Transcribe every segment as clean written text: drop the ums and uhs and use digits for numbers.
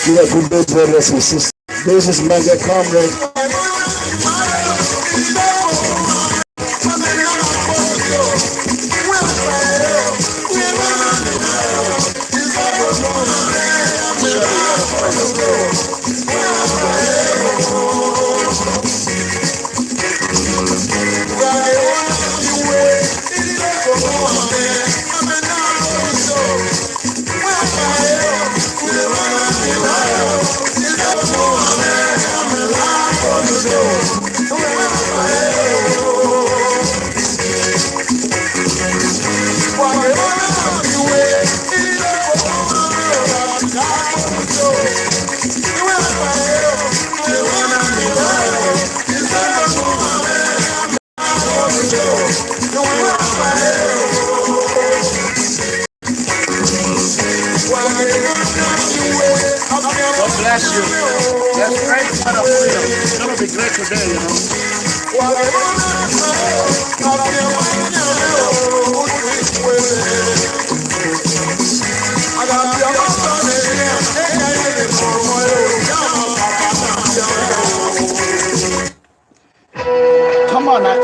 Yeah, good day, brothers and sisters. This is Mega Comrade. Bless you. That's great kind of freedom. It's going to be great today, you know. Come on now,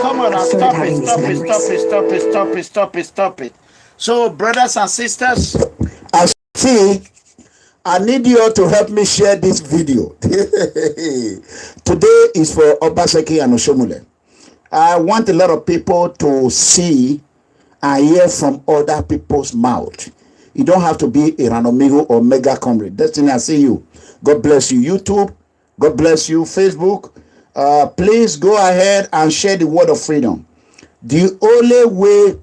stop it. So, brothers and sisters, I see. I need you all to help me share this video. Today is for Obaseki and Oshiomhole. I want a lot of people to see and hear from other people's mouth. You don't have to be a Ranomigo or Mega Comrade. Destiny, I see you. God bless you. YouTube, God bless you. Facebook, please go ahead and share the word of freedom. The only way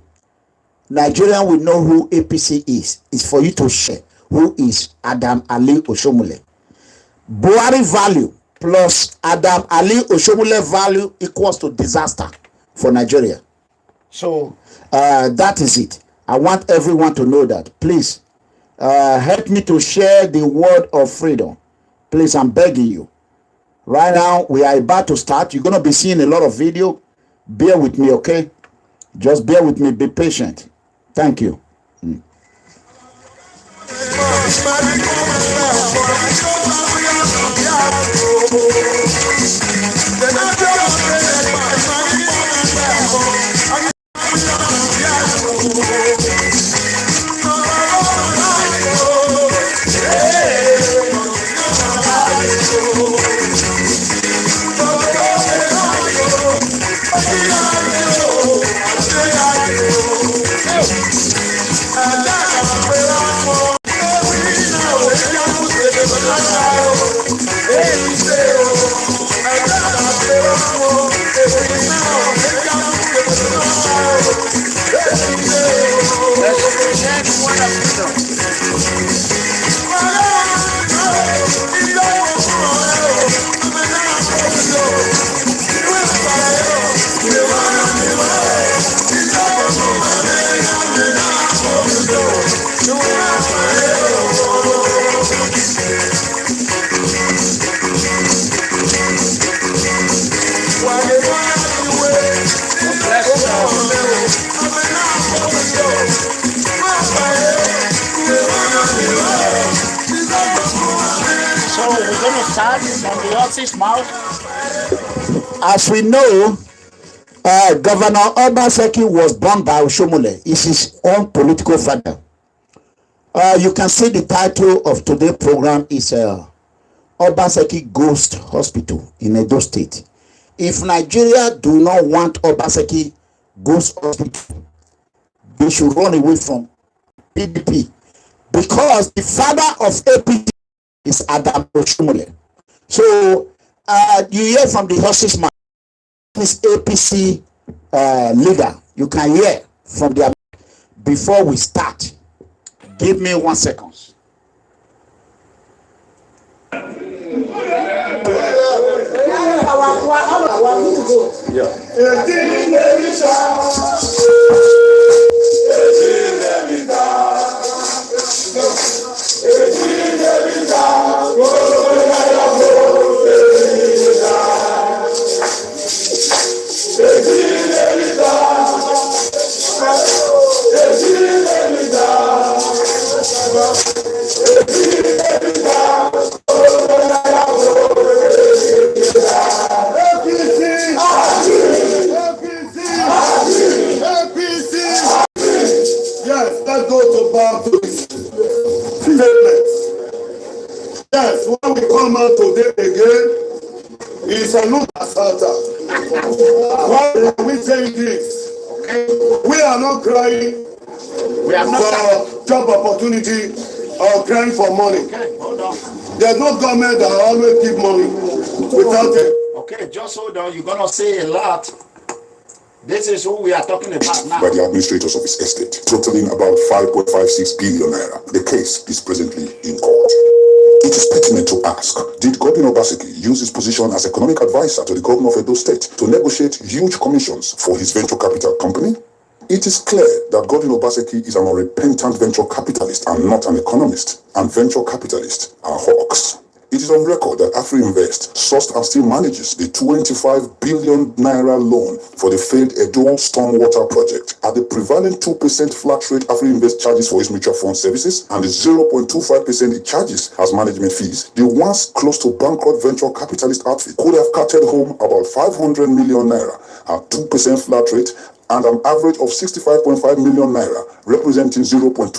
Nigerian will know who APC is for you to share who is Adam Ali Oshiomhole. BUHARI value plus Adam Ali Oshiomhole value equals to disaster for Nigeria. So that is it. I want everyone to know that. Please help me to share the word of freedom. Please, I'm begging you. Right now, we are about to start. You're going to be seeing a lot of video. Bear with me, okay? Just bear with me. Be patient. Thank you. As we know, Governor Obaseki was born by Oshiomhole. He's his own political father. You can see the title of today's program is Obaseki Ghost Hospital in Edo State. If Nigeria do not want Obaseki Ghost Hospital, they should run away from PDP, because the father of APC is Adam Oshiomhole. So you hear from the horse's mouth, this APC leader. You can hear from their. Before we start, give me 1 second. go back to the statements. Yes, when we come out today again, it's a look at why are we saying this? We are not crying for job opportunity or crying for money. There's no government that always give money without it. Okay, just hold on. You're gonna say a lot. This is who we are talking about now. By the administrators of his estate, totaling about 5.56 billion naira. The case is presently in court. It is pertinent to ask, did Godwin Obaseki use his position as economic advisor to the governor of Edo State to negotiate huge commissions for his venture capital company? It is clear that Godwin Obaseki is an unrepentant venture capitalist and not an economist, and venture capitalists are hawks. It is on record that AfriInvest sourced and still manages the 25 billion naira loan for the failed Edo stormwater project at the prevalent 2% flat rate AfriInvest charges for its mutual fund services and the 0.25% it charges as management fees. The once close to bankrupt venture capitalist outfit could have carted home about 500 million naira at 2% flat rate and an average of 65.5 million naira, representing 0.25%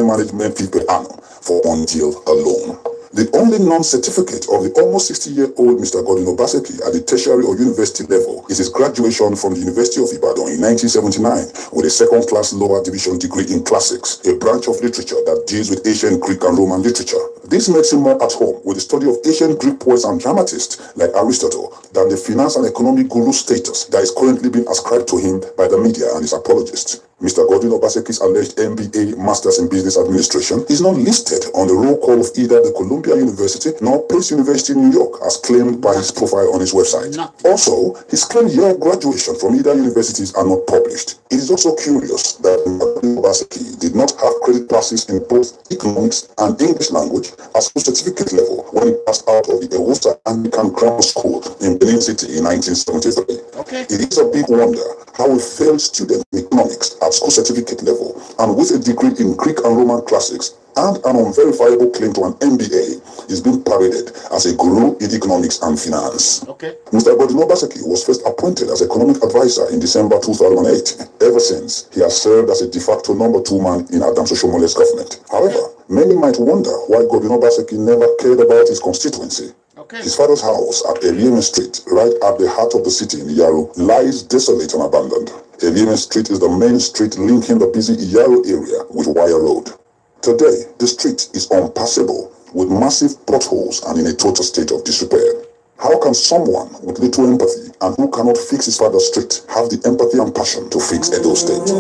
management fee per annum for one deal alone. The only non-certificate of the almost 60-year-old Mr. Godwin Obaseki at the tertiary or university level is his graduation from the University of Ibadan in 1979 with a second-class lower division degree in classics, a branch of literature that deals with ancient Greek and Roman literature. This makes him more at home with the study of ancient Greek poets and dramatists like Aristotle than the finance and economic guru status that is currently being ascribed to him by the media and his apologists. Mr. Godwin Obaseki's alleged MBA, Masters in Business Administration, is not listed on the roll call of either the Columbia University nor Pace University in New York as claimed by his profile on his website. Also, his claimed year of graduation from either universities are not published. It is also curious that Godwin Obaseki did not have credit classes in both economics and English language at school certificate level when he passed out of the Ewusa Anglican Grammar School in Benin City in 1973. It is a big wonder how a failed student in economics at school certificate level and with a degree in Greek and Roman classics and an unverifiable claim to an MBA is being paraded as a guru in economics and finance. Mr. Godwin Obaseki was first appointed as economic advisor in December 2008. Ever since, he has served as a de facto number 2 man in Oshiomhole's government. However, many might wonder why Godwin Obaseki never cared about his constituency. His father's house at Elieme Street, right at the heart of the city in Iyaru, lies desolate and abandoned. Elieme Street is the main street linking the busy Iyaru area with Wire Road. Today, the street is unpassable with massive potholes and in a total state of disrepair. How can someone with little empathy and who cannot fix his father's street have the empathy and passion to fix Edo State?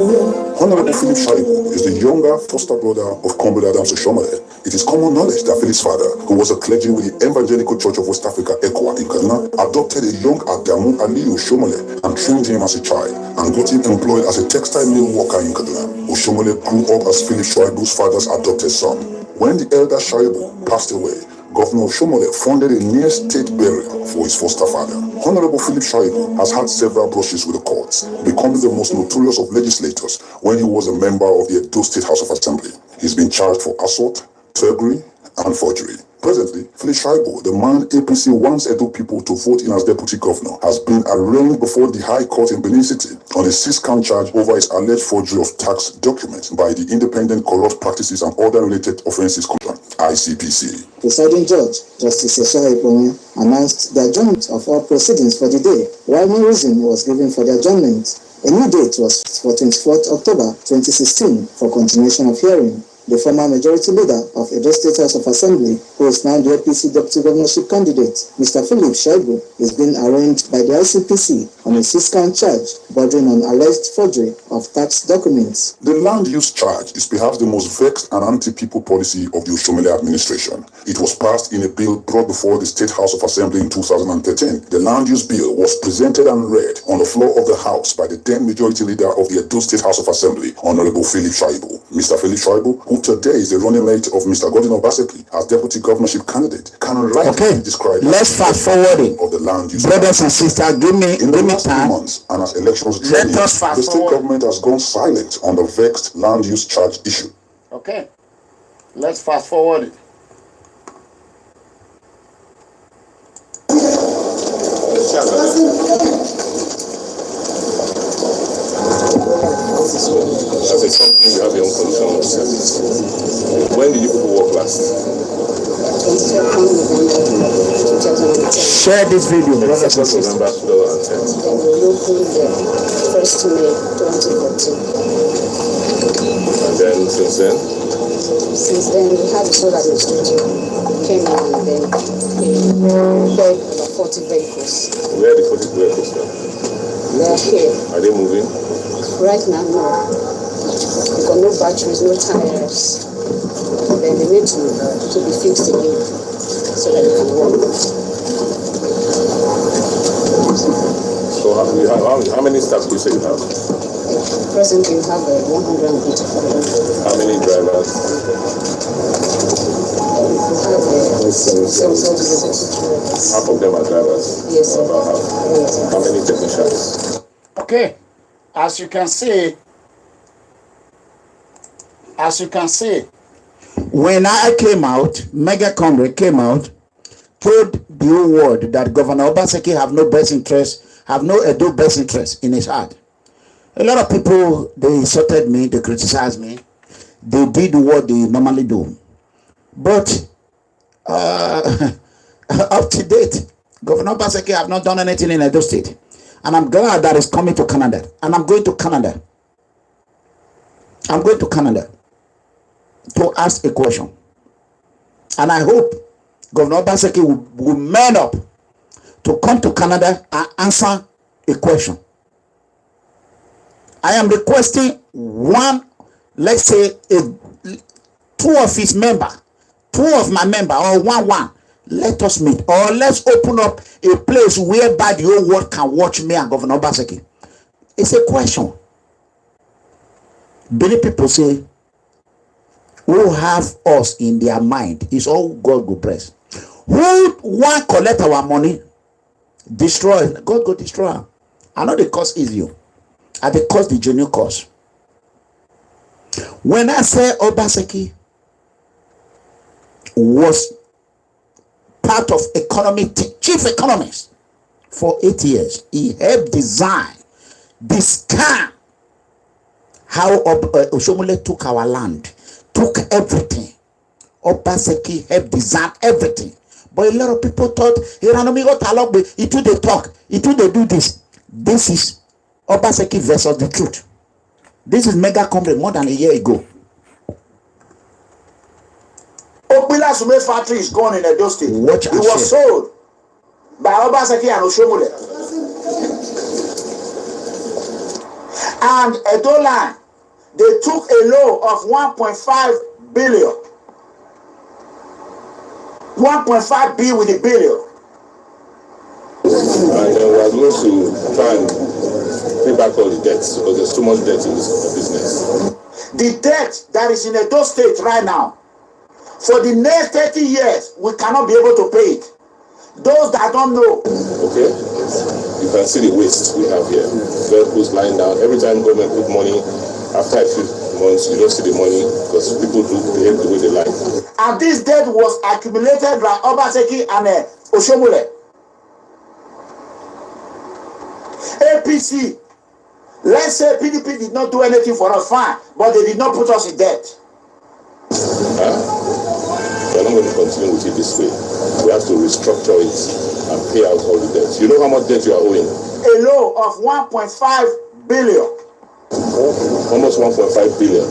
Honorable Philip Shaibu is the younger foster brother of Comrade Oshiomhole. It is common knowledge that Philip's father, who was a clergy with the Evangelical Church of West Africa, EWUARE, in Kaduna, adopted a young ALIYU Oshiomhole and trained him as a child and got him employed as a textile mill worker in Kaduna. Oshiomhole grew up as Philip Shaibu's father's adopted son. When the elder Shaibu passed away, Governor Oshiomhole funded a near-state burial for his foster father. Honorable Philip Shaibu has had several brushes with the courts, becoming the most notorious of legislators when he was a member of the Edo State House of Assembly. He's been charged for assault, thuggery, and forgery. Presently, Philip Shaibu, the man APC wants Edo people to vote in as deputy governor, has been arraigned before the High Court in Benin City on a 6-count charge over his alleged forgery of tax documents by the Independent Corrupt Practices and Other Related Offences Commission, ICPC. Presiding Judge, Justice Esha announced the adjournment of all proceedings for the day, while no reason was given for the adjournment. A new date was for 24th October 2016 for continuation of hearing. The former majority leader of Edo State House of Assembly, who is now the APC deputy governorship candidate, Mr. Philip Shaibu, is being arraigned by the ICPC on a 6-count charge bordering on alleged forgery of tax documents. The land use charge is perhaps the most vexed and anti-people policy of the Oshiomhole administration. It was passed in a bill brought before the State House of Assembly in 2013. The land use bill was presented and read on the floor of the House by the then majority leader of the Edo State House of Assembly, Honorable Philip Shaibu. Mr. Philip Shaibu, who today is the running mate of Mr. Godwin Obaseki as deputy governorship candidate, can rightly describe let's fast forward of the land use. Brothers and sisters, give me time. Months, and as elections draw near, the state government has gone silent on the vexed land use charge issue. Okay, let's fast forward it. a company, you have your own production of service. When did you people work last? Share this video, brothers and sisters. November 2010. First May 2014. And then since then? Since then, we had the solar studio came in and then employed about 40 vehicles. Where are the 40 vehicles now? They are here. Are they moving? Right now, no. We've got no batteries, no tires. Then they need to be fixed again so that they can work. So how many staff do you say you have? Presently, we have 185. How many drivers? Half of them are drivers? Yes, sir. About half. How many technicians? Okay, as you can see, when I came out, MEGACOMRADE came out, told the whole world that Governor Obaseki have no best interest, have no Edo best interest in his heart. A lot of people, they insulted me, they criticized me, they did what they normally do. But up to date, Governor Obaseki have not done anything in Edo State. And I'm glad that is coming to Canada. And I'm going to Canada. I'm going to Canada to ask a question. And I hope Governor Obaseki will man up to come to Canada and answer a question. I am requesting one, let's say, two of his member, two of my member, or one. Let us meet, or let's open up a place whereby the whole world can watch me and Governor Obaseki. It's a question. Many people say, who have us in their mind is all God go bless. Who want collect our money, destroy, God go destroy. I know the cause is you. And the cause the genuine cause. When I say Obaseki was part of economy, chief economist for 8 years, he helped design the scam how Oshiomhole took our land, took everything. Obaseki helped design everything. But a lot of people thought, it too they talk, it too they do this. This is Obaseki versus the truth. This is MEGACOMRADE more than a year ago. Okpila Sume factory is gone in Edo State. Watch it was sold by Obaseki and Oshiomhole. And Edo Line, they took a loan of 1.5 billion. 1.5 billion with a billion. And then we are going to try and pay back all the debts because there's too much debt in this business. The debt that is in Edo State right now, for the next 30 years, we cannot be able to pay it. Those that don't know. Okay? You can see the waste we have here. Vehicles lying down. Every time government put money, after a few months, you don't see the money because people do behave the way they like. And this debt was accumulated by Obaseki and Oshiomhole. APC, let's say PDP did not do anything for us, fine, but they did not put us in debt. We're not going to continue with it this way. We have to restructure it and pay out all the debts. You know how much debt you are owing? A loan of 1.5 billion. Almost 1.5 billion.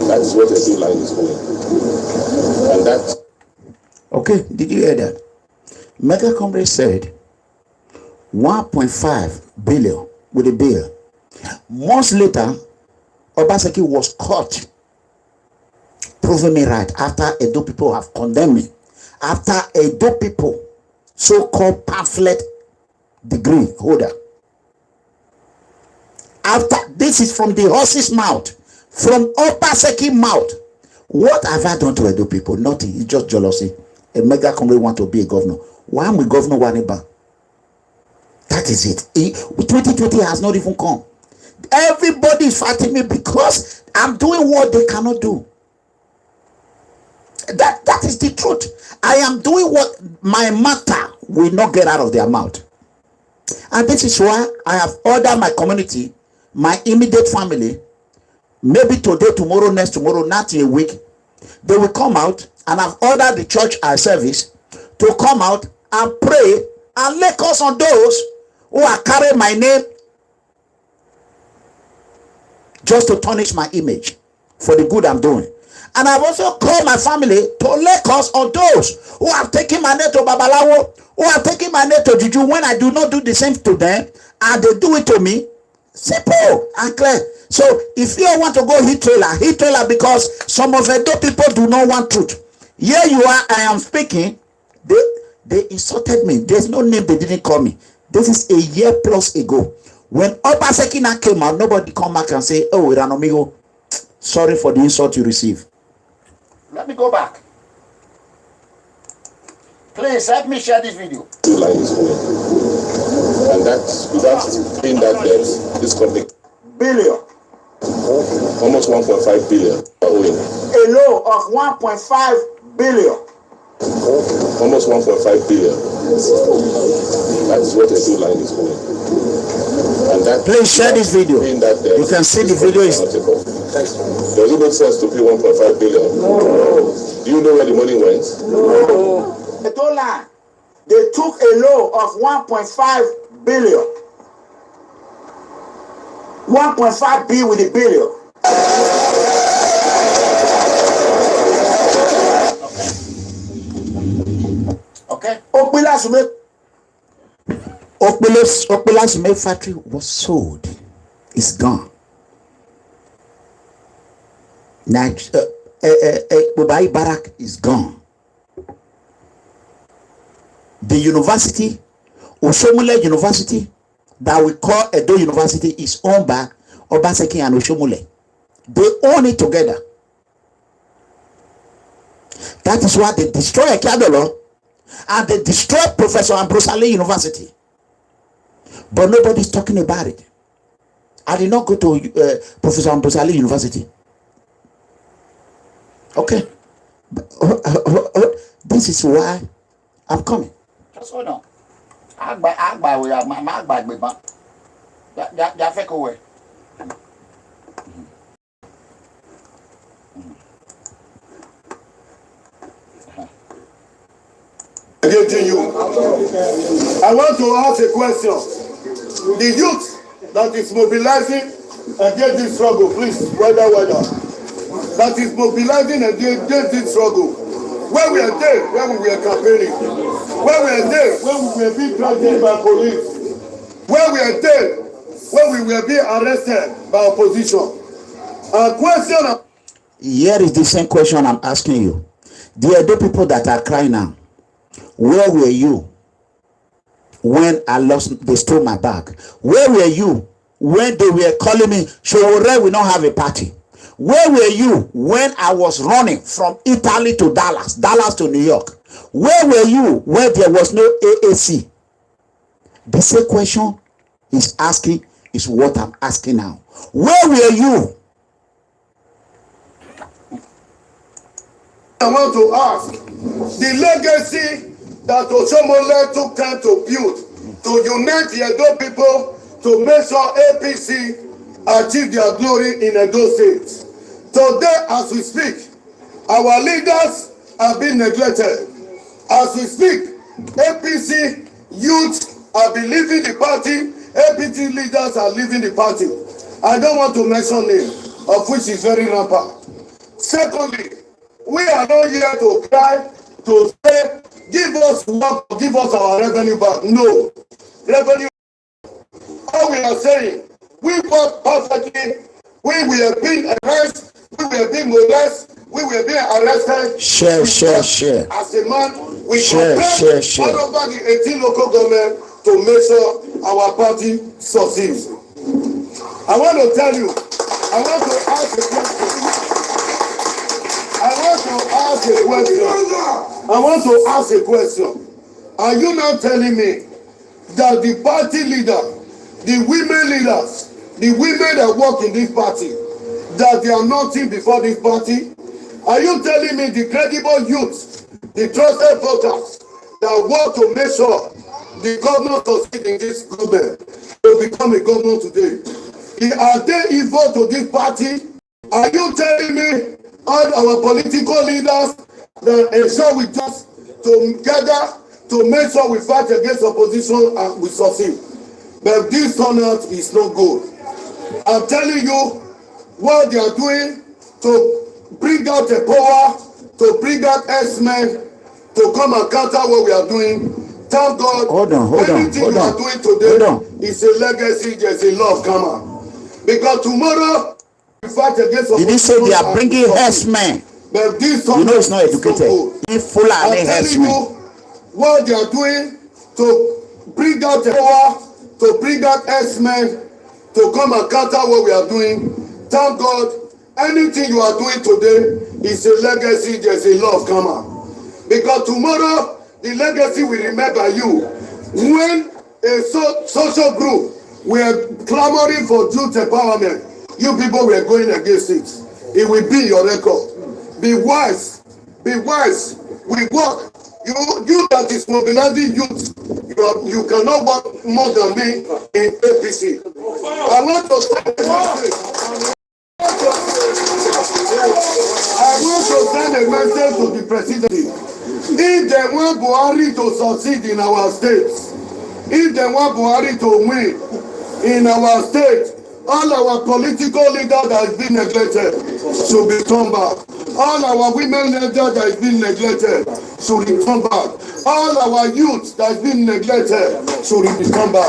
That is what the Edo line is owing. And that. Okay, did you hear that? MEGACOMRADE said 1.5 billion with a bill. Months later, Obaseki was caught, proving me right, after Edo people have condemned me. After Edo people, so-called pamphlet degree holder. After, this is from the horse's mouth, from Obaseki mouth. What have I done to Edo people? Nothing. It's just jealousy. A MEGACOMRADE want to be a governor. Why am I Governor Waniba? That is it. 2020 has not even come. Everybody is fighting me because I'm doing what they cannot do. That is the truth. I am doing what my matter will not get out of their mouth. And this is why I have ordered my community, my immediate family, maybe today, tomorrow, next tomorrow, not in a week, they will come out, and I've ordered the church service to come out and pray and lay curse on those who are carrying my name just to tarnish my image for the good I'm doing. And I've also called my family to lay curse on those who have taken my name to Babalawo, who have taken my name to Juju when I do not do the same to them, and they do it to me. Simple and clear. So if you want to go hit trailer, because some of the people do not want truth. Here you are, I am speaking. They insulted me. There's no name they didn't call me. This is a year plus ago. When Obaseki came out, nobody come back and say, oh, Iranomigo, sorry for the insult you received. Let me go back. Please help me share this video. And that's without paying that debt, this company Billion. almost 1.5 billion owing. A low of 1.5 billion. Almost 1.5 billion. That is what a two line is owing. And that please share this video. Debt, you can see the video is. Does it make sense to pay 1.5 billion? No. Do you know where the money went? No. The two line. They took a loan of 1.5 billion. 1.5 billion with a billion. Okay. Opila's milk factory was sold. It's gone. Now, Bubai Barak is gone. The university, Oshiomhole University, that we call Edo University, is owned by Obaseki and Oshiomhole. They own it together. That is why they destroy Ekadolo and they destroy Professor Ambrosale University. But nobody's talking about it. I did not go to Professor Ambrosale University. Okay. This is why I'm coming. Just hold on. Against you. I want to ask a question. The youth that is mobilizing against this struggle, please, wider. That is mobilizing against this struggle. Where we are there, when we were campaigning. Where we are there, when we were being dragged by police. Where we are there, when we were being arrested by opposition. Question. Here is the same question I'm asking you. The other people that are crying now, where were you when they stole my bag? Where were you when they were calling me, Showore will not have a party? Where were you when I was running from Italy to Dallas to New York? Where were you when there was no AAC? The same question he's asking is what I'm asking now. Where were you? I want to ask, the legacy that Oshiomhole took time to build, to unite the Edo people, to make sure APC achieve their glory in Edo State. Today, as we speak, our leaders are being neglected. As we speak, APC youth are leaving the party, APC leaders are leaving the party. I don't want to mention names, of which is very rampant. Secondly, we are not here to cry, to say, give us work, give us our revenue back. No. Revenue. All we are saying, we work perfectly, we were being arrested, we were being molested, we were being arrested. Share. As a man, we share. all over the 18 local government to make sure our party succeeds. I want to tell you, I want to ask a question. Are you now telling me that the party leader, the women leaders, the women that work in this party, that they are nothing before this party? Are you telling me the credible youth, the trusted voters that want to make sure the governor succeed in this government will become a governor today? Are they evil to this party? Are you telling me all our political leaders that ensure we just together to make sure we fight against opposition and we succeed? But this turnout is not good. I'm telling you what they are doing to bring out the power, to bring out S-men, to come and counter what we are doing. Thank God, anything you are doing today is a legacy, there's a lot of karma. Because tomorrow, we fight against opposition. Did he say they are bringing S-men? But this you know it's not educated. He full of S-men. What they are doing to bring out the power, to bring out S-men, to come and counter what we are doing. Thank God, anything you are doing today is a legacy, there's a lot of karma. Because tomorrow, the legacy will remember you. When a social group were clamoring for youth empowerment, you people were going against it. It will be your record. Be wise. Be wise. We work. You that is mobilizing youth, you cannot work more than me in APC. I want to send a message to the president. If they want Buhari to succeed in our states, if they want Buhari to win in our state, all our political leaders that has been neglected should be turned back. All our women leaders that has been neglected should be turned back. All our youth that has been neglected should be turned back.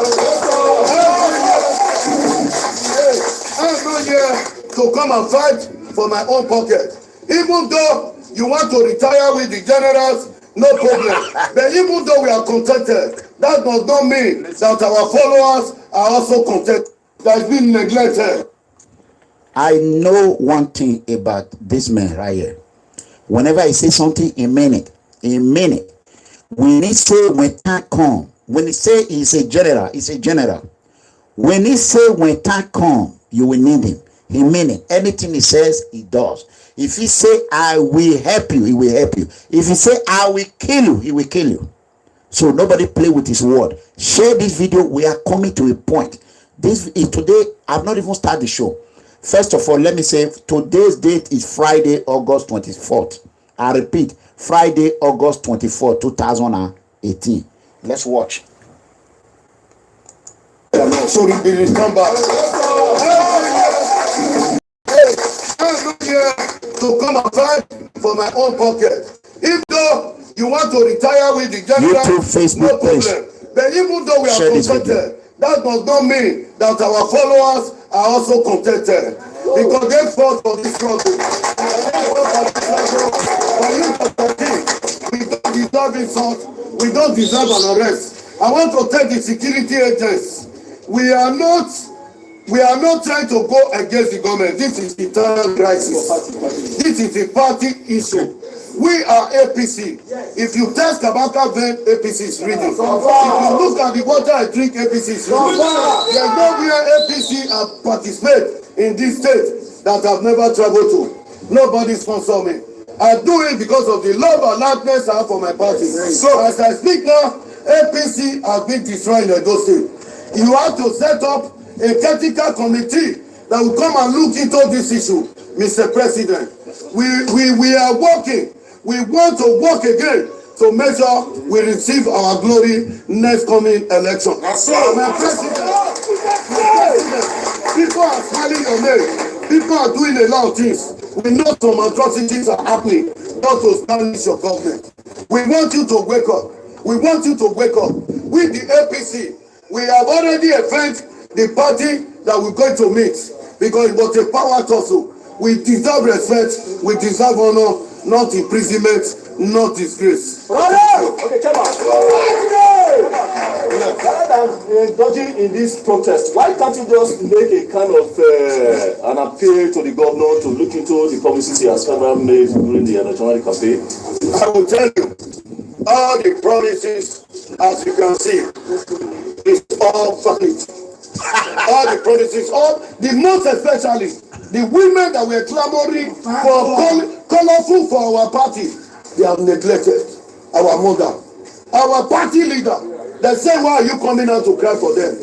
I'm not here to come and fight for my own pocket. Even though you want to retire with the generals, no problem. But even though we are contented, that does not mean that our followers are also contented. That's been neglected. I know one thing about this man right here. Whenever I say something, a minute. When he say when time come, when he say he's a general, he's a general. When he say when time come, you will need him. He mean it. Anything he says, he does. If he say I will help you, he will help you. If he say I will kill you, he will kill you. So nobody play with his word. Share this video. We are coming to a point. This is today. I've not even started the show. First of all, let me say today's date is Friday, August 24th. I repeat, Friday, August 24th, 2018. Let's watch. So we will come back. I'm not here to come and fight for my own pocket. Even though you want to retire with the general, YouTube, Facebook, no problem. But even though we are contented, that does not mean that our followers are also contented. Because they fought for this struggle. We don't deserve insult. We don't deserve an arrest. I want to tell the security agents, we are not trying to go against the government. This is internal crisis. This is a party issue. We are APC. If you test Kabaka, then APC is reading. If you look at the water I drink, APC is reading. There's nowhere APC have participated in this state that I've never traveled to. Nobody sponsor me. I do it because of the love and likeness I have for my party. So as I speak now, APC has been destroyed in Edo State. You have to set up a critical committee that will come and look into this issue, Mr. President. We are working. We want to work again to make sure we receive our glory next coming election. My president, people are smiling your name. People are doing a lot of things. We know some atrocities are happening, not to establish your government. We want you to wake up. We want you to wake up. With the APC, we have already offended the party that we're going to meet because it was a power tussle. We deserve respect, we deserve honor, not imprisonment, not disgrace. Okay, Chairman. Rather than dodging in this protest, why can't you just make a kind of an appeal to the governor to look into the promises he has ever made during the electoral campaign? I will tell you, all the promises, as you can see, is all vanity. All the promises, all the most especially the women that were clamoring for colorful for our party, they have neglected our mother, our party leader, They say, why are you coming out to cry for them?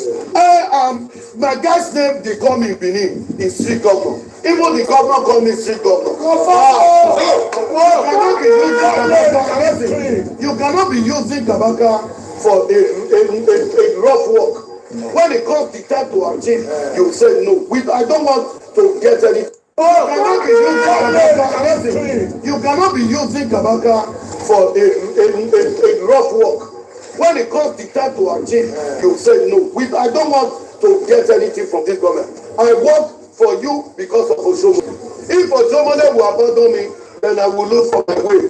My guy's name, they call me Benin, is street governor. Even the governor call me street governor. You cannot be using Kabaka for a rough work. When it comes the time to achieve, you say no. I don't want to get any. You cannot be using Kabaka for a rough work. When it comes the time to achieve, you say no. I don't want to get anything from this government. I work for you because of Oshiomhole. If Oshiomhole will abandon me, then I will look for my way.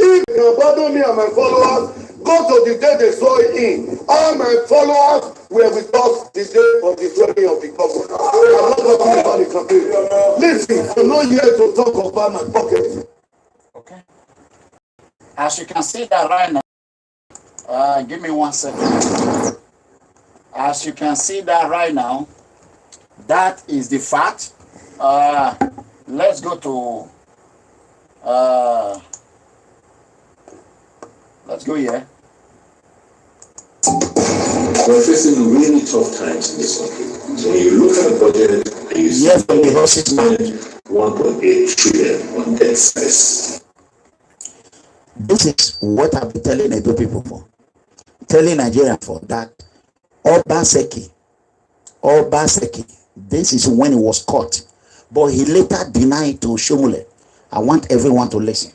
If you abandon me and my followers, go to the day they saw it in. All my followers were with us the day of the dwelling of the government. I'm not talking about the campaign. Listen, I'm not here to talk about my pocket. Okay. As you can see that right now, give me 1 second. As you can see that right now, that is the fact. Let's go to, let's go here. We're facing really tough times in this country. So when you look at the budget and you see 1.8 trillion on debt service. This is what I've been telling Edo people for. Telling Nigeria for that. Obaseki, this is when he was caught. But he later denied to Oshiomhole. I want everyone to listen.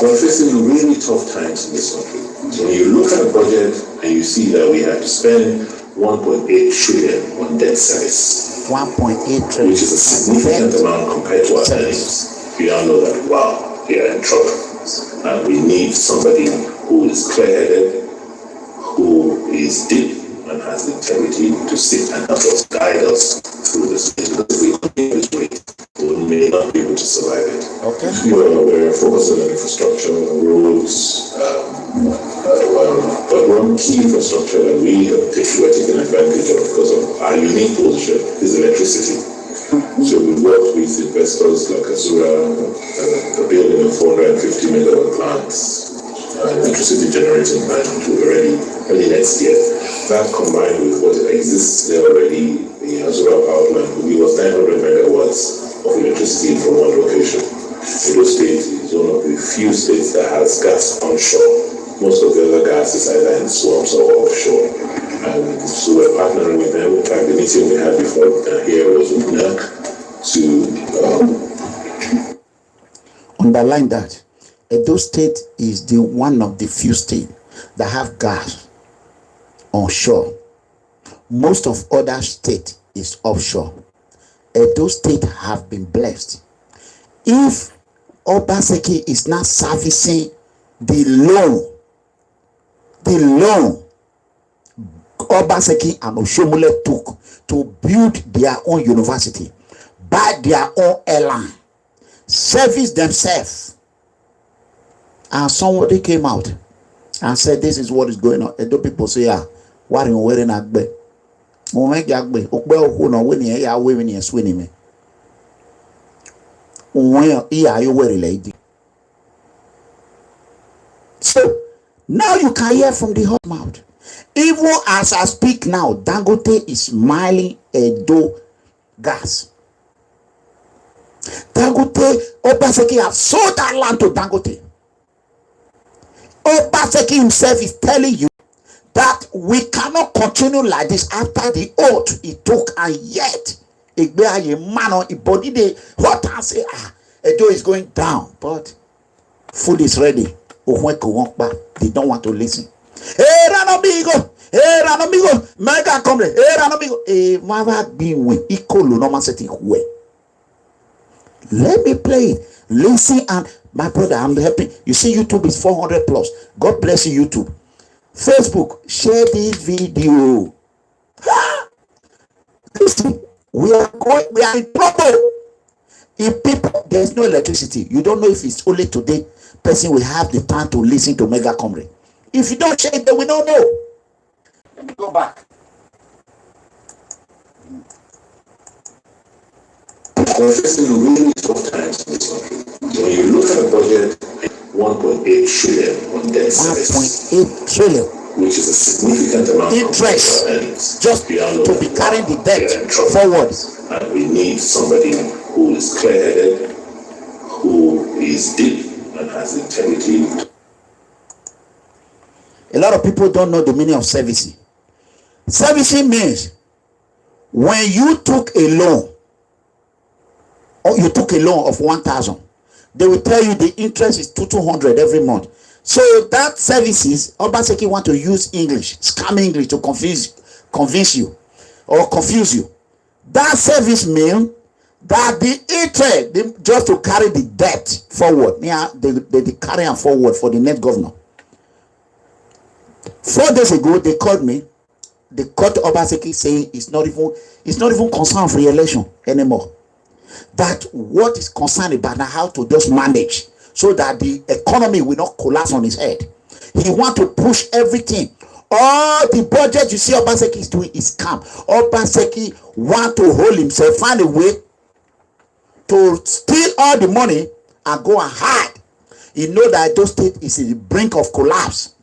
We're facing really tough times in this country. So when you look at the budget and you see that we have to spend 1.8 trillion on debt service. 1.8 trillion. Which is a significant amount compared to our earnings. We all know that, wow, we are in trouble. And we need somebody who is clear-headed, who is deep, and has the integrity to sit and help us, guide us through this. Because if we continue this way, we may not be able to survive it. Okay. We're focused on infrastructure, roads, but one key infrastructure that we're taking advantage of because of our unique position is electricity. So we worked with investors like Azura, the building of 450 megawatt plants, electricity generating plant already early next year. That combined with what exists there already, the Azura power plant will give us 900 megawatts of electricity from one location. Edo State is one of the few states that has gas onshore. Most of the other gas is either in swamps or offshore. And so we're partnering with them. In fact, the meeting we had before here was with NERC to underline that Edo State is the one of the few states that have gas onshore. Most of other states is offshore. Edo State have been blessed. If Obaseki is not servicing the loan Obaseki and Oshiomhole took to build their own university, buy their own airline, service themselves, and somebody came out and said this is what is going on. Edo people say, yeah, what are you wearing at bed? So now you can hear from the hot mouth. Even as I speak now, Dangote is smiling Edo gas. Dangote, Obaseki have sold that land to Dangote. Obaseki himself is telling you that we cannot continue like this after the oath he took, and yet body they what I say, Edo is going down, but food is ready. They don't want to listen. Hey, Ranamigo, MEGACOMRADE, hey, Ranamigo, mother being with equal normal setting way. Let me play it. Listen, and my brother, I'm happy. You see, YouTube is 400 plus. God bless you, YouTube. Facebook, share this video. Listen, we are in trouble. If people, there's no electricity, you don't know if it's only today person will have the time to listen to MEGACOMRADE. If you don't share it, then we don't know. Let me go back. We're facing really tough times in this country. So when you look at the budget, 1.8 trillion on debt service. 1.8 trillion. Which is a significant amount interest of just to be carrying the debt forward. And we need somebody who is clear-headed, who is deep and has integrity. A lot of people don't know the meaning of servicing. Servicing means when you took a loan, or you took a loan of 1,000, they will tell you the interest is 200 every month. So that services, Obaseki want to use English, scam English to convince you or confuse you. That service means that the interest, just to carry the debt forward, yeah, they carry them forward for the next governor. 4 days ago, they called me. They called Obaseki saying it's not even concerned for re-election anymore. That what is concerned about now how to just manage so that the economy will not collapse on his head. He want to push everything. All the budget you see Obaseki is doing is scam. Obaseki want to hold himself, find a way to steal all the money and go and hide. He know that Edo State is in the brink of collapse.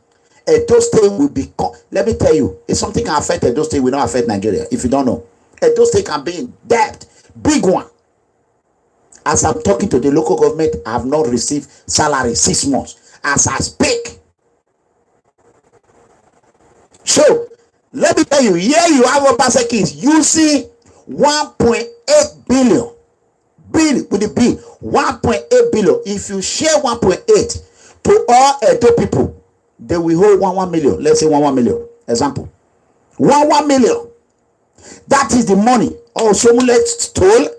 Edo State will be, let me tell you, if something can affect Edo State, will not affect Nigeria. If you don't know, Edo State can be in debt, big one. As I'm talking to the local government, I have not received salary 6 months. As I speak. So, let me tell you, here you have Obaseki using 1.8 billion. Bill with the bill, 1.8 billion. If you share 1.8 to all Edo people, they will hold 1 million. Let's say 1 million. Example. 1 million. That is the money. Oh, Oshiomhole stole.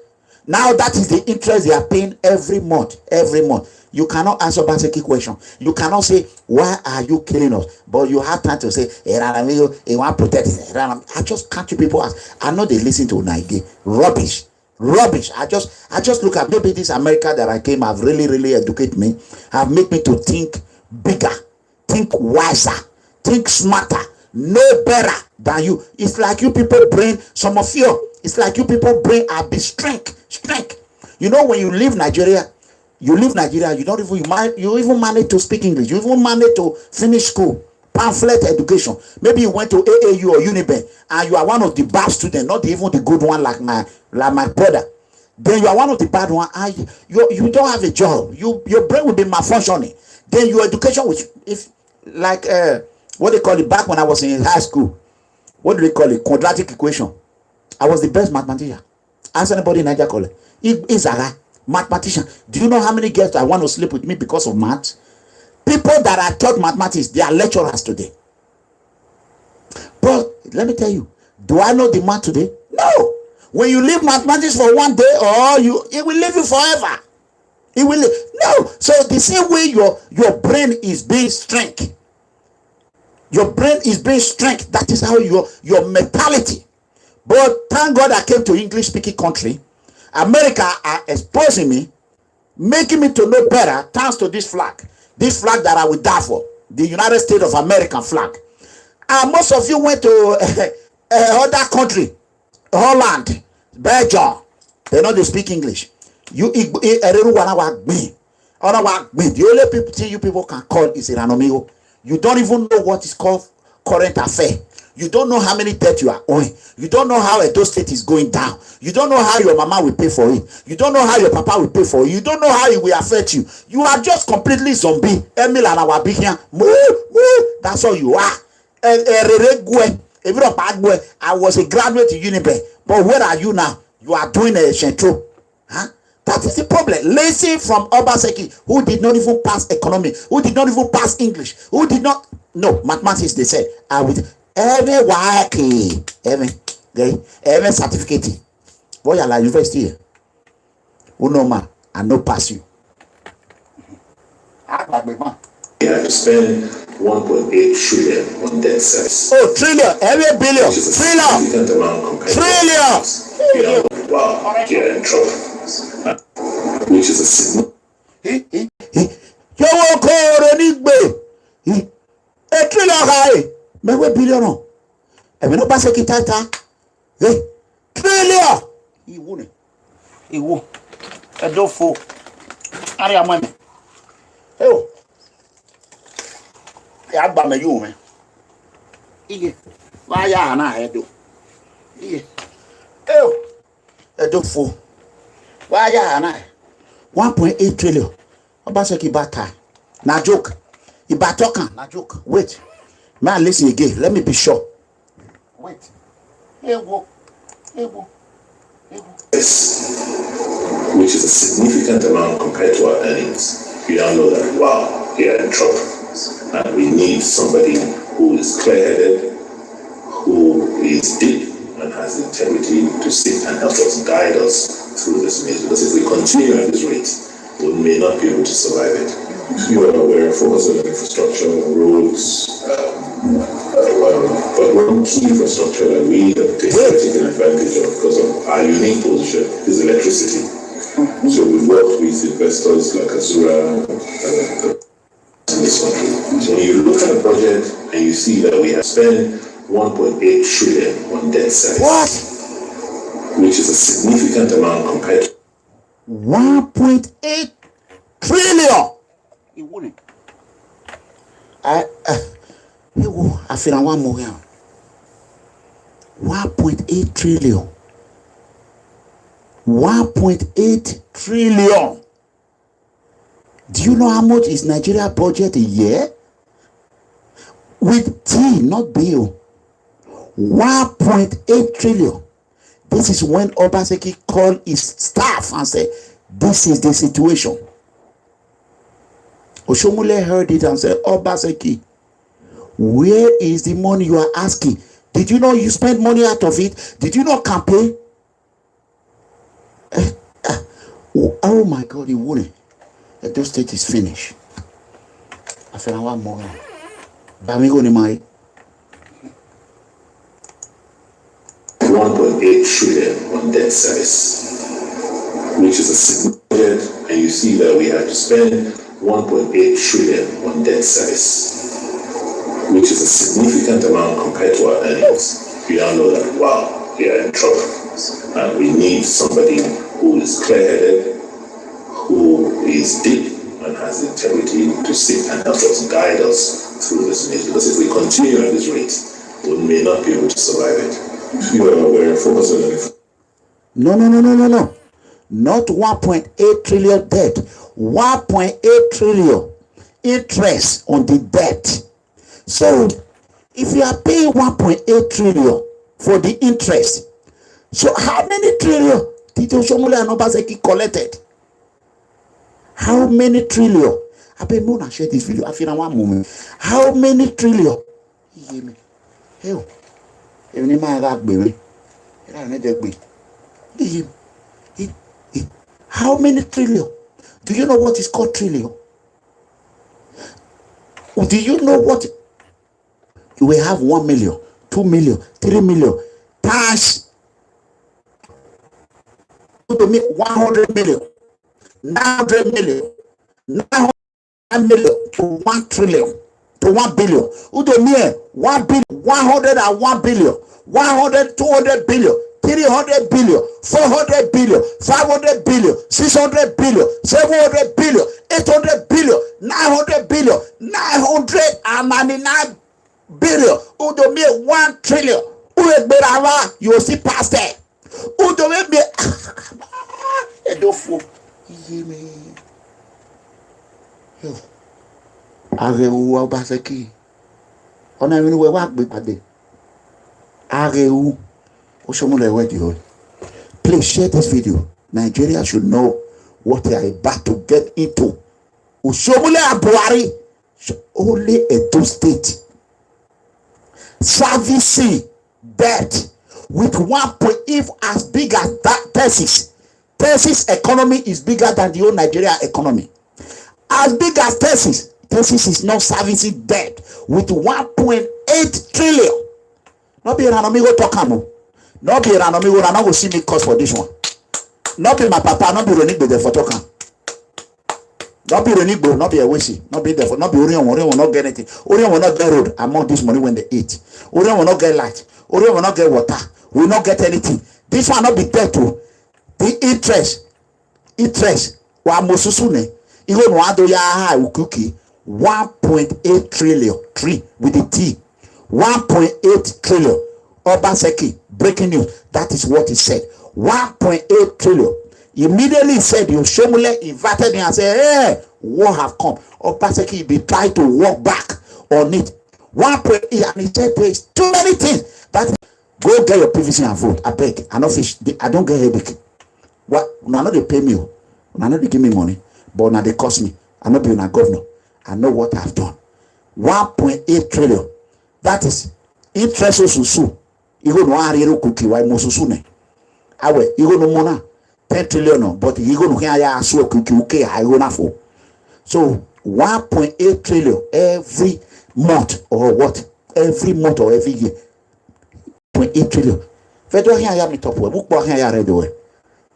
Now that is the interest they are paying every month. Every month. You cannot answer Obaseki question. You cannot say, why are you killing us? But you have time to say, he want to protect it. I just can't you people ask. I know they listen to Naige. Rubbish. Rubbish. I just look at maybe this America that I came have really educated me, have made me to think bigger, think wiser, think smarter, know better than you. It's like you people brain, some of you, it's like you people brain are be strength. You know, when you leave Nigeria, you don't even you even manage to speak English, you even manage to finish school, pamphlet education. Maybe you went to AAU or Uniben and you are one of the bad students, not even the good one like my brother. Then you are one of the bad one and you don't have a job. Your brain will be malfunctioning. Then your education, which if like what they call it back when I was in high school, what do they call it? Quadratic equation. I was the best mathematician. Ask anybody in Nigeria call it. It's a mathematician. Do you know how many girls I want to sleep with me because of math? People that are taught mathematics, they are lecturers today. But let me tell you, do I know the math today? No. When you leave mathematics for 1 day, it will leave you forever. It will no. So the same way your brain is being strength. Your brain is being strength. That is how your mentality. But thank God I came to English speaking country. America are exposing me, making me to know better thanks to this flag. This flag that I will die for. The United States of America flag. And most of you went to other country. Holland, Belgium. They know they speak English. The only thing you people can call is Iranomigo. You don't even know what is called current affair. You don't know how many debt you are owing. You don't know how Edo State is going down. You don't know how your mama will pay for it. You don't know how your papa will pay for it. You don't know how it will affect you. You are just completely zombie. Emil and our big here. That's all you are. I was a graduate in Uniben. But where are you now? You are doing a Shentro. Huh? That is the problem. Lazy from Obaseki, who did not even pass economy, who did not even pass English, who did not no mathematics. They said, I would every work, every certificate. Boy, I like university here. Who know man, I no pass you. We have to spend 1.8 trillion on debt service. Oh, trillion, every billion, trillion. Wow, you're in trouble. Which is a signal. You won't call any a trillion high. Maybe billion. I mean, Obaseki tata. Trillion. He won't. He won't. I don't fall. I am women. Oh, ya gba me you me iye wa ya na edo iye edo fo wa ya na 1.8 trillion Obaseki bata na joke ibatokan na joke wait man listen again let me be sure wait ewo which is a significant amount compared to our earnings. We now know that, wow, we are in trouble. And we need somebody who is clear-headed, who is deep, and has the integrity to sit and help us, guide us through this maze. Because if we continue at this rate, we may not be able to survive it. You are aware, focus on infrastructure, roads, but one key infrastructure that we have taken advantage of because of our unique position is electricity. So we've worked with investors like Azura in this country. So when you look at the budget and you see that we have spent 1.8 trillion on debt service, which is a significant amount compared to 1.8 trillion. It wouldn't. I feel one more here. 1.8 trillion. 1.8 trillion. Do you know how much is Nigeria budget a year? With T, not bill. 1.8 trillion. This is when Obaseki called his staff and said, this is the situation. Oshiomhole heard it and said, Obaseki, where is the money you are asking? Did you know you spent money out of it? Did you not campaign? Oh my God, he wouldn't. The state is finished. I feel I want more. Bamigo ni mai. 1.8 trillion on debt service, which is a significant, and you see that we have to spend 1.8 trillion on debt service, which is a significant amount compared to our earnings. We now know that, wow, we are in trouble. And we need somebody who is clear-headed, who is deep, and has the integrity to sit and help us, guide us through this maze. Because if we continue at this rate, we may not be able to survive it. You are aware, focus on it. No. Not 1.8 trillion debt. 1.8 trillion interest on the debt. So, if you are paying 1.8 trillion for the interest, so how many trillion did Oshiomhole and Obaseki collected? How many trillion? I bet no one share this video. I feel one moment. How many trillion? You hear me? Hell. How many trillion? Do you know what is called trillion? Do you know what? You will have 1 million, 2 million, 3 million. Cash. To me, 100 million, 900 million, 900 million to 1 trillion. To 1 billion. Udomie 1 billion, 101 billion, 100, 200 billion, 300 billion, 400 billion, 500 billion, 600 billion, 700 billion, 800 billion, 900 billion, 999 billion. Udomie 1 trillion. You will see past there. Udomie Edofo. Areu Obaseki. On a vu work with Pade. Areu Oshiomhole went you. Please share this video. Nigeria should know what they are about to get into. Oshiomhole and BUHARI only Edo State servicing debt with 1 point, if as big as that Texas. Texas economy is bigger than the whole Nigeria economy. As big as Texas is not servicing debt with 1.8 trillion. Not be an amigo talkamo. Not be an amigo, and I will see me cost for this one. Not be my papa, not be Renigbo there for talking. Not be Renigbo, not be a Wisi, not be there for, not be Orion will not get anything. Orion will not get road among this money when they eat. Orion will not get light. Orion will not get water. Will not get anything. This one not be there too. The interest. Wa mosusune. Even wado ya ha ukuki. 1.8 trillion, 3 with the T, 1.8 trillion. Obaseki, breaking news, that is what he said. 1.8 trillion. Immediately he said, Oshiomhole invited him and said, hey, war have come. Obaseki be trying to walk back on it. 1.8, and he said there's too many things. That go get your PVC and vote. I beg. I know fish. I don't get headache. What? Now they pay me. Now they give me money, but now they cost me. I know being a governor. I know what I've done. 1.8 trillion. That is interest susu. You go no ariero cookie. Why mosusu ne? Awe. You go no mona 10 trillion. But you go no here ya so cookie. Okay, I go na for. So 1.8 trillion every month or what? Every month or every year. 0.8 trillion. Federal here ya me top way. Book here ya ready way.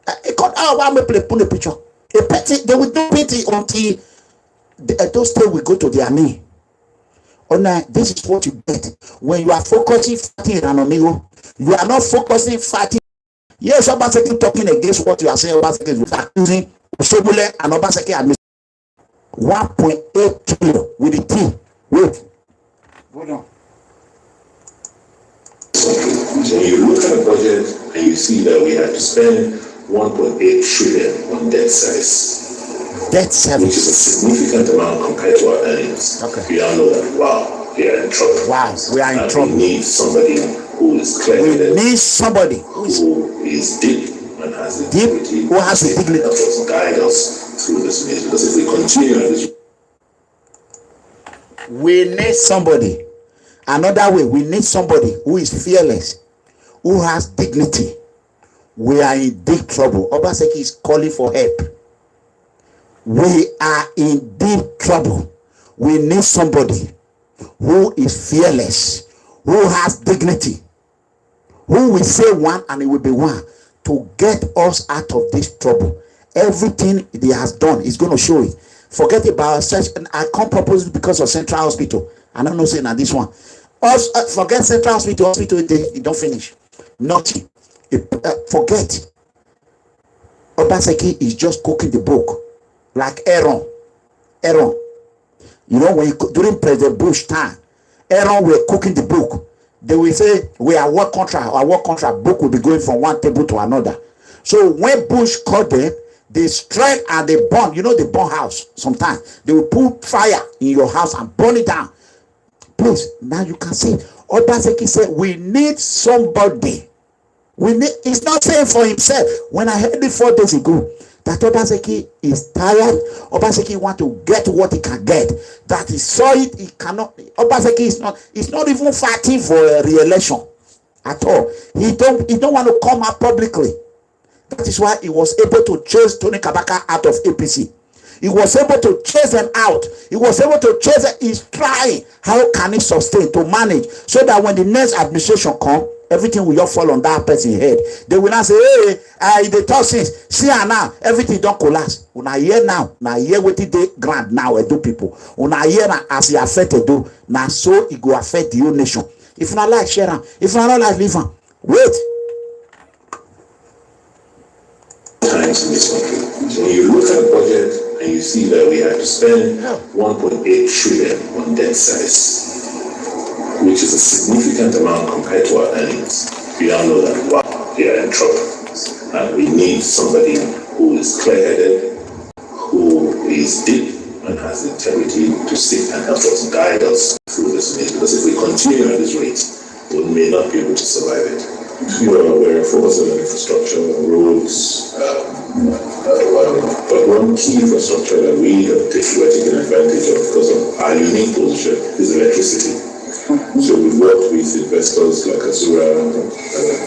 I me play put the picture. A petty, they will do pity until those days will go to their knee. This is what you get when you are focusing fighting an amigo. You are not focusing fighting. Yes, Obaseki talking against what you are saying. Obaseki is accusing Oshiomhole and Obaseki admission. 1.8 trillion with the T. Wait. Hold on. So you look at the budget and you see that we had to spend 1.8 trillion on debt service. Debt service. Which is a significant amount compared to our earnings. Okay. We all know that, wow, we are in trouble. Wow, we are in trouble. We need somebody who is clear-headed. We need somebody who is deep and has the deep, dignity. who has the dignity. Help us guide us through this maze. Because if we continue on this, we need somebody. Another way, we need somebody who is fearless, who has dignity. We are in deep trouble. Obaseki is calling for help. We are in deep trouble. We need somebody who is fearless, who has dignity, who will say one and it will be one to get us out of this trouble. Everything he has done is going to show it. Forget about such, and I can't propose it because of Central Hospital. I don't know saying that this one. Also, forget Central Hospital, they don't finish. Nothing. Forget. Obaseki is just cooking the book like Aaron. You know, when during President Bush time, Aaron were cooking the book. They will say, we are what contract, our work contract book will be going from one table to another. So when Bush called them, they strike and they burn. You know, they burn house sometimes. They will put fire in your house and burn it down. Please, now you can see. Obaseki said, we need somebody. He's not saying for himself. When I heard it 4 days ago, that Obaseki is tired. Obaseki want to get what he can get. That he saw it, he cannot. Obaseki is not even fighting for a re-election at all. He don't want to come out publicly. That is why he was able to chase Tony Kabaka out of APC. He was able to chase them out. He was able to chase them. He's trying. How can he sustain, to manage, so that when the next administration comes, everything will just fall on that person's head. They will not say, hey, they talk since. See now, everything don't collapse. Una hear now. Now hear what they grant now do people. Una hear now as he affected do. Now so it go affect the whole nation. If you not like, share them. If you not like, leave them. Wait. Times in this country. So when you look at the budget and you see that we had to spend 1.8 trillion on debt service, which is a significant amount compared to our earnings, we all know that, wow, we are in trouble. And we need somebody who is clear-headed, who is deep and has the integrity to sit and help us, guide us through this maze. Because if we continue at this rate, we may not be able to survive it. You are aware of focus on infrastructure, roads, but one key infrastructure that we're taking advantage of because of our unique position is electricity. So we've worked with investors like Azura,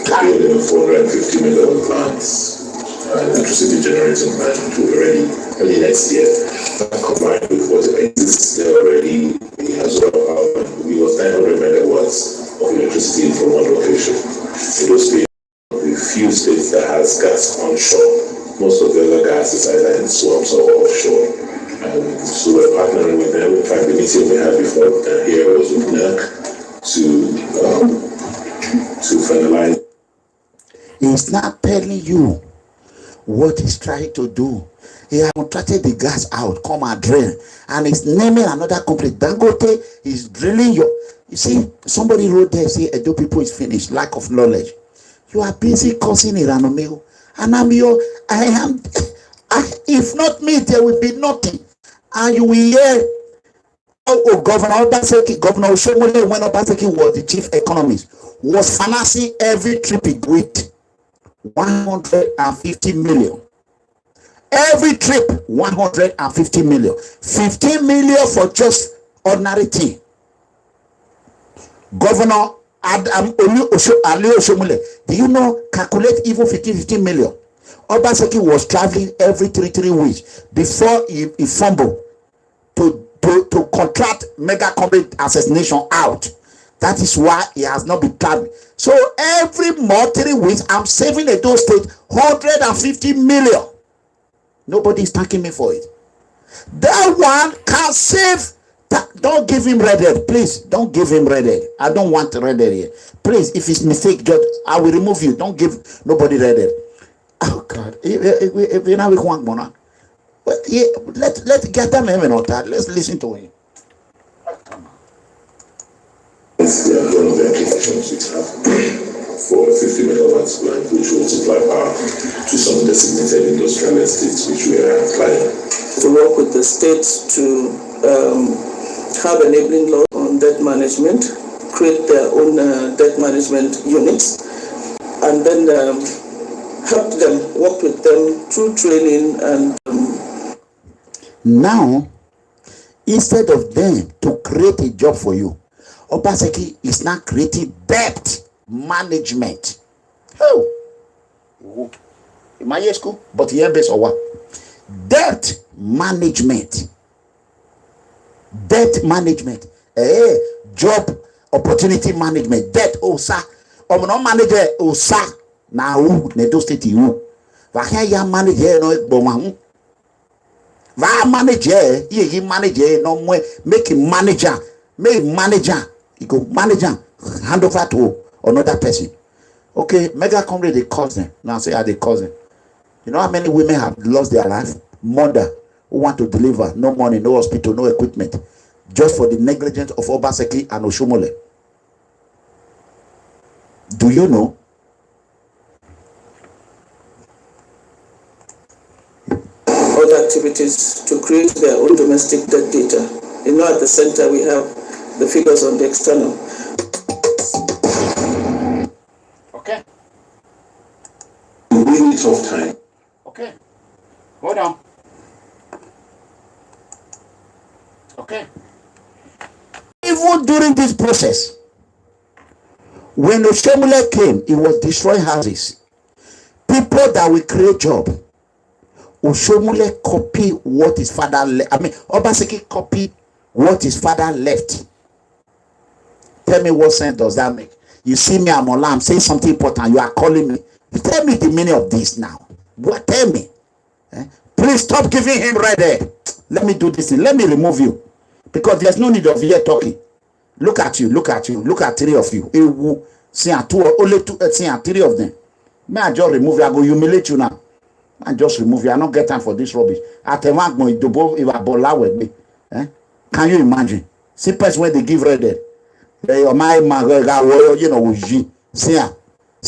building a 450 megawatt plants, electricity generating plant to early next year. Combined with what exists there already, we have Azura power, we got 900 megawatts of electricity from one location. In those states, the few states that has gas onshore, most of the other gas is either in swamps or offshore. And so we're partnering with them. In fact, the meeting we had before here was with NERC to finalize. He's not telling you what he's trying to do. He has contracted the gas out, come and drill, and he's naming another company. Dangote is drilling your. You see, somebody wrote there, say, Edo people is finished, lack of knowledge. You are busy causing Iranomeo, and if not me, there will be nothing. And you will hear, Governor Obaseki, Governor Oshiomhole, when Obaseki was the chief economist, was financing every trip he with 150 million. Every trip, 150 million. 15 million for just ordinary tea. Governor ALIYU Oshiomhole, do you know, calculate even 15 million. Obaseki was traveling every 3 weeks before he fumbled to contract MEGACOMRADE assassination out. That is why he has not been traveling. So every more 3 weeks, I'm saving Edo State 150 million. Nobody is thanking me for it. That one can save. Don't give him red. Please, don't give him red. I don't want red here. Please, if it's mistake, just I will remove you. Don't give nobody red. Oh God, if you know we want more. Let's get them him or that. Let's listen to him. It's one of the applications we have for 50 megawatts plant, which will supply power to some designated industrial estates, which we are applying. To work with the states to have enabling law on debt management, create their own debt management units, and then help them, work with them through training and now, instead of them to create a job for you, Obaseki is now creating debt management. Oh, in my year school, but here based on what? Debt management. Debt management. Job opportunity management. Debt osa. No manager osa. Na who nedo state you. Vahe ya manager no ekboma. Va manager. He manager no more. Make him manager. Make manager. He go manager. Hand over to another person. Okay, MEGACOMRADE, they cause them. Now say, are they causing? You know how many women have lost their life? Mother who want to deliver, no money, no hospital, no equipment, just for the negligence of Obaseki and Oshiomhole. Do you know? other activities to create their own domestic debt data. You know, at the center we have the figures on the external. Okay. Minutes of time. Okay. Hold on. Okay. Even during this process, when Oshiomhole came, he was destroying houses. People that will create job. Oshiomhole copy what his father left. I mean, Obaseki copy what his father left. Tell me what sense does that make? You see me, I'm online, I'm saying something important. You are calling me. Tell me the meaning of this now. What? Tell me. Please stop giving him right there. Let me do this thing. Let me remove you. Because there's no need of here talking. Look at you. Look at you. Look at three of you. See, only two. See, three of them. May I just remove you? I go humiliate you now. I just remove you. I don't get time for this rubbish. Can you imagine? See, person when they give red there. You know, see,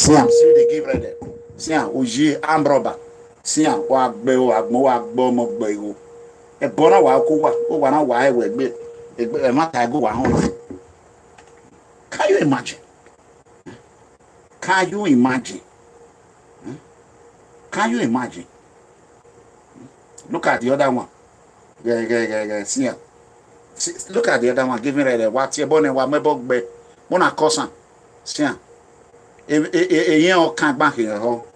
they give red there. See, Uji, arm robber. See, a bona wa kuwa o wana wa e wegbe e mata go wa hon. Can you imagine? Can you imagine? Can you imagine? Look at the other one. See, look at the other one giving her what your bonnet wa mebok be mona kosan. See, yen o kan back here ho.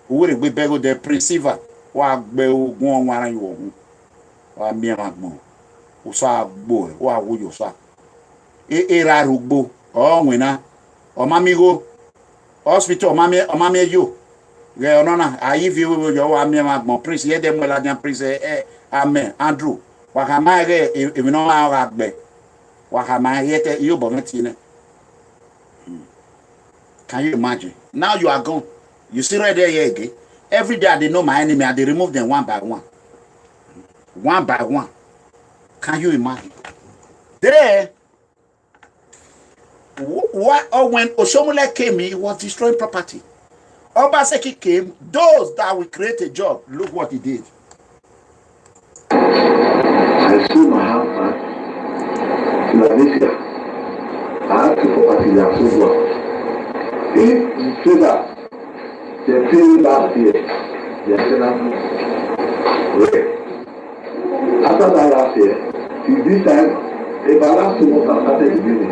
We will be bego the receiver wa gbe ogun waran you. Wa mi magmo o sa gbo wa wo yo sa era rugbo o nwina o mamigo hospital o mami yo ge onona ayi vi wo yo wa mi magmo prince ye dem la jan prince amen Andrew wa ka ma ge e mi no wa gbe wa ka ma yete yo bo meti ne. Can you imagine? Now you are gone. You see right there again. Every day they know my enemy and they remove them one by one. One by one. Can you imagine? There, when Oshiomhole came in, he was destroying property. Obaseki came, those that will create a job, look what he did. I sold my house in Malaysia. I had two properties that I sold one. If you say that they pay last year, they are selling rent. After that last year, till this time, a balance to what I started the building.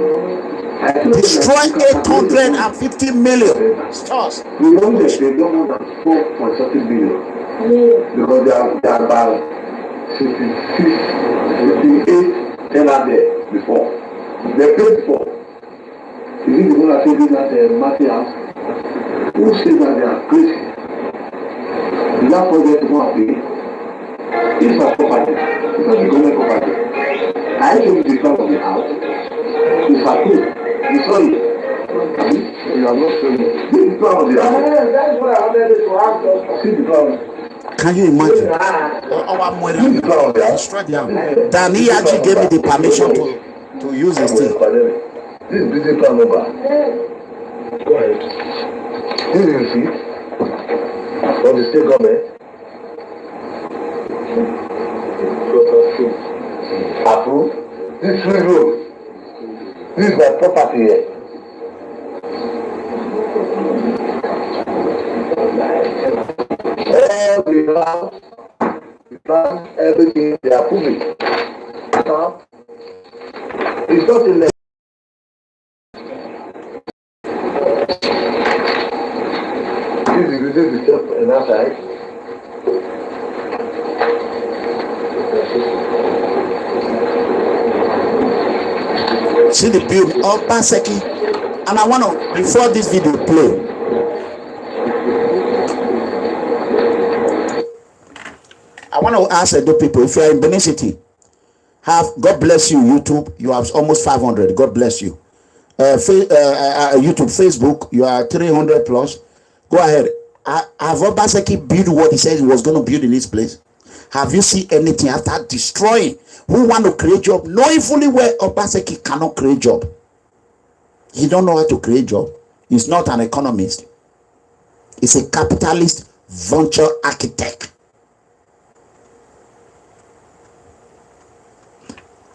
Destroy 850 million stores. We don't get they don't more than 4.something billion because they are about 58 tenants there before. They paid before. Is it the one that said that Martin house? Who says that they are crazy? Is that for them to go and pay? It's a property. It's not the government property. I told you the plan of the house. It's approved. You saw it. You are not showing it. This is the plan of the house. That's what I wanted to have. See the plan. Can you imagine? See the plan of the house. Then he actually gave me the permission to use this thing. This is business plan number. Go ahead. This is the receipt from the state government. Approved. This free road. This is my property here. All the house, the plan, everything, they are approving. Now, it's not in the this is the step on that side. See the build of Obaseki, and I want to, before this video play, I want to ask the people, if you are in Benin City, God bless you, YouTube, you have almost 500, God bless you. YouTube, Facebook, you are 300 plus. Go ahead. Have Obaseki built what he said he was going to build in this place? Have you seen anything after destroying? Who want to create job, knowing fully well Obaseki cannot create job? He don't know how to create job. He's not an economist. He's a capitalist venture architect.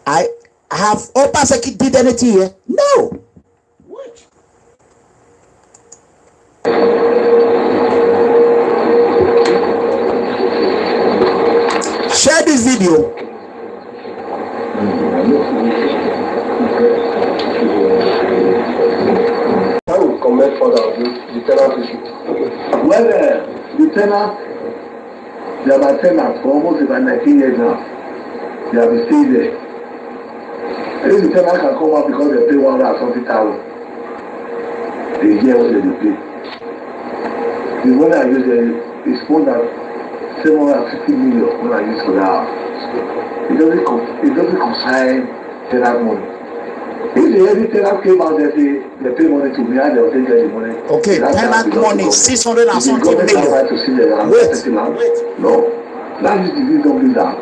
I have Obaseki did anything here? No. What? Share this video. I will comment further on the tenant issue. When the tenant, they are my tenants for almost about 19 years now. They have been staying there. If the tenant can come out because they pay 100,000, they hear what they pay. The money I use is more than 750 million when I use for that house. It doesn't concern tenant money. If every tenant came out there say they pay money to me and they'll take the money. Okay, tenant money 600 and something million. Right to see wait. No, that is the reason that.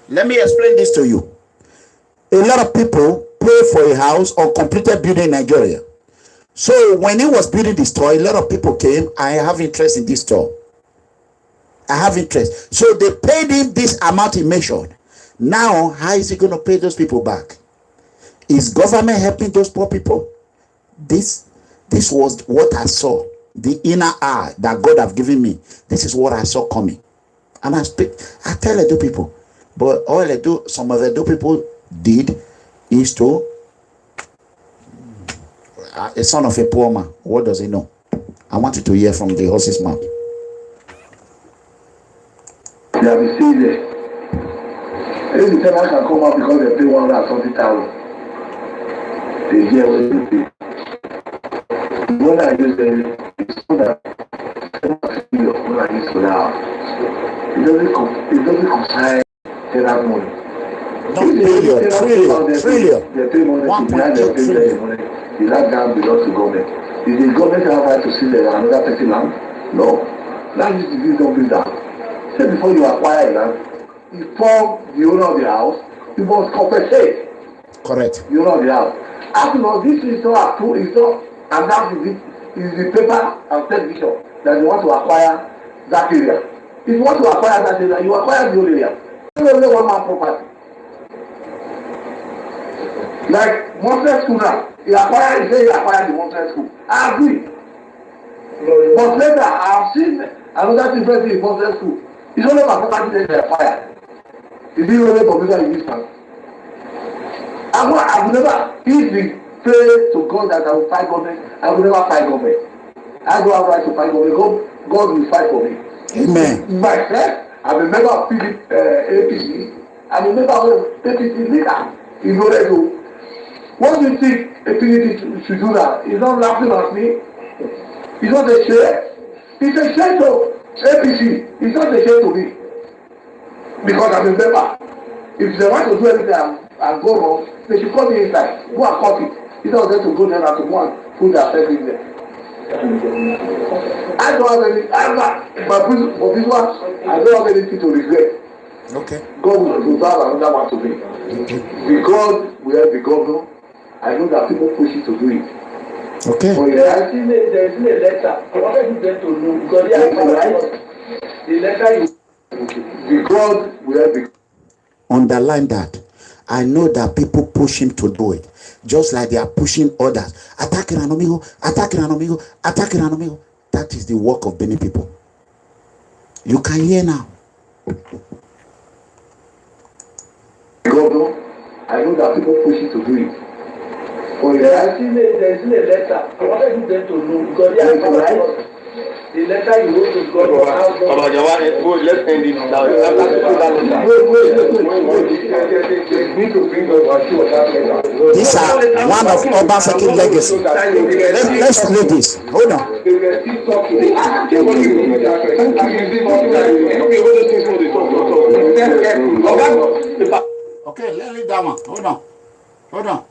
Let me explain this to you. A lot of people pay for a house or completed building in Nigeria. So when he was building this store, a lot of people came. I have interest in this store. I have interest. So they paid him this amount he mentioned. Now, how is he going to pay those people back? Is government helping those poor people? This was what I saw. The inner eye that God have given me. This is what I saw coming. And I tell Edo people. But all some of the Edo people did is to a son of a poor man. What does he know? I want you to hear from the horse's mouth. They have been staying there. If the tenant can come out because they pay 170,000, they hear what they pay. When I use it's not that 750 million when I use for that house. It doesn't concern tenant money. Trillion. They pay money to me and they pay the money. The land belongs to government. Is the government have right to sell another person land? No. Land is the business builder. Say before you acquire a land, inform the owner of the house, you must compensate. Correct. The owner of the house. After all, this is not approved, it's not announced in the paper and television that you want to acquire that area. If you want to acquire that area, you acquire the whole area. You only one man property. Like Montreux School now, he acquired the Montreux School. I agree. But later, I have seen another difference in Montreux School. It's only my property that they acquired. Is it only for people in this country? I will never, if we pray to God that I will fight government, I will never fight government. I don't have right to fight government. God will fight for me. Amen. Myself, I'm a member of APC. I'm a member of APC leader. In order to, what do you think APC should do now? He's not laughing at me. It's not a share. It's a share to APC. It's not a share to me. Because I'm a member. If they want to do anything and go wrong, they should come inside. Go and cut it. It's not them to go there and to go and put their self in there. I don't have any, for this one, I don't have anything to regret. Okay. God will reserve another one to me. Because we have the governor, I know that people push it to do it. Okay. But there is a letter. I wanted them to know because they are right. The letter is because we have the. Underline that. I know that people push him to do it, just like they are pushing others. Attacking an amigo, attacking an amigo, attacking an amigo. That is the work of many people. You can hear now. Governor, I know that people push it to do it. But there is a letter. I wanted them to know because they are right. The letter you wrote to God was how God. Let's end it now. These are one of Obaseki legacy. Let's read this. Hold on. Okay, let's read that one. Hold on. Hold on.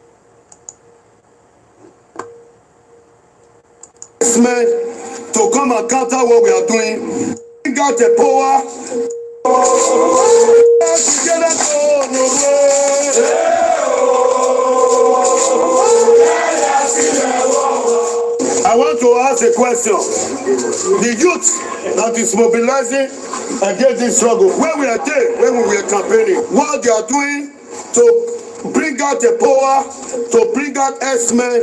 To come and counter what we are doing, bring out the power. I want to ask a question. The youth that is mobilizing against this struggle, where we are there, when we were campaigning, what they are doing to bring out the power, to bring out X-Men,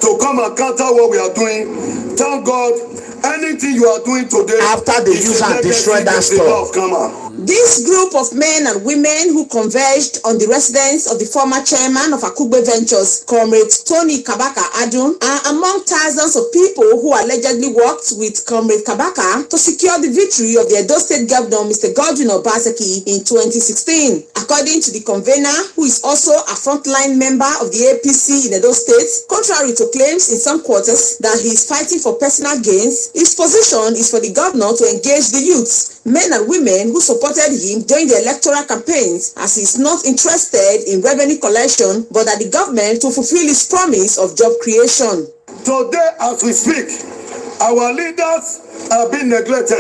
to come and counter what we are doing. Thank God, anything you are doing today, after the use and destroy that store. This group of men and women who converged on the residence of the former chairman of Akugbe Ventures, Comrade Tony Kabaka Adun, are among thousands of people who allegedly worked with Comrade Kabaka to secure the victory of the Edo State Governor, Mr. GODWIN Obaseki, in 2016. According to the convener, who is also a frontline member of the APC in Edo State, contrary to claims in some quarters that he is fighting for personal gains, his position is for the governor to engage the youths, men and women who supported him during the electoral campaigns, as he is not interested in revenue collection but that the government to fulfill his promise of job creation. Today, as we speak, our leaders are being neglected.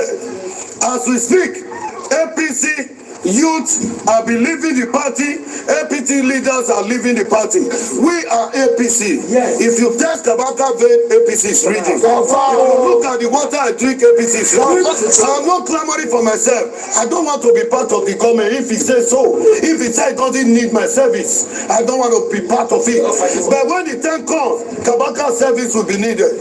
As we speak, APC youth are leaving the party. APC leaders are leaving the party. We are APC. Yes. If you test Kabaka vein, APC is reading. If you look at the water I drink, APC is reading. I'm not clamoring for myself. I don't want to be part of the government if he says so. If he says he doesn't need my service, I don't want to be part of it. But when the time comes, Kabaka service will be needed.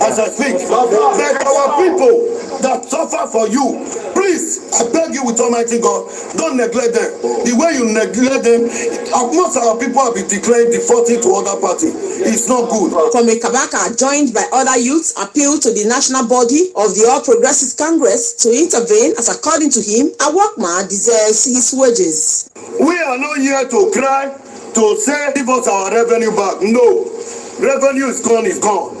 As I speak, but our people that suffer for you, please, I beg you with Almighty God, don't neglect them. The way you neglect them, most of our people have been declaring defaulting to other party. It's not good. Comrade Kabaka, joined by other youths, appealed to the national body of the All Progressives Congress to intervene, as according to him, a workman deserves his wages. We are not here to cry, to say, give us our revenue back. No. Revenue is gone, is gone.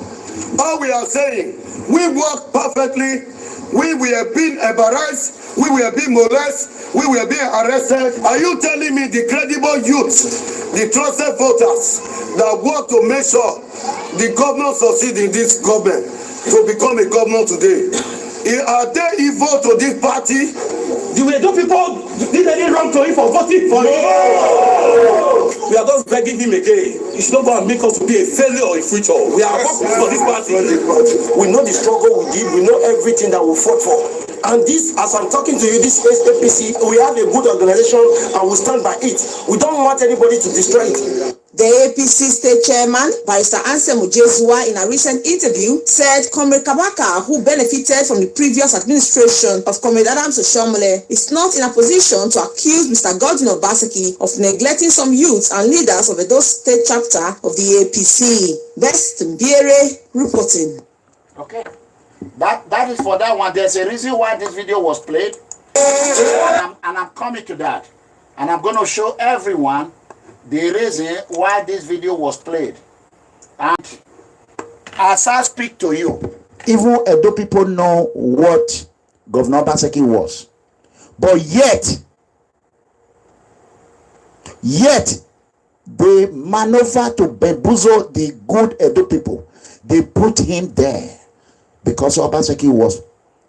All we are saying, we work perfectly We were being embarrassed, we were being molested, we were being arrested. Are you telling me the credible youth, the trusted voters that want to make sure the governor succeed in this government to become a governor today, are they evil to this party? Do people did any wrong to him for voting for him? We are just begging him again. He should not go and make us to be a failure in future. We are working for this party. We know the struggle we did. We know everything that we fought for. And this, as I'm talking to you, this APC, we have a good organization and we stand by it. We don't want anybody to destroy it. The APC state chairman, Barrister Ansem Ujezua, in a recent interview, said Comrade Kabaka, who benefited from the previous administration of Comrade Oshiomhole, is not in a position to accuse Mr. Godwin Obaseki of neglecting some youths and leaders of Edo State chapter of the APC. Best Mbiere reporting. Okay, that is for that one. There's a reason why this video was played, and I'm coming to that, and I'm going to show everyone the reason why this video was played. And as I speak to you, even Edo people know what Governor Obaseki was, but yet they maneuver to bamboozle the good Edo people. They put him there because Obaseki was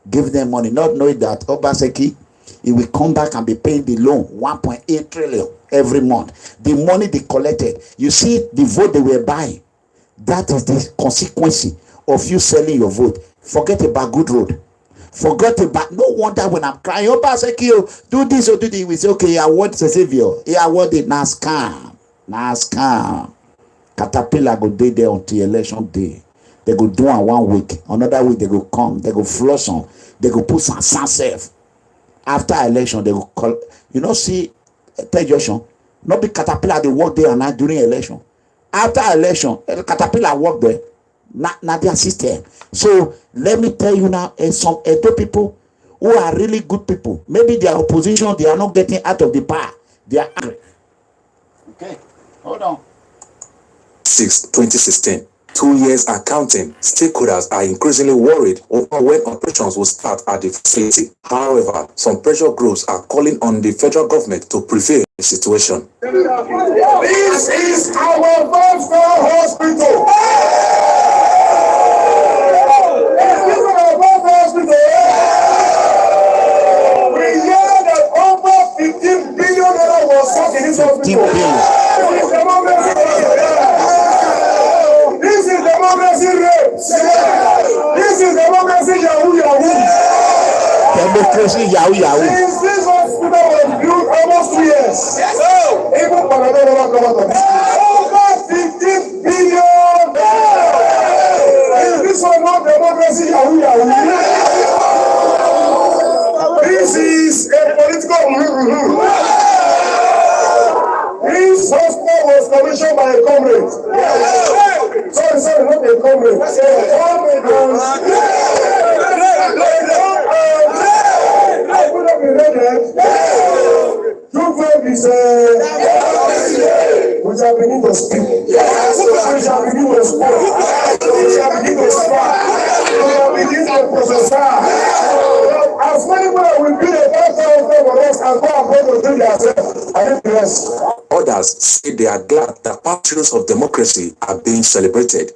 giving them money, not knowing that Obaseki, he will come back and be paying the loan 1.8 trillion every month. The money they collected, you see the vote they were buying. That is the consequence of you selling your vote. Forget about good road. Forget about, no wonder when I'm crying, Obaseki, do this or do this. We say, okay, I want the savior. I want the NASCAM. Caterpillar go day there until election day. They go do on 1 week. Another week they go come. They go flush on. They go put some self. After election, they will call, see, Junction, not be Caterpillar, they work there and not during election. After election, Caterpillar work there, not their system. So, let me tell you now, some Edo people who are really good people, maybe they are opposition, they are not getting out of the power. They are angry. Okay, hold on. 2016. 2 years and counting, stakeholders are increasingly worried over when operations will start at the facility. However, some pressure groups are calling on the federal government to prevail the situation. This is our first hospital. This is our first hospital. We hear that over 15 billion was spent in this hospital. This is democracy rape. This is democracy Yahoo Yahoo. Democracy Yahoo Yahoo. Since this hospital was built almost 2 years, even Panadol never come out of it. Over 15 billion. Is this one not democracy Yahoo Yahoo? This is a political. This hospital was commissioned by a comrade. Sorry, not a comrade. I would have been ready. We shall begin to speak. We shall begin to speak. We shall begin to speak. We shall begin to prophesy. As many people will be the first for us and go and go to do themselves. I think the rest. Others say they are glad that patriots of democracy are being celebrated.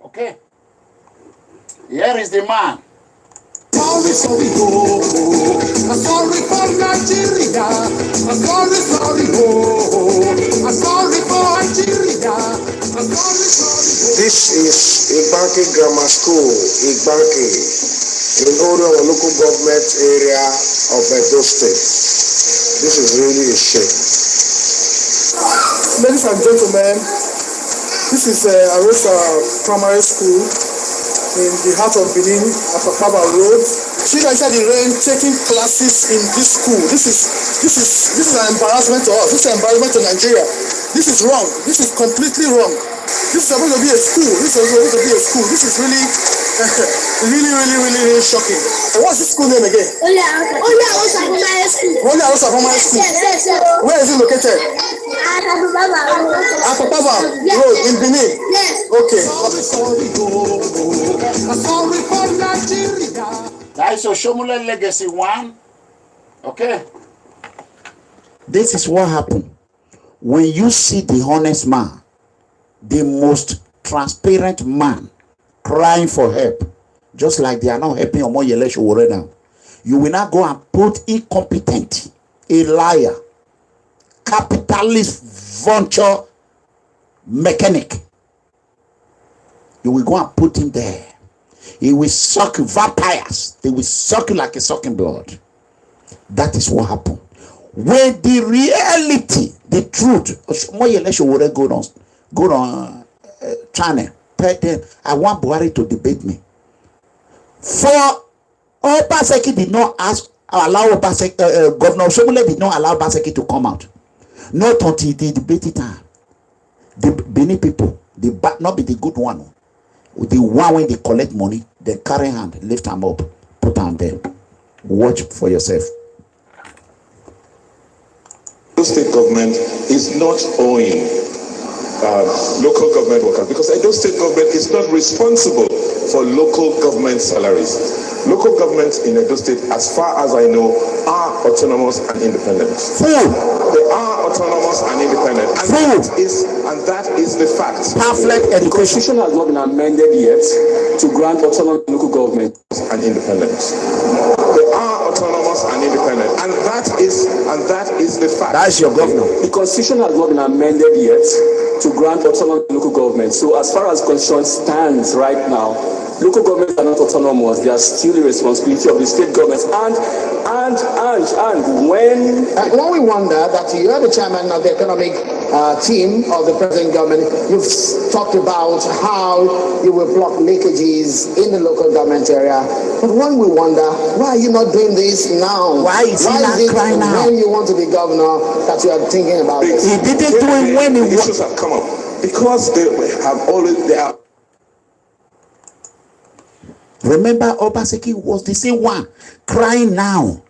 Okay, here is the man. Sorry for Nigeria. Sorry for Nigeria. This is Igbanke Grammar School, Igbanke, in Odo local government area of Edo State. This is really a shame. Ladies and gentlemen, this is Arosa Primary School. in the heart of Benin, Apapaba Road. She guys inside the rain taking classes in this school. This is an embarrassment to us. This is an embarrassment to Nigeria. This is wrong. This is completely wrong. This is supposed to be a school. This is supposed to be a school. This is really, really shocking. And what's this school name again? Only Oshiomhole School. Only Oshiomhole School. Yes. Where is it located? Apapaba Road in Benin. Yes. Okay. That is Oshiomhole Legacy 1. Okay. This is what happened. When you see the honest man, the most transparent man crying for help, just like they are now helping OMOYELE now, you will not go and put incompetent, a liar, capitalist venture mechanic. You will go and put him there. He will suck vampires. They will suck you like a sucking blood. That is what happened. When the reality, the truth, OMOYELE go on channel. I want BUHARI to debate me. For Obaseki did not allow Obaseki, Governor Oshiomhole did not allow Obaseki to come out. Not until the debate time. The Benin people, not be the good one. The one when they collect money, they carry hand, lift them up, put them there. Watch for yourself. The state government is not owing local government workers because Edo state government is not responsible for local government salaries. Local governments in Edo state, as far as I know, are autonomous and independent. They are autonomous and independent, and that is the fact. The constitution has not been amended yet to grant autonomy to local government and independent. They are autonomous and independent, and that is the fact. That's your governor. The constitution has not been amended yet to grant autonomy to local government. So as far as constitution stands right now, local governments are not autonomous. They are still the responsibility of the state governments. And when we wonder that you are the chairman of the economic team of the present government, you've talked about how you will block leakages in the local government area. But when we wonder, why are you not doing this now? Why is it crying now? When you want to be governor that you are thinking about this? He didn't do it when the issues have come up because they are. Remember, Obaseki was the same one crying now,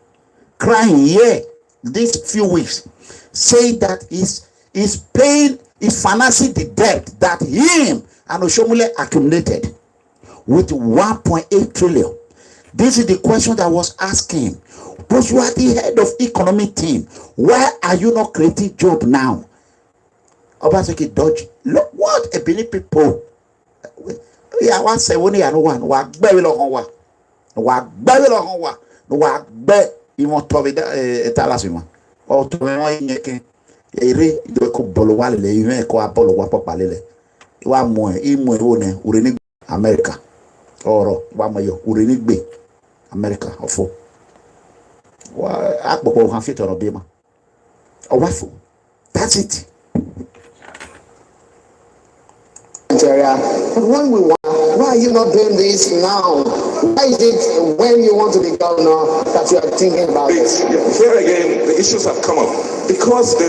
crying here these few weeks, saying that he's paying, he's financing the debt that him and Oshiomhole accumulated with 1.8 trillion. This is the question that was asking. But you are the head of economic team. Why are you not creating job now? Obaseki dodge. Look what a Benin people. Yeah, one say when you are one, what very long one, what very long one, what bet you want to be a talasima or to me. Ere do ko bolo wale le yin ko apolo wa papa lele wa mo imu one ureni America oro wa mo yo ureni gbe America ofo wa akpopo kan fit oro be ma o wa fo. That's it. But when we wonder, why are you not doing this now? Why is it when you want to be governor that you are thinking about this? Here again, the issues have come up because they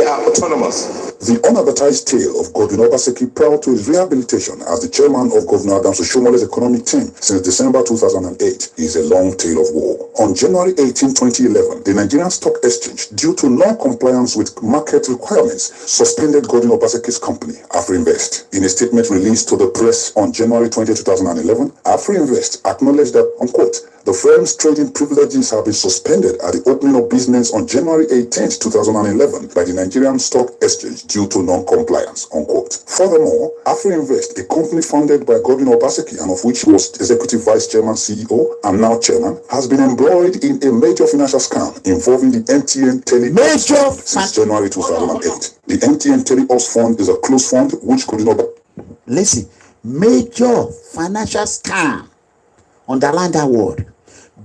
are autonomous. The unadvertised tale of Godwin Obaseki prior to his rehabilitation as the chairman of Governor Oshiomhole's economic team since December 2008 is a long tale of woe. On January 18, 2011, the Nigerian Stock Exchange, due to non-compliance with market requirements, suspended Godwin Obaseki's company, AfriInvest. In a statement released to the press on January 20, 2011, AfriInvest acknowledged that, unquote, the firm's trading privileges have been suspended at the opening of business on January 18, 2011 by the Nigerian Stock Exchange due to non-compliance, unquote. Furthermore, AfriInvest, a company founded by Godwin Obaseki and of which he was executive vice chairman, CEO, and now chairman, has been embroiled in a major financial scam involving the MTN Tele-Ops Fund since January 2008. The MTN Tele-Ops Fund is a closed fund which Godwin Obaseki... Listen, major financial scam. Underline that word.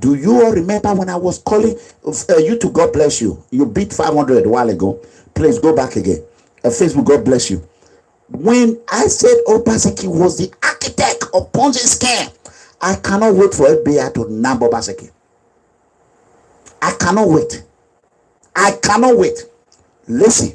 Do you all remember when I was calling you to God bless you? You beat 500 a while ago. Please go back again. Facebook, God bless you. When I said Obaseki was the architect of Ponzi scheme, I cannot wait for FBI to nab Obaseki. I cannot wait. I cannot wait. Listen.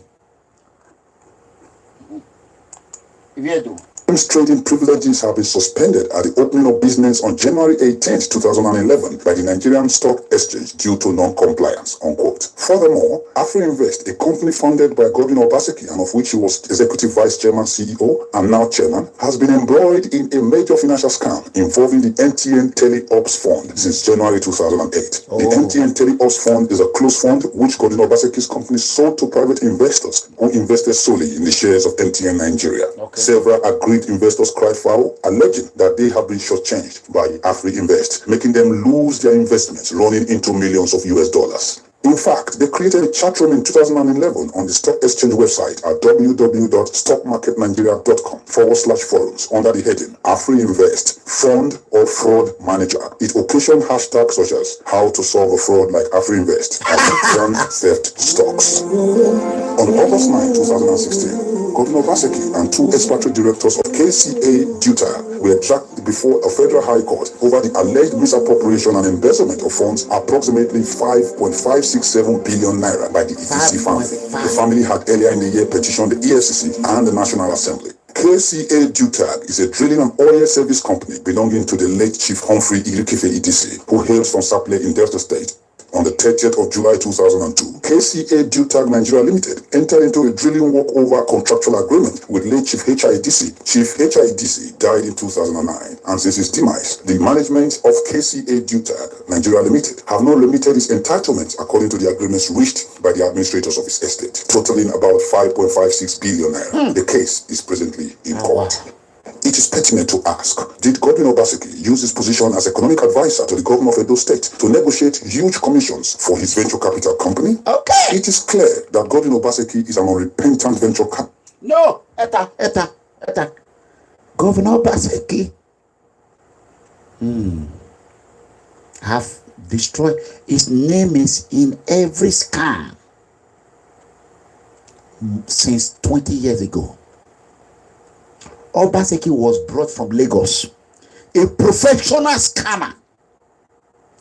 Trading privileges have been suspended at the opening of business on January 18, 2011 by the Nigerian Stock Exchange due to non-compliance, unquote. Furthermore, AfriInvest, a company founded by Godwin Obaseki and of which he was Executive Vice Chairman, CEO, and now Chairman, has been embroiled in a major financial scam involving the MTN Teleops Fund since January 2008. The MTN Teleops Fund is a closed fund which Godwin Obaseki's company sold to private investors who invested solely in the shares of MTN Nigeria. Several agreed investors cried foul, alleging that they have been shortchanged by AfriInvest, making them lose their investments running into millions of US dollars. In fact, they created a chat room in 2011 on the stock exchange website at www.stockmarketnigeria.com/forums under the heading AfriInvest Fund or Fraud Manager. It occasioned hashtags such as how to solve a fraud like AfriInvest and grand theft stocks. On August 9, 2016, Godwin Obaseki and two expatriate directors of KCA Deutag were dragged before a federal high court over the alleged misappropriation and embezzlement of funds approximately 5.567 billion naira by the ETC family. The family had earlier in the year petitioned the EFCC and the National Assembly. KCA Deutag is a drilling and oil service company belonging to the late Chief Humphrey Irikefe ETC, who hails from Sapele in Delta State. On the 30th of July 2002, KCA Deutag Nigeria Limited entered into a drilling walkover contractual agreement with late Chief HIDC. Chief HIDC died in 2009, and since his demise, the management of KCA Deutag Nigeria Limited have not limited its entitlements according to the agreements reached by the administrators of its estate, totaling about 5.56 billion naira. The case is presently in court. It is pertinent to ask, did Godwin Obaseki use his position as economic advisor to the governor of Edo State to negotiate huge commissions for his venture capital company? Okay. It is clear that Godwin Obaseki is an unrepentant venture capital. No, Governor Obaseki have destroyed. His name is in every scam since 20 years ago. Obaseki was brought from Lagos, a professional scammer,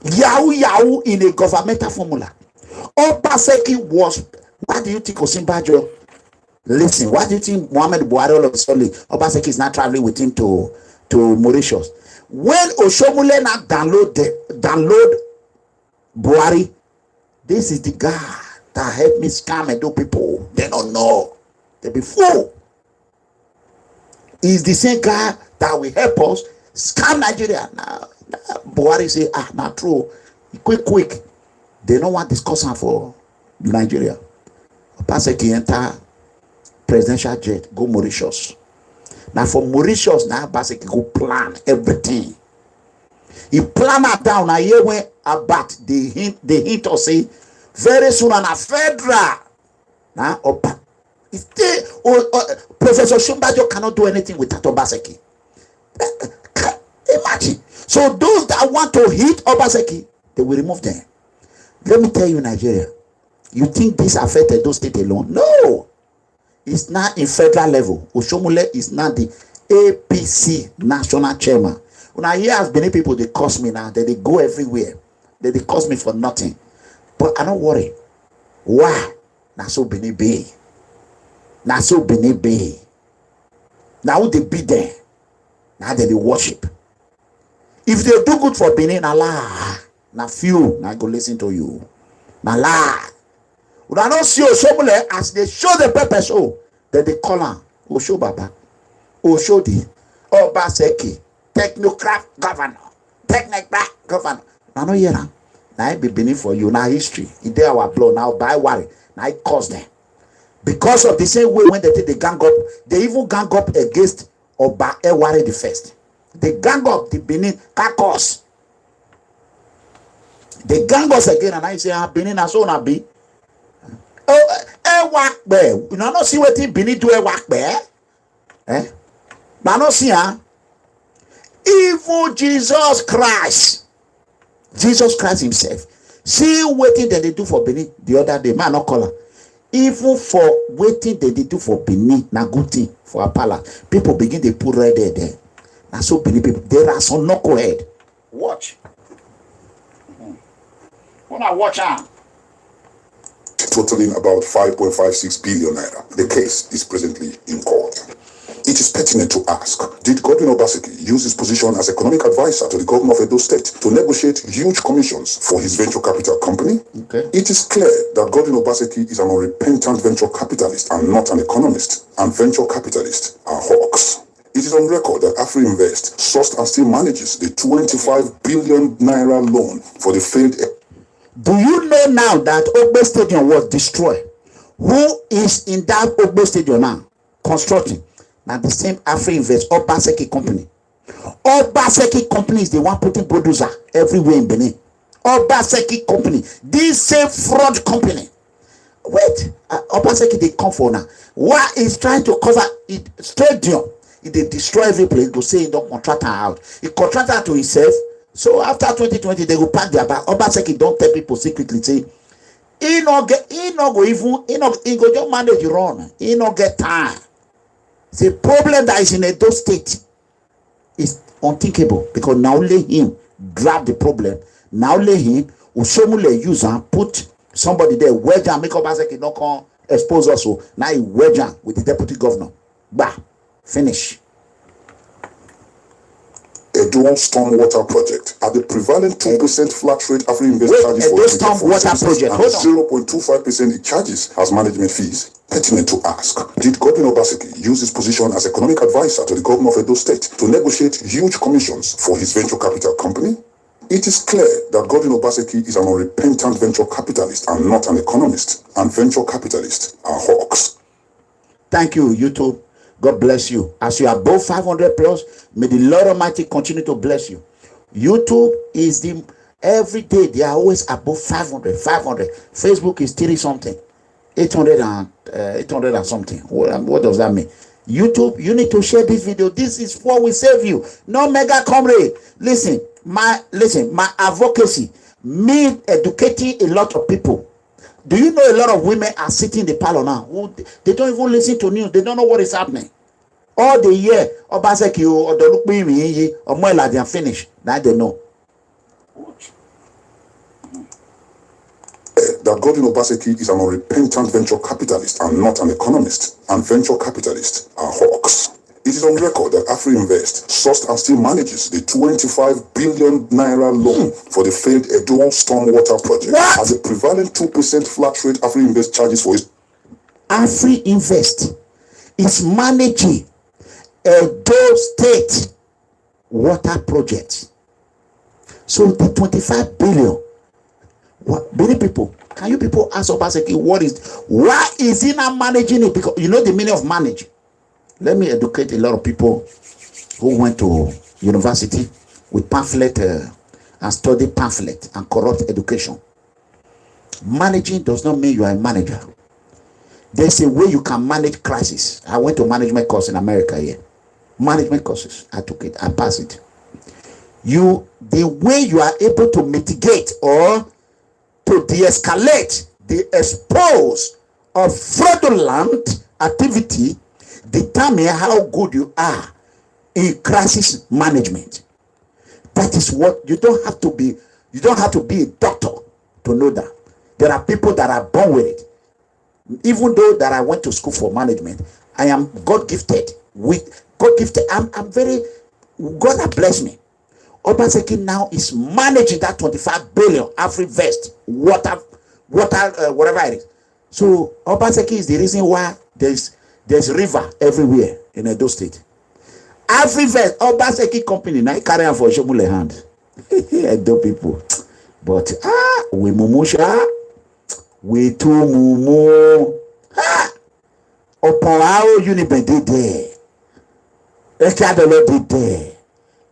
Yahoo in a governmental formula. Obaseki was, what do you think Osinbajo? Listen, what do you think Muhammad Buhari all of a sudden, Obaseki is not traveling with him to Mauritius? When Oshiomhole now download Buhari, this is the guy that helped me scam and do people. They don't know. They be fool. Is the same guy that will help us scam Nigeria. Now, Buhari say, not true. Quick. They don't want discussion for Nigeria. Obaseki enter presidential jet, go Mauritius. Now for Mauritius, now Obaseki go plan everything. He plan it down. I hear when about the hint or say very soon on a federal. Now Professor Shumbajo cannot do anything without Obaseki. Imagine. So those that want to hit Obaseki, they will remove them. Let me tell you, Nigeria, you think this affected those states alone? No. It's not in federal level. Oshiomhole is not the APC national chairman. When I hear as many people, they curse me now, they go everywhere. They curse me for nothing. But I don't worry. Why? Now so Benin Bay. Now so Benin Bay. Now they be there. Now they worship. If they do good for Benin, Allah. Now few, now go listen to you. Now lie. When I don't see Oshiomhole as they show the purpose, then they call her Osho Baba, Oshodi, Obaseki, technocrat governor, technocrat governor. Now no hear now. Now it be Benin for you. Now history. It there our blood. Now by worry. Now it cause them. Because of the same way when they did the gang up, they even gang up against Oba Eware the first. They gang up the Benin Kakos. They gang us again, and I say, Benin as soon as be. Oh, Ewakbe. You know, not see what Benin do Ewakbe. But not see, even Jesus Christ himself. See what that they do for Benin the other day. Man, not call her. Even for waiting they do for Benin, na good thing for a palace. People begin to put red there. And so Benin people, there are some knucklehead. Watch. When I watch out. Totaling about 5.56 billion naira. The case is presently in court. It is pertinent to ask, did Godwin Obaseki use his position as economic advisor to the governor of Edo State to negotiate huge commissions for his venture capital company? Okay. It is clear that Godwin Obaseki is an unrepentant venture capitalist and not an economist, and venture capitalists are hawks. It is on record that AfriInvest sourced and still manages the 25 billion naira loan for the failed... Do you know now that Ogbe Stadium was destroyed? Who is in that Ogbe Stadium now? Constructing. Now the same AfriInvest, Obaseki company. Obaseki company is the one putting bulldozer everywhere in Benin. Obaseki company. This same fraud company. Wait, Obaseki they come for now. Why is trying to cover it stadium? If they destroy every place, go say he don't contract her out. He contract her to himself. So after 2020, they will pack their bag. Obaseki don't tell people secretly say he no go just manage run. He no get time. The problem that is in Edo State is unthinkable because now let him grab the problem. Now let him Oshiomhole use and put somebody there, wedge and make Obaseki not come expose us. So now he wedge with the deputy governor. Bah, finish. A dual stormwater project at the prevalent 2% flat rate AfriInvest charges for stormwater project. And 0.25% it charges as management fees. Pertinent to ask, did Godwin Obaseki use his position as economic advisor to the governor of Edo State to negotiate huge commissions for his venture capital company? It is clear that Godwin Obaseki is an unrepentant venture capitalist and not an economist, and venture capitalists are hawks. Thank you, YouTube. God bless you. As you are above 500 plus, may the Lord Almighty continue to bless you. YouTube is the every day they are always above 500. Facebook is 30 something, 800 and something. What does that mean? YouTube, you need to share this video. This is what will save you. No mega comrade. Listen, my advocacy, me educating a lot of people. Do you know a lot of women are sitting in the parlor now? They don't even listen to news. They don't know what is happening. All the year, Obaseki or the look me or OMOYELE they are finished. Now they know. That Godwin Obaseki is an unrepentant venture capitalist and not an economist, and venture capitalists are hawks. It is on record that AfriInvest sourced and still manages the 25 billion naira loan for the failed Edo stormwater project at the prevalent 2% flat rate AfriInvest charges for his... AfriInvest is managing Edo State water project. So the 25 billion. Many people, can you people ask Obaseki why is he not managing it? Because you know the meaning of manage. Let me educate a lot of people who went to university with pamphlet and study pamphlet and corrupt education. Managing does not mean you are a manager. There's a way you can manage crisis. I went to management course in America here. Management courses. I took it. I passed it. The way you are able to mitigate or to de-escalate the expose of fraudulent activity determine how good you are in crisis management. That is what you don't have to be a doctor to know that. There are people that are born with it. Even though that I went to school for management, I am God gifted. I'm very, God has blessed me. Obaseki now is managing that 25 billion AfriInvest water, whatever it is. So Obaseki is the reason why there's river everywhere in Edo State. AfriInvest, Obaseki company, now carry on for Oshiomhole hand. Edo people. But we mumusha, we too mumu. Upon our Uniben did there. Ekadolo did there.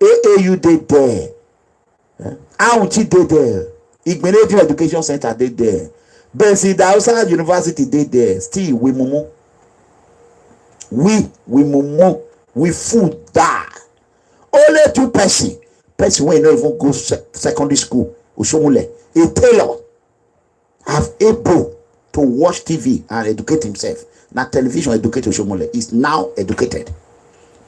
AAU did there. Auntie did there. Igbenedion Education Center did there. Bensi Dausa University did there. Still, we mumu. We mumu. We food die. Only 2 person. Person when not even go secondary school. Oshiomhole. A tailor. Have able to watch TV and educate himself. Now television educate Oshiomhole is now educated.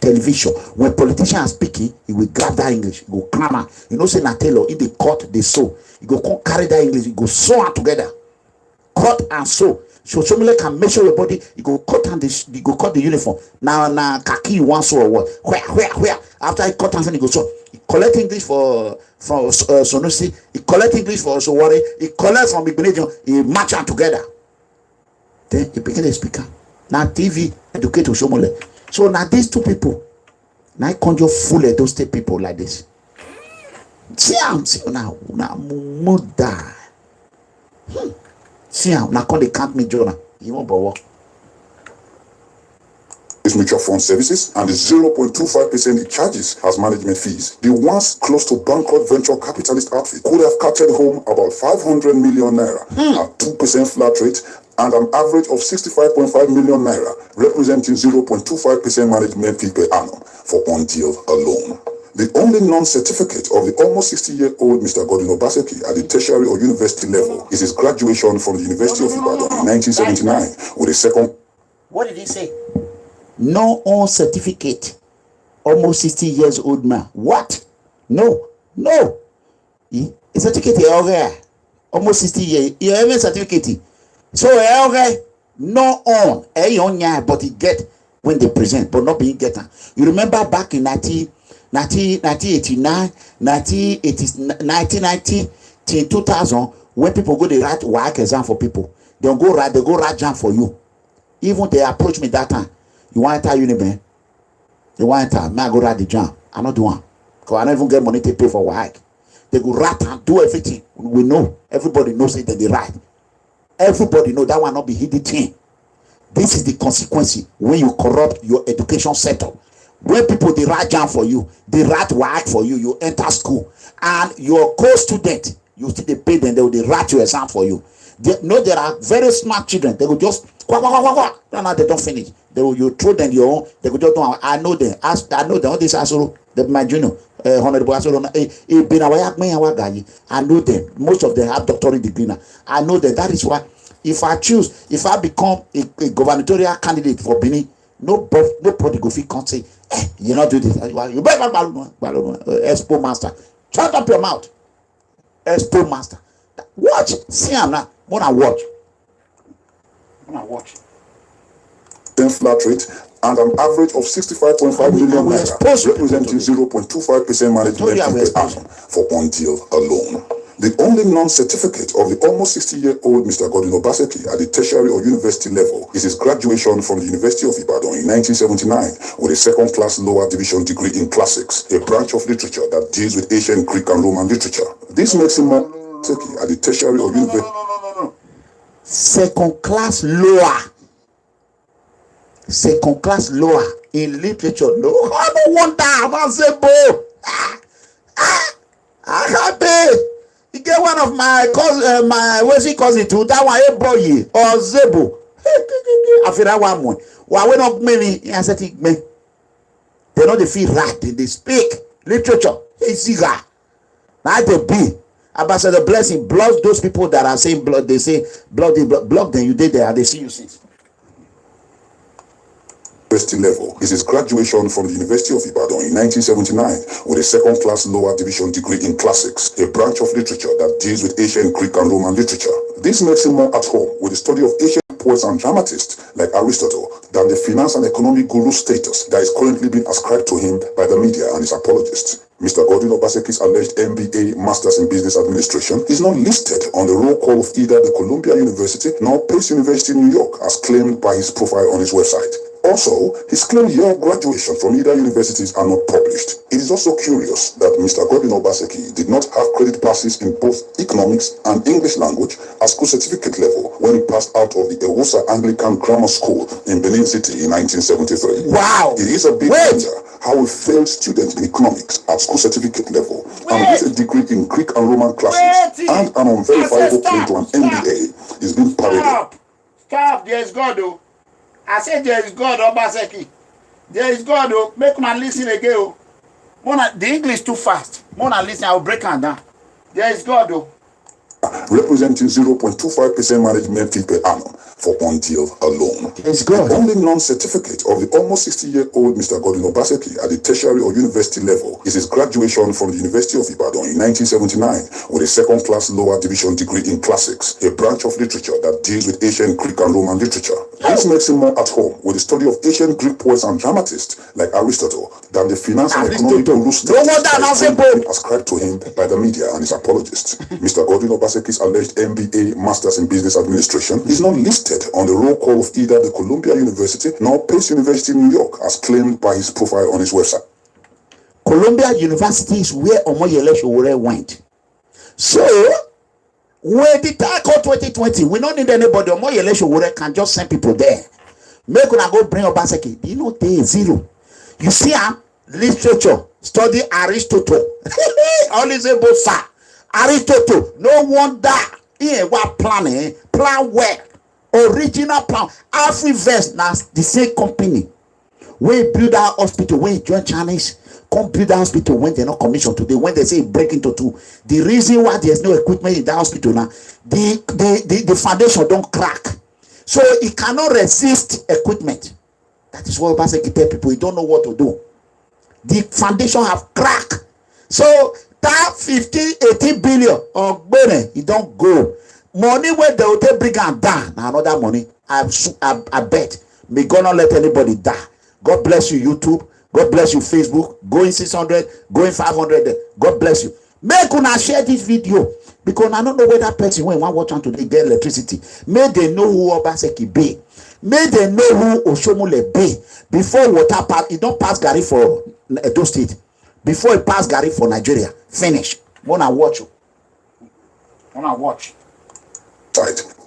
Television, when politicians are speaking, he will grab that English, he go clamor. You know, say na tailor, if they cut, they sew. He go come carry that English, he go sew it together. Cut and sew. So Oshiomhole can measure your body, he go cut and he go cut the uniform. Now khaki you want sew or what? Where? After he cut and he go sew. He collect English from Sonusi, he collect English for Sowore, he collect from Igbenedion, he match them together. Then he became a speaker. Now TV educate Oshiomhole. So now these two people, now I conjure full of those state people like this. See now die. See now call they can't me Jonah. You won't work. Mutual fund services and the 0.25% it charges as management fees. The once close to bankrupt venture capitalist outfit could have carted home about 500 million naira at 2% flat rate and an average of 65.5 million naira, representing 0.25% management fee per annum for one deal alone. The only non-certificate of the almost 60-year-old Mr. Godwin Obaseki at the tertiary or university level is his graduation from the University of Ibadan in 1979 with a second. What did he say? No own certificate. Almost 60 years old man. What? No. A certificate is almost 60 years. You have a certificate. So no own. But he get when they present, but not being getter. You remember back in 1989, 1990 till 2000, when people go to write work exam for people, they go write jam for you. Even they approach me that time. You want to enter uni, man? You want to enter? Me, I go write the jam. I not do one. Because I don't even get money to pay for work. They go write and do everything. We know. Everybody knows it that they write. Everybody know that one not be hidden thing. This is the consequence when you corrupt your education setup. When people they write jam for you, they write work for you, you enter school, and your co-student, you still they pay them, they write your exam for you. There are very smart children. They will just no, they don't finish. You throw them your own. They will just do. I know them. I know them. All this asshole. They my junior, honorable asshole. I know them. Most of them have doctorate degree now. I know them. That is why, if I become a gubernatorial candidate for Benin, nobody go fit can't say, you not do this. You better Expo master. Shut up your mouth. Expo master. Watch. See I'm now. More than watch. 10 flat rate and an average of 65.5 million naira, representing 0.25% management fee per annum for one deal alone. The only non-certificate of the almost 60-year-old Mr. Godwin Obaseki at the tertiary or university level is his graduation from the University of Ibadan in 1979 with a second-class lower division degree in classics, a branch of literature that deals with ancient Greek and Roman literature. This makes him at the tertiary or university. Second class lower in literature. No, I don't want that. I'm Zebo. I happy. You get one of my cousin, cousin too. That one, a boy or Zebo. I feel that one more. Why we not many? I said, me. They know they feel right. They speak literature. It's eager. Now they be. Ambassador Blessing blocks those people that are saying blood. They say block them. You did there. They see you since. University level is his graduation from the University of Ibadan in 1979 with a second-class lower division degree in classics, a branch of literature that deals with ancient Greek and Roman literature. This makes him more at home with the study of ancient poets and dramatists like Aristotle than the finance and economic guru status that is currently being ascribed to him by the media and his apologists. Mr. Godwin Obaseki's alleged MBA, Masters in Business Administration, is not listed on the roll call of either the Columbia University nor Pace University in New York as claimed by his profile on his website. Also, his claimed year of graduation from either universities are not published. It is also curious that Mr. Godwin Obaseki did not have credit passes in both economics and English language at school certificate level when he passed out of the Ewusa Anglican Grammar School in Benin City in 1973. Wow! It is a big wonder how a failed student in economics at school certificate level and with a degree in Greek and Roman classes and an unverifiable claim to an MBA is being paraded. Stop! There is God, though. I said there is God, Obaseki. There is God, oh. Make man listen again, oh. The English too fast. Mona listen, I will break her down. There is God, oh. representing 0.25% management fee per annum for 1 deal alone. It's good. The only non-certificate of the almost 60-year-old Mr. Godwin Obaseki at the tertiary or university level is his graduation from the University of Ibadan in 1979 with a second-class lower division degree in classics, a branch of literature that deals with ancient Greek and Roman literature. This makes him more at home with the study of ancient Greek poets and dramatists like Aristotle than the finance and economic gurus ascribed to him by the media and his apologists. Mr. Godwin Obaseki's alleged MBA, Masters in Business Administration, is not listed on the roll call of either the Columbia University nor Pace University in New York as claimed by his profile on his website. Columbia University is where OMOYELE went. So, when the tackle 2020, we don't need anybody. OMOYELE can just send people there. Make una go bring Obaseki. You know, they zero. You see, literature, study Aristotle. Only say both far. Aristotle, no wonder. Here, what plan? Plan well. Original plan. Every verse now the same company. We build our hospital, when join Chinese, come build the hospital when they're not commissioned today, when they say break into two. The reason why there's no equipment in the hospital now, the foundation don't crack. So it cannot resist equipment. That is what Obaseki tell people, you don't know what to do. The foundation have cracked. So that 18 billion of money, it don't go. Money where they will take bring and down. Now another money, I bet. May God not let anybody die. God bless you, YouTube. God bless you, Facebook. Going 600, going 500. God bless you. Make una share this video because I don't know where that person when one watch on today get electricity. May they know who Obaseki be. May they know who Oshiomhole be. Before water pass, it don't pass Gary for Edo State. Before it pass Gary for Nigeria. Finish. Wanna watch you. Wanna watch.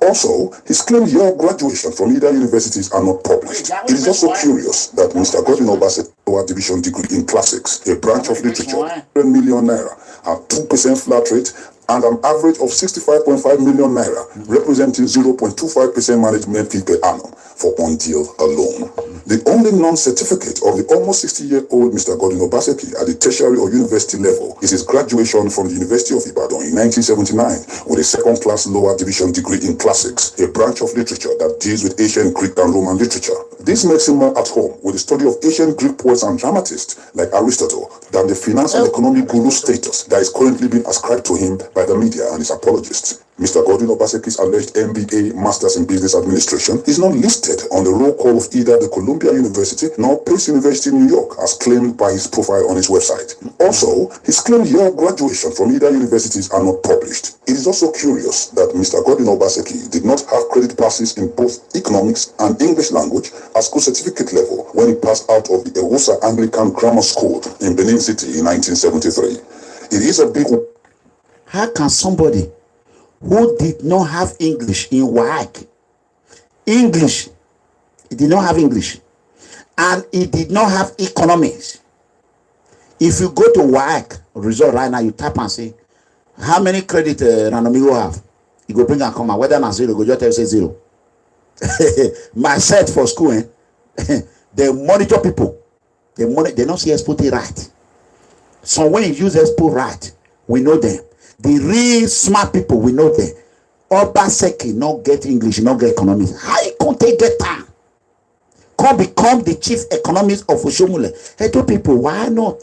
Also, his claimed year graduation from either universities are not published. It is also curious that Mr. Godwin Obaseki's lower division degree in classics, a branch of literature, 100 million naira, at 2% flat rate, and an average of 65.5 million naira, representing 0.25% management fee per annum for 1 deal alone. The only non-certificate of the almost 60-year-old Mr. Godwin Obaseki at the tertiary or university level is his graduation from the University of Ibadan in 1979 with a second-class lower division degree in classics, a branch of literature that deals with ancient Greek and Roman literature. This makes him more at home with the study of ancient Greek poets and dramatists like Aristotle than the finance and economic guru status that is currently being ascribed to him by the media and his apologists. Mr. Godwin Obaseki's alleged MBA, Masters in Business Administration, is not listed on the roll call of either the Columbia University nor Pace University in New York as claimed by his profile on his website. Also, his claimed year graduation from either universities are not published. It is also curious that Mr. Godwin Obaseki did not have credit passes in both economics and English language at school certificate level when he passed out of the EWUARE Anglican Grammar School in Benin City in 1973. It is a big... How can somebody who did not have English in WAEC, he did not have English, and he did not have economics. If you go to WAEC result right now, you tap and say, how many credit Ranamigo have? You go bring and come out, whether not zero, go just tell you say zero. My set for school, they monitor people. They don't see expo right. So when you use expo right, we know them. The real smart people, we know them. Obaseki not get English, not get economics. How you can't get time? Come become the chief economist of Oshiomhole. Hey, two people, why not?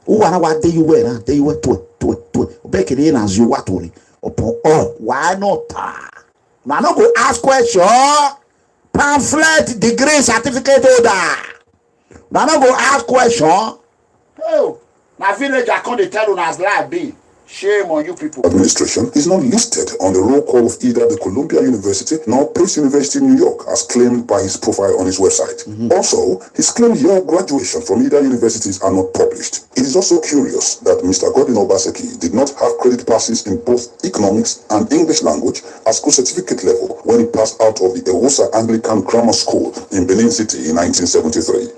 Who wanna what day you wear? Day you wear to back it in as you what to upon oh, why not? Now not go ask question. Pamphlet, degree, certificate holder. Now not go ask question. Oh, my village I can't tell you as life be. Shame on you people. Administration is not listed on the roll call of either the Columbia University nor Pace University in New York as claimed by his profile on his website. Also, his claimed year graduation from either universities are not published. It is also curious that Mr. Godwin Obaseki did not have credit passes in both economics and English language at school certificate level when he passed out of the EWUARE Anglican Grammar School in Benin City in 1973.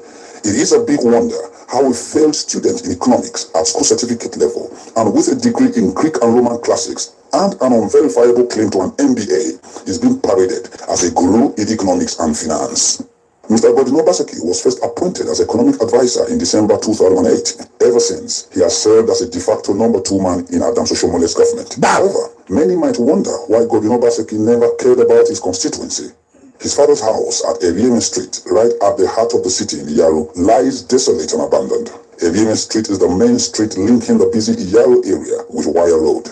It is a big wonder how a failed student in economics at school certificate level and with a degree in Greek and Roman classics and an unverifiable claim to an MBA is being paraded as a guru in economics and finance. Mr. Godwin Obaseki was first appointed as economic advisor in December 2008. Ever since, he has served as a de facto number 2 man in Oshiomhole's government. However, Many might wonder why Godwin Obaseki never cared about his constituency. His father's house at Evieme Street, right at the heart of the city in Iyaru, lies desolate and abandoned. Evieme Street is the main street linking the busy Iyaru area with Wire Road.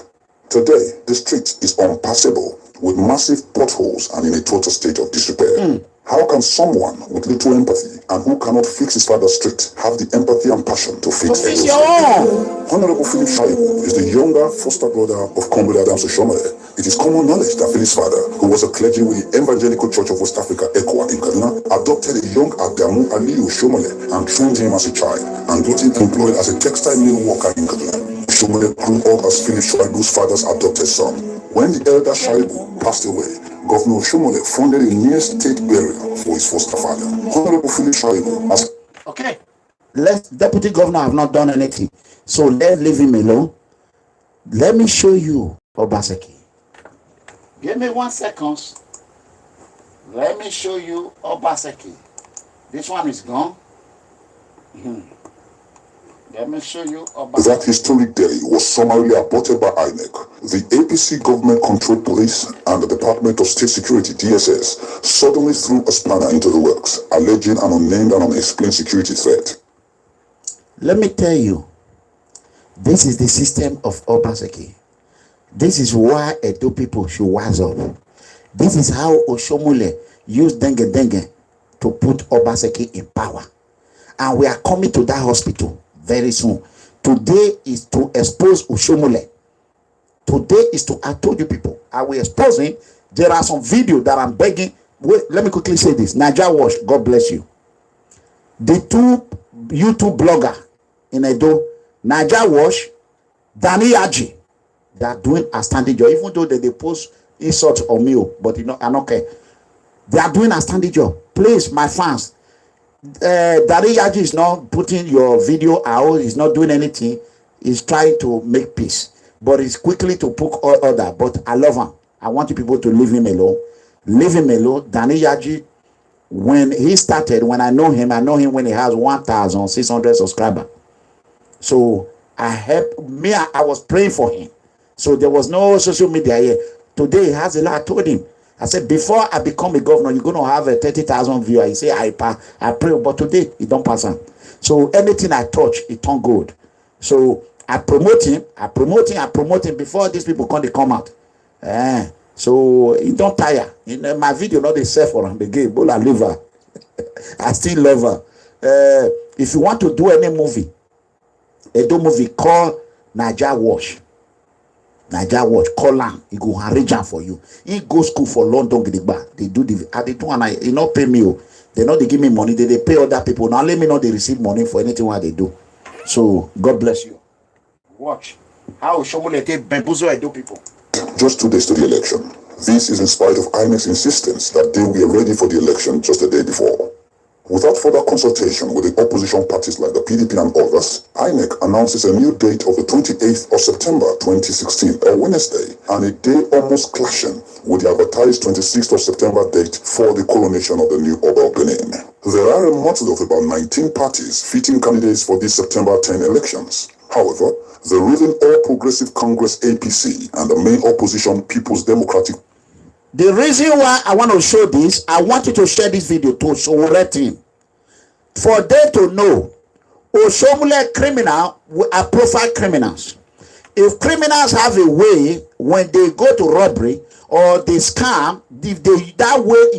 Today, the street is unpassable with massive potholes and in a total state of disrepair. How can someone with little empathy and who cannot fix his father's street have the empathy and passion to fix Edo's street? Honorable Philip Shaibu is the younger foster brother of Comrade Oshiomhole. It is common knowledge that Philip's father, who was a clergy with the Evangelical Church of West Africa, EWUARE in Kaduna, adopted a young ALIYU Oshiomhole and trained him as a child and got him employed as a textile mill worker in Kaduna. Oshiomhole grew up as Philip Shaibu's father's adopted son. When the elder Shaibu passed away, Governor Oshiomhole funded a near state burial for his foster father. Honorable Philip Shaibu has... Okay, Deputy Governor have not done anything, so let's leave him alone. Let me show you Obaseki. Give me 1 second. Let me show you Obaseki. This one is gone. Let me show you Obaseki. That historic day was summarily aborted by INEC. The APC government-controlled police and the Department of State Security, DSS, suddenly threw a spanner into the works, alleging an unnamed and unexplained security threat. Let me tell you, this is the system of Obaseki. This is why Edo people should wise up. This is how Oshiomhole used dengue to put Obaseki in power. And we are coming to that hospital very soon. Today is to expose Oshiomhole. Today is to, I told you people, I will expose him. There are some videos that I'm begging. Wait, let me quickly say this. Naija Wash, God bless you. The two YouTube blogger in Edo, Naija Wash, Danny Aji, they are doing a standing job, even though they post insults on me, but you know, I don't care. They are doing a standing job. Please, my fans, Danny Aji is not putting your video out, he's not doing anything, he's trying to make peace, but he's quickly to put order. But I love him. I want you people to leave him alone. Leave him alone. Danny Aji, when he started, when I know him when he has 1,600 subscribers. So I was praying for him. So there was no social media here. Today he has a lot. I told him, I said, before I become a governor, you're going to have a 30,000 viewer. He said, I pray, but today it don't pass on. So anything I touch, it turn good. So I promote him before these people come out. So he don't tire. In my video, not they say for him again, but I love her. I still love her. If you want to do any movie, Edo movie, call Naija Wash. Naija Watch, call him, he go arrange am for you. He go school for London, they do the, they do, and he not pay me. They not they give me money, they pay other people. Now let me know they receive money for anything what they do. So God bless you. Watch how Oshiomhole take bamboozle Edo people. Just 2 days to the election. This is in spite of INEC's insistence that they will be ready for the election just a day before. Without further consultation with the opposition parties like the PDP and others, INEC announces a new date of the 28th of September 2016, a Wednesday, and a day almost clashing with the advertised 26th of September date for the coronation of the new Oba of Benin. There are a motley of about 19 parties fitting candidates for these September 10 elections. However, the ruling All Progressive Congress APC and the main opposition People's Democratic. The reason why I want to show this, I want you to share this video to Oshiomhole team. For them to know, Oshiomhole criminal are profile criminals. If criminals have a way, when they go to robbery or they scam, if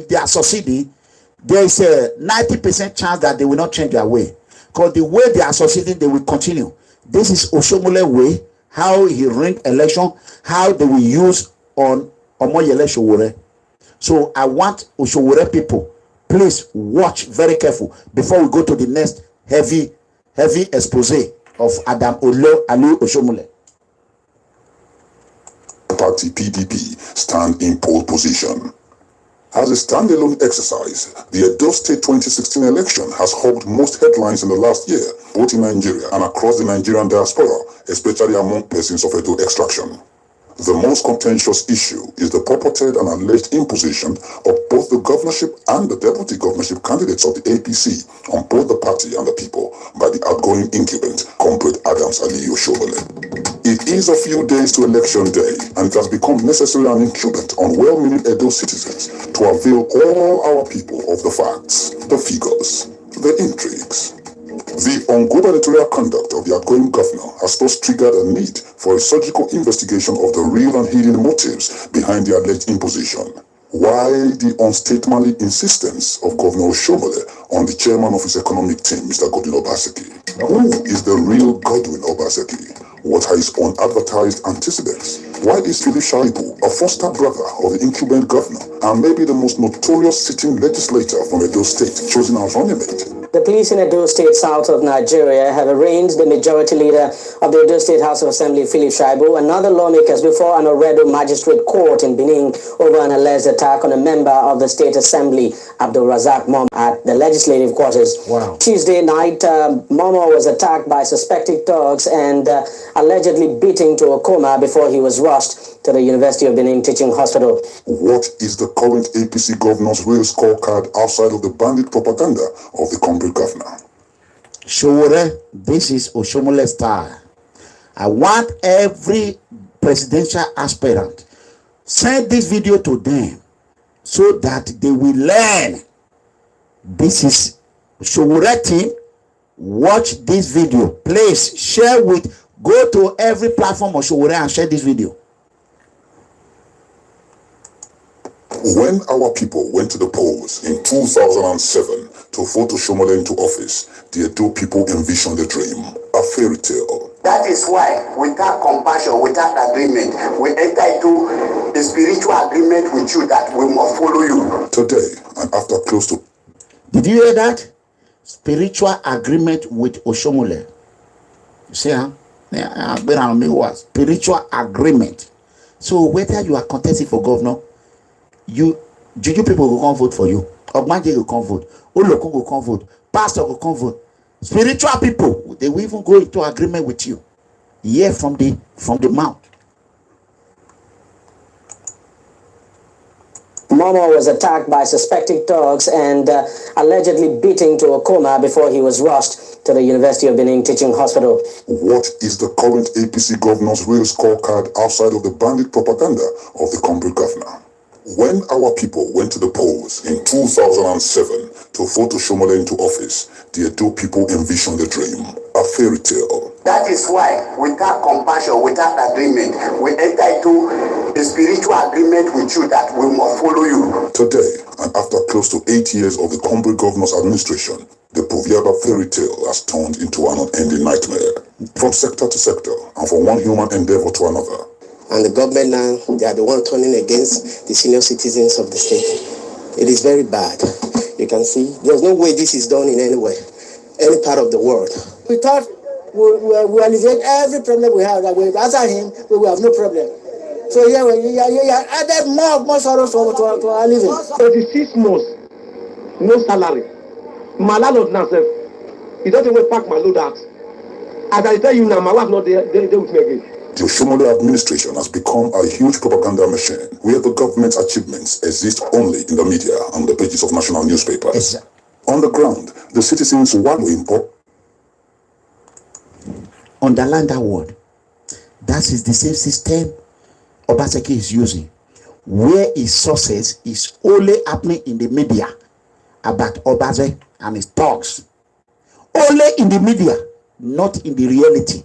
they are succeeding, there is a 90% chance that they will not change their way. Because the way they are succeeding, they will continue. This is Oshiomhole way, how he ring election, how they will use on OMOYELE Sowore. So I want Oshiomhole people, please watch very careful before we go to the next heavy expose of ALIYU Oshiomhole. Party PDP stand in pole position. As a standalone exercise, the Edo State 2016 election has held most headlines in the last year, both in Nigeria and across the Nigerian diaspora, especially among persons of Edo extraction. The most contentious issue is the purported and alleged imposition of both the governorship and the deputy governorship candidates of the APC on both the party and the people by the outgoing incumbent, Comrade ALIYU Oshiomhole. A It is a few days to election day, and it has become necessary and incumbent on well-meaning Edo citizens to avail all our people of the facts, the figures, the intrigues. The ungubernatorial conduct of the outgoing governor has thus triggered a need for a surgical investigation of the real and hidden motives behind the alleged imposition. Why the unstatemanly insistence of Governor Oshiomhole on the chairman of his economic team, Mr. GODWIN Obaseki? Who is the real GODWIN Obaseki? What are his unadvertised antecedents? Why is Philip Shaibu a foster brother of the incumbent governor and maybe the most notorious sitting legislator from Edo State chosen as running mate? The police in Edo State, south of Nigeria, have arraigned the majority leader of the Edo State House of Assembly, Philip Shaibu, and other lawmakers before an Oredo magistrate court in Benin over an alleged attack on a member of the State Assembly, Abdul Razak Momo, at the legislative quarters. Wow. Tuesday night, Momo was attacked by suspected thugs and allegedly beaten to a coma before he was rushed to the University of Benin Teaching Hospital. What is the current APC governor's real scorecard outside of the bandit propaganda of the Comrade governor? Sowore, this is Oshiomhole style. I want every presidential aspirant send this video to them so that they will learn. This is Sowore team. Watch this video. Please share with, go to every platform of Sowore and share this video. When our people went to the polls in 2007 to vote Oshiomhole into office, the Edo people envisioned a dream, a fairy tale. That is why, without compassion, without agreement, we enter into a spiritual agreement with you that we must follow you. Today, and after close to... Did you hear that? Spiritual agreement with Oshiomhole. You see, huh? Spiritual agreement. So whether you are contesting for governor, you people will come vote for you. Ogbanje will come vote. Oloko will come vote. Pastor will come vote. Spiritual people, they will even go into agreement with you. Hear from the mouth. Momo was attacked by suspected thugs and allegedly beaten to a coma before he was rushed to the University of Benin Teaching Hospital. What is the current APC governor's real scorecard outside of the bandit propaganda of the Comrade governor? When our people went to the polls in 2007 to vote Oshiomhole into office, the Edo people envisioned a dream, a fairy tale. That is why, without compassion, without agreement, we enter into a spiritual agreement with you that we must follow you. Today, and after close to 8 years of the Comrade governor's administration, the Poviaba fairy tale has turned into an unending nightmare, from sector to sector, and from one human endeavor to another. And the government now, they are the one turning against the senior citizens of the state. It is very bad. You can see, there's no way this is done in any way, any part of the world. We thought we alleviate every problem we have, that we answer him, we will have no problem. So here we added more sorrow to our living. 36 months, no salary. My landlord now said, he doesn't even pack my load out. As I tell you now, my wife not there with me again. The Oshiomhole administration has become a huge propaganda machine where the government's achievements exist only in the media and the pages of national newspapers. On the ground, the citizens wallow in Underline that word. That is the same system Obaseki is using, where his sources is only happening in the media about Obaseki and his talks. Only in the media, not in the reality.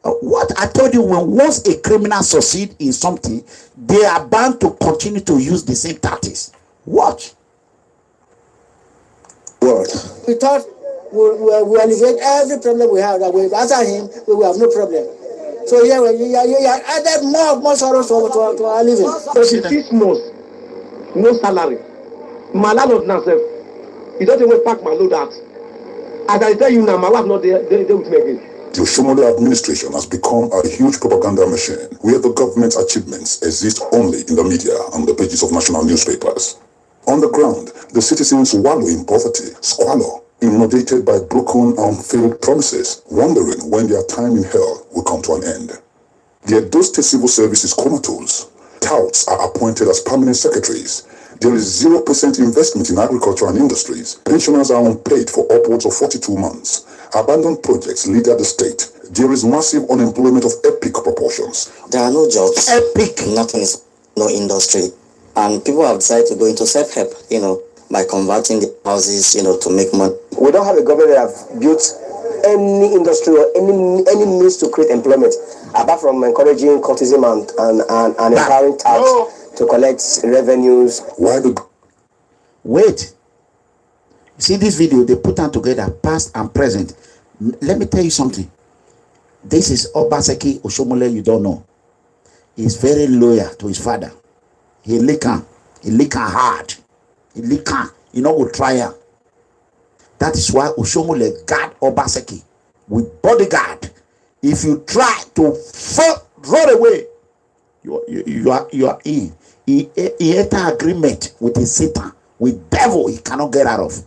What I told you, when once a criminal succeeds in something, they are bound to continue to use the same tactics. Watch. Word. We thought we alleviate every problem we have, that we answer him, we will have no problem. So here we added more sorrow to our living. 36 months, no salary. My landlord now said, he doesn't even pack my load out. As I tell you now, my wife not there with me again. The Oshiomhole administration has become a huge propaganda machine where the government's achievements exist only in the media and the pages of national newspapers. On the ground, the citizens wallow in poverty, squalor, inundated by broken and failed promises, wondering when their time in hell will come to an end. The Edo State Civil Service is comatose. Touts are appointed as permanent secretaries. There is 0% investment in agriculture and industries. Pensioners are unpaid for upwards of 42 months. Abandoned projects litter the state. There is massive unemployment of epic proportions. There are no jobs. Epic. Nothing is, no industry. And people have decided to go into self-help, by converting the houses, to make money. We don't have a government that have built any industry or any means to create employment, apart from encouraging cultism and empowering tax to collect revenues. Wait. See this video, they put them together, past and present. Let me tell you something. This is Obaseki Oshiomhole, you don't know. He's very loyal to his father. He lick hard. He lick go try her. That is why Oshiomhole guard Obaseki with bodyguard. If you try to run away, you are in. He enter agreement with his Satan, with devil he cannot get out of.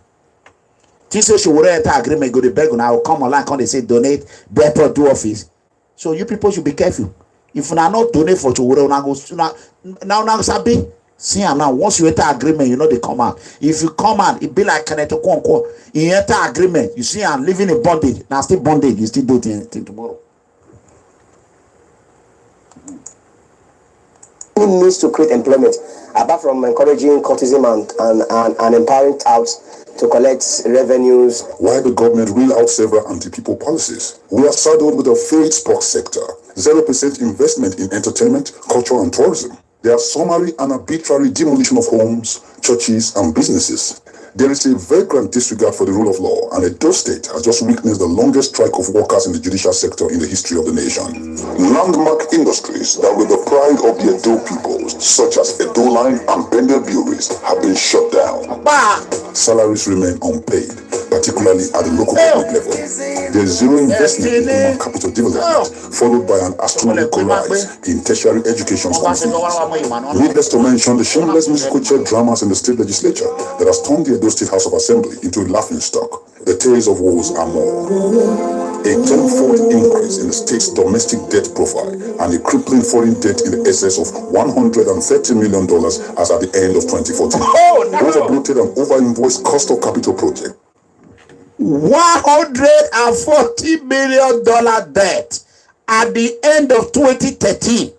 This she will enter agreement, go to beg now, come online, come they say donate, better do office. So you people should be careful. If you are not donate for Chowore, now sabi. See now, once you enter agreement, they come out. If you come out, it be like Kenneth Okonkwo. You enter agreement, you see I'm living in bondage. Now still bondage, you still do anything tomorrow. Any means to create employment, apart from encouraging cultism and empowering touts to collect revenues. Why the government rule out several anti-people policies? We are saddled with a failed sports sector, 0% investment in entertainment, culture and tourism. There are summary and arbitrary demolition of homes, churches and businesses. There is a vagrant disregard for the rule of law, and Edo State has just witnessed the longest strike of workers in the judicial sector in the history of the nation. Landmark industries that were the pride of the Edo peoples, such as Edo Line and Bender Breweries, have been shut down. Salaries remain unpaid, particularly at the local government level. There is zero investment in human capital development, followed by an astronomical rise in tertiary education school fees. Needless to mention the shameless musical chair dramas in the state legislature that has turned the Edo State House of Assembly into a laughingstock. The tales of woes are more. A tenfold increase in the state's domestic debt profile and a crippling foreign debt in the excess of $130 million as at the end of 2014. Overbloated and over-invoiced cost of capital project. $140 million debt at the end of 2013.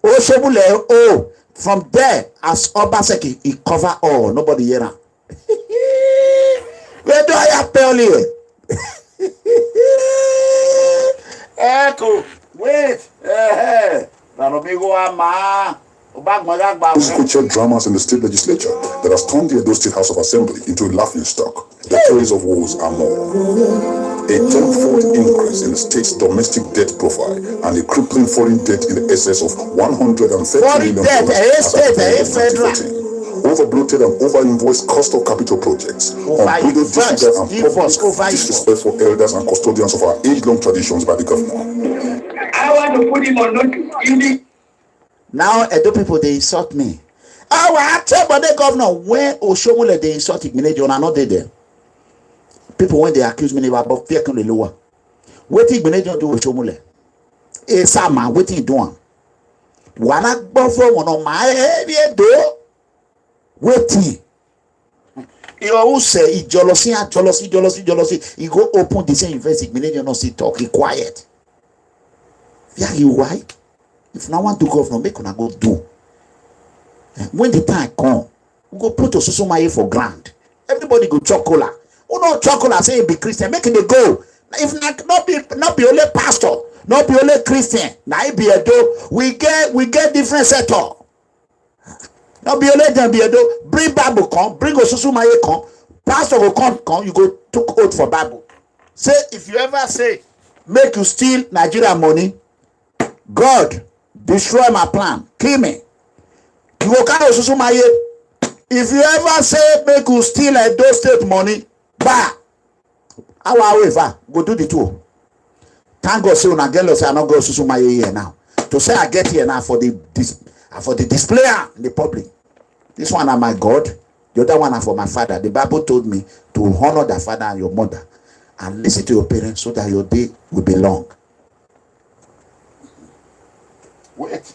Oshiomhole, from there, as Obaseki, he cover all. Nobody hear him. Where do I have Peoli? Echo, wait. Musical chair dramas in the state legislature that has turned the Edo State House of Assembly into a laughingstock. The tales of woes are more. A tenfold increase in the state's domestic debt profile and a crippling foreign debt in the excess of $130 million as at the end of 2014. Overbloated and over-invoiced cost of capital projects, unbridled disregard and public disrespect for elders and custodians of our age-long traditions by the governor. I want to put him on notice. Now, Edo people, they insult me. I tell the governor, when Oshiomhole, they insult me, they are not there. People, when they accuse me, about fear can the lower. What did you do Oshiomhole? A sama, what did you do? One act buffer, one on my head, do. Waiting. You always say jealousy. You go open the same investigation, you not see talk, he quiet. Yeah, you why? If no want to governor, make una go do. When the time come, we go put Oshiomhole for grant. Everybody go chocolate. Who no chocolate say he be Christian, make it go. If not be only pastor, not be only Christian. Now he be Edo. We get different setup. Now be only them be Edo. Bring Bible come, bring Oshiomhole come. Pastor will come, you go took oath for Bible. Say if you ever say make you steal Nigeria money, God destroy my plan, kill me. You go carry Oshiomhole. If you ever say make you steal Edo State money, bah, our way go do the two. Thank God say una get lost, I not go Oshiomhole here now. To say I get here now for the display in the public. This one are my God, the other one are for my father. The Bible told me to honor the father and your mother and listen to your parents so that your day will be long. Wait,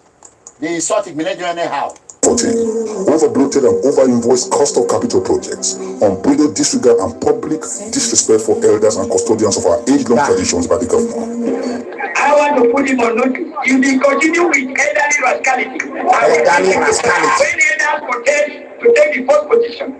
they insult me anyhow. 14. Over-bloated and over-invoiced cost of capital projects, unbridled disregard and public disrespect for elders and custodians of our age-long traditions by the governor. I want to put him on notice. If he continue with elderly rascality, when elders protest to take the first position,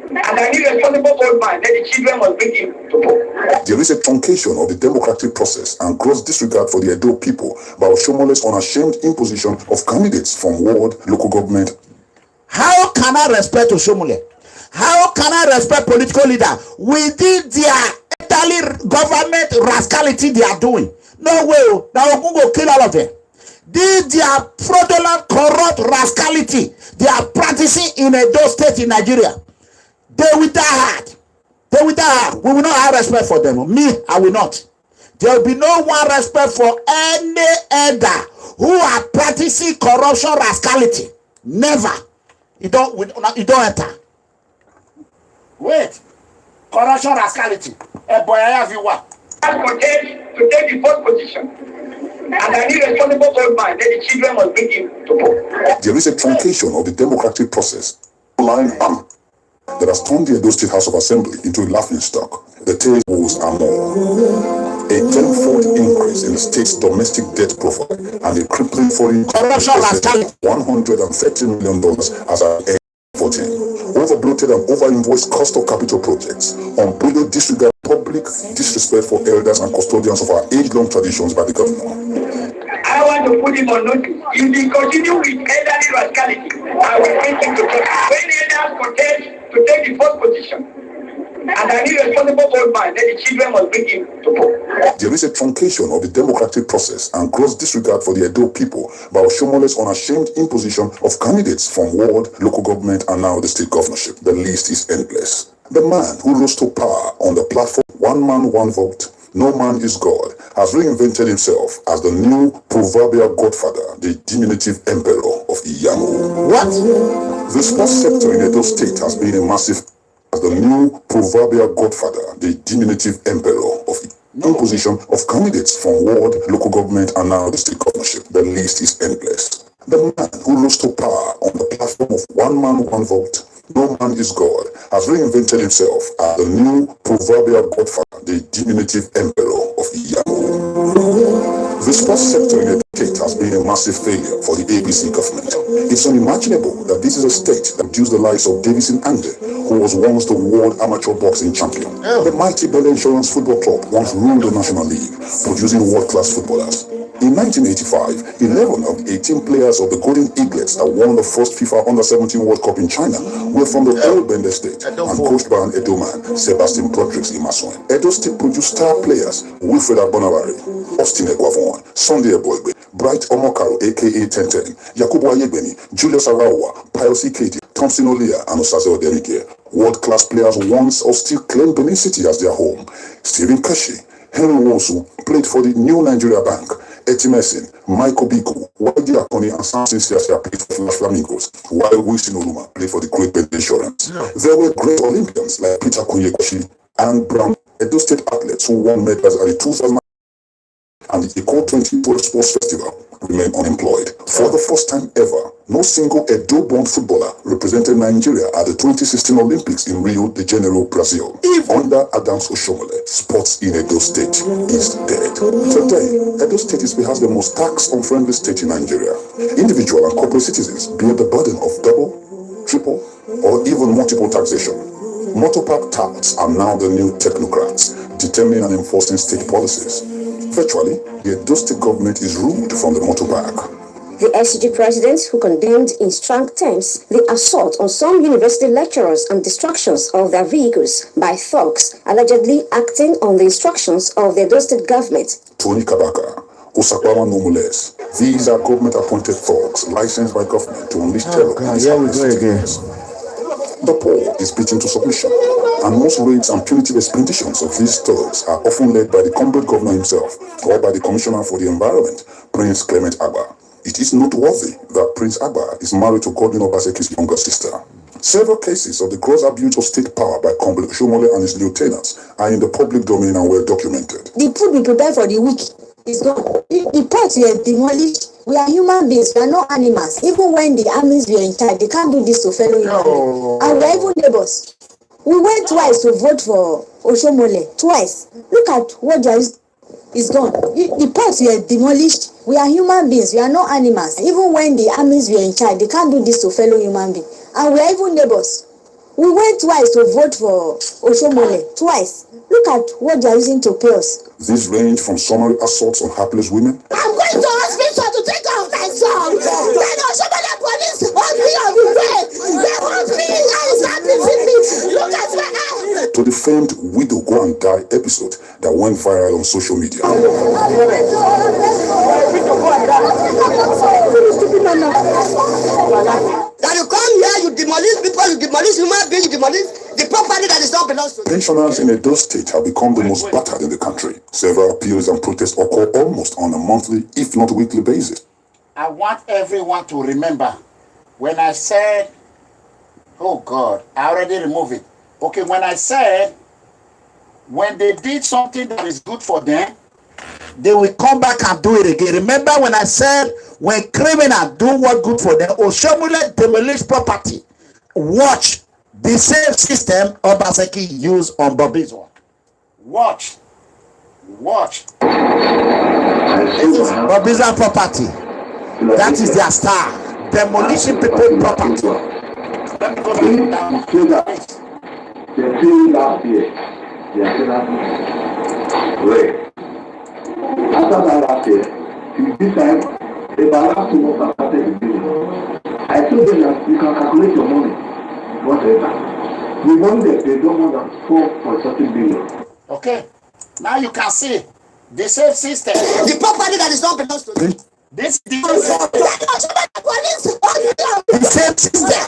and an irresponsible old man, then the children must bring him to vote. There is a truncation of the democratic process and gross disregard for the Edo people by Oshiomhole's unashamed imposition of candidates from ward, local government. How can I respect Oshiomhole? How can I respect political leader within their elderly government rascality they are doing? No way. Now we're going to kill all of them. This their fraudulent, corrupt rascality they are practicing in Edo State in Nigeria. They will die hard. They will die hard. We will not have respect for them. Me, I will not. There will be no one respect for any elder who are practicing corruption, rascality. Never. You don't enter. Wait. Corruption, rascality. A boy, I have you what? To take the first position. And an irresponsible old man, then the children must bring him to vote. There is a truncation of the democratic process. Line that has turned the Edo State House of Assembly into a laughingstock. The tables are more. A tenfold increase in the state's domestic debt profile and a crippling foreign corruption $130 million as at 14. Over-bloated and over-invoiced cost of capital projects, unbridled disregard, public disrespect for elders and custodians of our age-long traditions by the governor. I want to put him on notice. If he continue with elderly rascality, I will bring him to court. When elders protest to take the first position, and an irresponsible old man, then the children must bring him to vote. There is a truncation of the democratic process and gross disregard for the Edo people by Oshiomhole's unashamed imposition of candidates from ward, local government, and now the state governorship. The list is endless. The man who rose to power on the platform "One Man, One Vote, No Man is God" has reinvented himself as the new proverbial godfather, the diminutive emperor of Iyamu. What? The sports sector in Edo State has been a massive as the new proverbial godfather, the diminutive emperor of imposition of candidates from ward, local government, and now the state governorship. The list is endless. The man who rose to power on the platform of "One Man, One Vote, No Man is God" has reinvented himself as the new proverbial godfather, the diminutive emperor of Iyamu. The sports sector in the state has been a massive failure for the ABC government. It's unimaginable that this is a state that produced the likes of Davison Ande, who was once the world amateur boxing champion. The mighty Bell Insurance Football Club once ruled the National League, producing world-class footballers. In 1985, 11 of the 18 players of the Golden Eaglets that won the first FIFA Under-17 World Cup in China were from the old Bende State and coached by an Edo man, Sebastian Broderick Imasuen. Edo State produced star players Wilfred Abonawari, Austin Eguavon, Sunday Eboigbe, Bright Omokaro aka 1010, Yakubu Ayegbeni, Julius Arawa, Pius Ikedi, Thompson Olia, and Osaze Odenike. World-class players once or still claim Benin City as their home. Stephen Keshi, Henry Wosu played for the New Nigeria Bank. Etimesin, Michael Biku, Wadi Akoni, and Samson Siasia played for Flash Flamingos, while Wilson Oluma played for the Great Bend Insurance. There were great Olympians like Peter Kunyekoshi and Brown, Edo State athletes who won medals at the 2000 and the Eco 20 World Sports Festival remain unemployed. For the first time ever, no single Edo-born footballer represented Nigeria at the 2016 Olympics in Rio de Janeiro, Brazil. Under Adams Oshiomhole, sports in Edo State is dead. Today, Edo State is perhaps the most tax-unfriendly state in Nigeria. Individual and corporate citizens bear the burden of double, triple, or even multiple taxation. Motorpark touts are now the new technocrats, determining and enforcing state policies. Virtually, the Edo State government is ruled from the motorpark. The SCG president, who condemned in strong terms the assault on some university lecturers and destructions of their vehicles by thugs allegedly acting on the instructions of the Edo State government. Tony Kabaka, Osakwawa no Mules. These are government-appointed thugs licensed by government to unleash terror. The poor is beaten to submission, and most raids and punitive expeditions of these thugs are often led by the comrade governor himself or by the Commissioner for the Environment, Prince Clement Agba. It is noteworthy that Prince Agba is married to Godwin Obaseki's younger sister. Several cases of the gross abuse of state power by Comrade Oshiomhole and his lieutenants are in the public domain and well documented. The food we prepare for the week is gone. The pot you have demolished, We are human beings, we are not animals. Even when the armies were in charge, they can't do this to fellow human beings. And we are even neighbors. We went twice to vote for Oshiomhole. Twice. Look at what there is gone. The parts were demolished. We are human beings, we are not animals. Even when the armies were in charge, they can't do this to fellow human beings. And we are even neighbors. We went twice to vote for Oshiomhole. Twice. Look at what they are using to pay us. These range from summary assaults on hapless women. I'm going to hospital to take off my son. Then Oshiomhole police hold me on the way. They hold me and start beating me. Look at my eye. To the famed Widow Go and Die episode that went viral on social media. That you come here, you demolish people, you demolish human beings, you demolish the property that is not belongs to you. Pensioners in Edo State have become the most battered in the country. Several appeals and protests occur almost on a monthly, if not weekly basis. I want everyone to remember when I said, oh God, I already removed it. Okay, when I said, when they did something that is good for them, they will come back and do it again. Remember when I said, when criminals do what good for them, Oshiomhole demolish property. Watch the same system Obaseki used on Bobby's one. Watch. This is Bobby's property. That is their style. Demolishing people's property. Let me go down. They're feeling last year. They are still happy. Wait. After that last year, this time, about to work after the building. I told them that you can calculate your money, whatever. The money they don't more than 4.something billion. Okay. Now you can see the same system. The property that is not belongs to you. This the same system.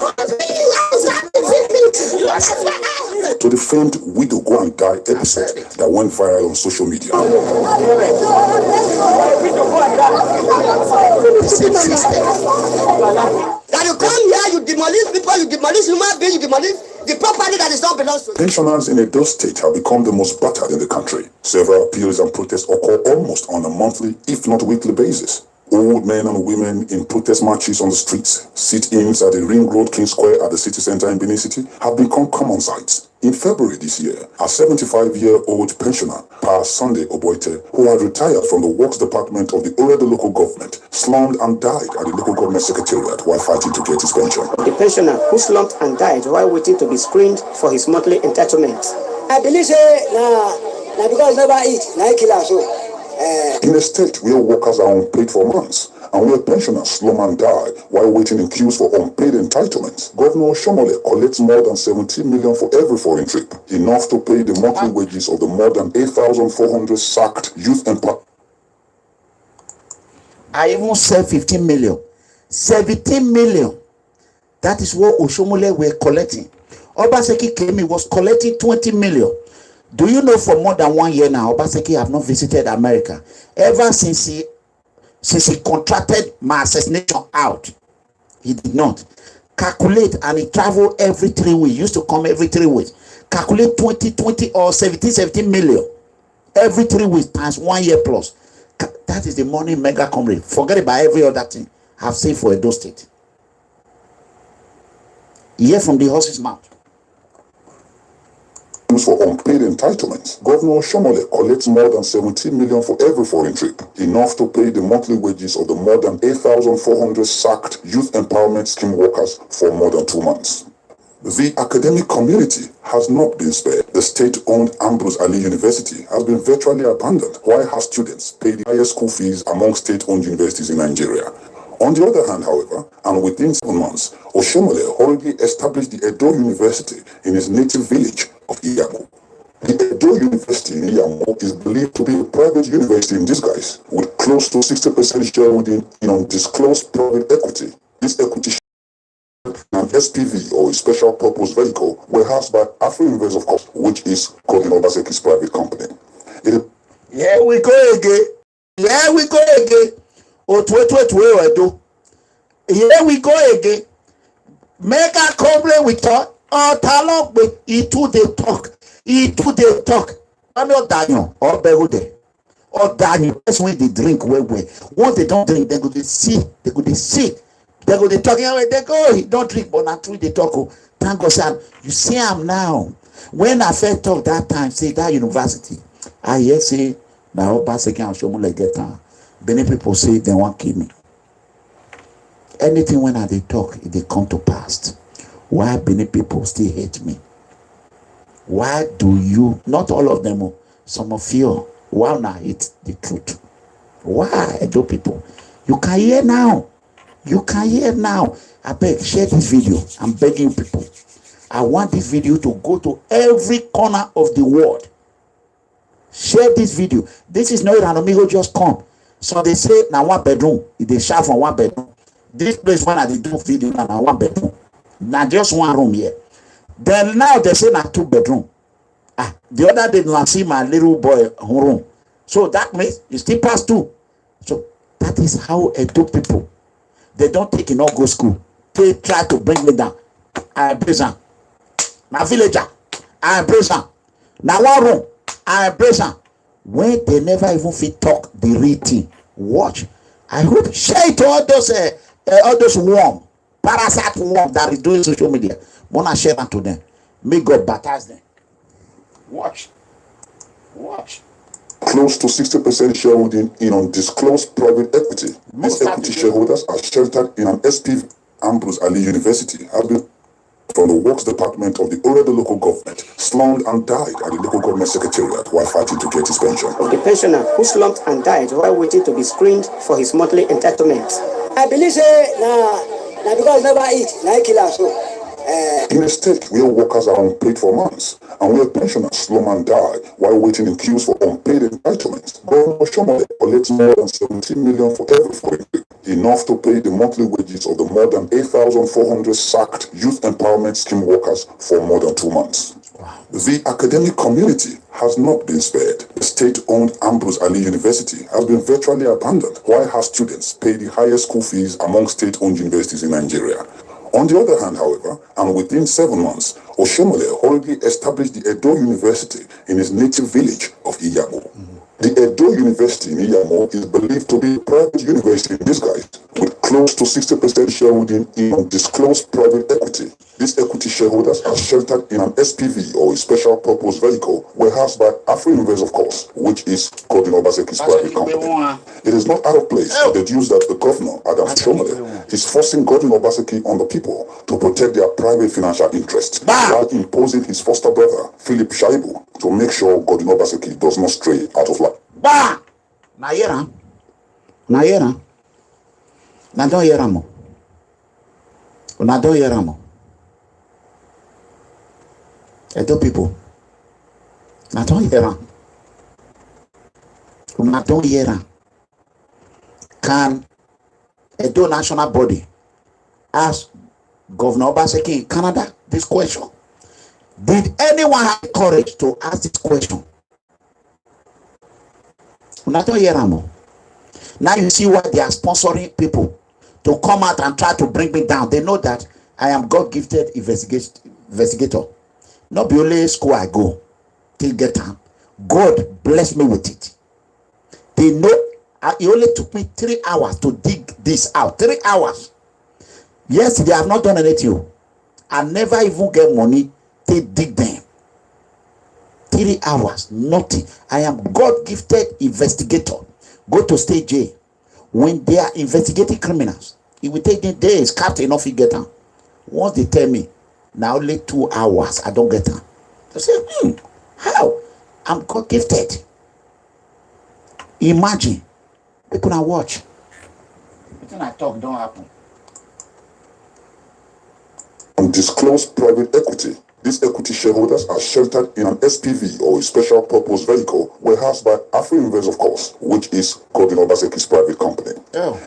To the famed Widow Go and Die episode that went viral on social media. That you come here, you demolish people, you demolish human beings, you demolish the property that is not belongs to you. Pensioners in Edo State have become the most battered in the country. Several appeals and protests occur almost on a monthly, if not weekly basis. Old men and women in protest marches on the streets, sit-ins at the Ring Road King Square at the city center in Benin City have become common sights. In February this year, a 75-year-old pensioner, Pa Sunday Oboite, who had retired from the Works Department of the Oredo local government, slumped and died at the local government secretariat while fighting to get his pension. The pensioner who slumped and died while waiting to be screened for his monthly entitlement. I believe because never eat, na kill us. In a state where workers are unpaid for months and where pensioners slum and die while waiting in queues for unpaid entitlements, Governor Oshiomhole collects more than 17 million for every foreign trip, enough to pay the monthly wages of the more than 8,400 sacked youth employees. I even said 15 million. 17 million. That is what Oshiomhole were collecting. Obaseki came, he was collecting 20 million. Do you know for more than 1 year now, Obaseki have not visited America. Ever since he contracted my assassination out, he did not. Calculate, and he traveled every 3 weeks. He used to come every 3 weeks. Calculate 20 or 17 million. Every 3 weeks times 1 year plus. That is the money MEGACOMRADE. Forget about every other thing I've seen for Edo State. Hear from the horse's mouth. For unpaid entitlements, Governor Oshiomhole collects more than 17 million for every foreign trip, enough to pay the monthly wages of the more than 8,400 sacked youth empowerment scheme workers for more than 2 months. The academic community has not been spared. The state-owned ALIYU University has been virtually abandoned, while her students pay the highest school fees among state-owned universities in Nigeria. On the other hand, however, and within 7 months, Oshiomhole hurriedly established the Edo University in his native village of Iyamo. The Edo University in Iyamo is believed to be a private university in disguise, with close to 60% shareholding in undisclosed private equity. This equity an SPV or a special purpose vehicle warehoused by Afro-Invest, of course, which is GODWIN Obaseki's private company. Here we go again. Here we go again. Oh, here we go again. MEGACOMRADE we talk. Oh, talk, but he too they talk. He too they talk. I'm not Daniel or Berude. Or that that's when they drink well. Once they don't drink, they go to see, they go to see. They go to talk, they go, he don't drink, but not they talk. Oh, thank God, sir. You see him now. When I first talk that time, say that university, I hear say, now Obaseki and Oshiomhole get down. Many people say they want kill me. Anything when they talk, they come to pass. Why many people still hate me? Why do you, not all of them, some of you, why not hate the truth? Why do people? You can hear now. You can hear now. I beg, share this video. I'm begging people. I want this video to go to every corner of the world. Share this video. This is not an amigo just come. So they say now one bedroom. They shout for one bedroom. This place when I do video now one bedroom. Now just one room here. Then now they say now 2 bedroom. The other day I see my little boy room. So that means it still past 2. So that is how Edo people, they don't take in all go school. They try to bring me down. I embrace them. My villager, I embrace them. Now one room, I embrace them. When they never even fit talk the real thing. Watch. I hope share it to all those worm, parasite worm that is doing social media. Wanna share that to them. May God baptize them. Watch. Watch. Close to 60% shareholding in undisclosed private equity. These equity shareholders are sheltered in an SPV. Ambrose Ali University has been from the Works Department of the Oredo local government, slumped and died at the local government secretariat while fighting to get his pension. Of the pensioner who slumped and died while waiting to be screened for his monthly entitlement. I believe say na because never eat, na kill am so. In a state where workers are unpaid for months and where pensioners slum and die while waiting in queues for unpaid entitlements, Governor Oshiomhole collects more than 17 million for every foreign trip, enough to pay the monthly wages of the more than 8,400 sacked youth empowerment scheme workers for more than 2 months. Wow. The academic community has not been spared. The state-owned Ambrose Ali University has been virtually abandoned, while her students pay the highest school fees among state-owned universities in Nigeria. On the other hand, however, and within 7 months, Oshiomhole hurriedly established the Edo University in his native village of Iyamo. The Edo University in Iyamo is believed to be a private university in disguise, with close to 60% shareholding in undisclosed private equity. These equity shareholders are sheltered in an SPV or a special purpose vehicle warehoused by Afro-Invest, of course, which is GODWIN Obaseki's private company. It is not out of place to deduce that the governor, Oshiomhole, is forcing GODWIN Obaseki on the people to protect their private financial interests, while imposing his foster brother, Philip Shaibu, to make sure GODWIN Obaseki does not stray out of line. Bah! Nayera. Nadon yeramo. Nadon yeramo. Edo people. Nadon yera. Nadon yera. Can Edo national body ask Governor Obaseki in Canada this question? Did anyone have courage to ask this question? Now you see why they are sponsoring people to come out and try to bring me down. They know that I am God-gifted investigator. Not be only school I go till get time. God bless me with it. They know it only took me 3 hours to dig this out. 3 hours. Yes, they have not done anything. I never even get money to dig them. 3 hours, nothing. I am God-gifted investigator. Go to state jail. When they are investigating criminals, it will take them days. Captain enough to get them. Once they tell me, now only 2 hours, I don't get them. They say, how? I'm God-gifted. Imagine. People now watch. Everything I talk don't happen. Undisclosed private equity. These equity shareholders are sheltered in an SPV or a special purpose vehicle warehoused by Afro-Invest, of course, which is GODWIN Obaseki's private company.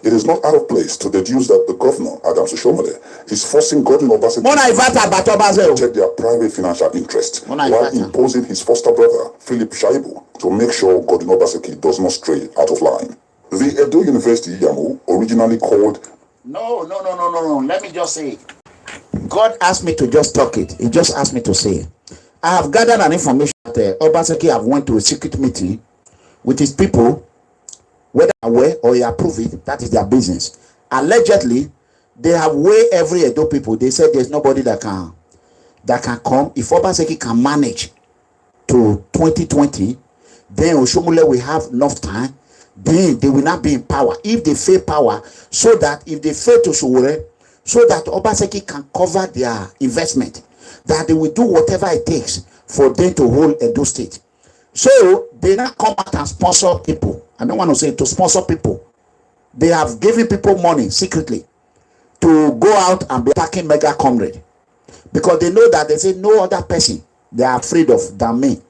It is not out of place to deduce that the governor, Oshiomhole, is forcing GODWIN Obaseki to protect their private financial interests while imposing his foster brother, Philip Shaibu, to make sure GODWIN Obaseki does not stray out of line. The Edo University Iyamo, originally called... No. Let me just say it. God asked me to just talk it. He just asked me to say it. I have gathered an information that Obaseki have went to a secret meeting with his people, whether aware or he approve it, that is their business. Allegedly, they have weighed every Edo people. They said there's nobody that can come. If Obaseki can manage to 2020, then Oshiomhole will have enough time. Then they will not be in power. If they fail power, so that if they fail to Sowore, so that Obaseki can cover their investment, that they will do whatever it takes for them to hold Edo State. So they now come out and sponsor people. I don't want to say to sponsor people. They have given people money secretly to go out and be attacking MEGACOMRADE, because they know that they say no other person they are afraid of than me.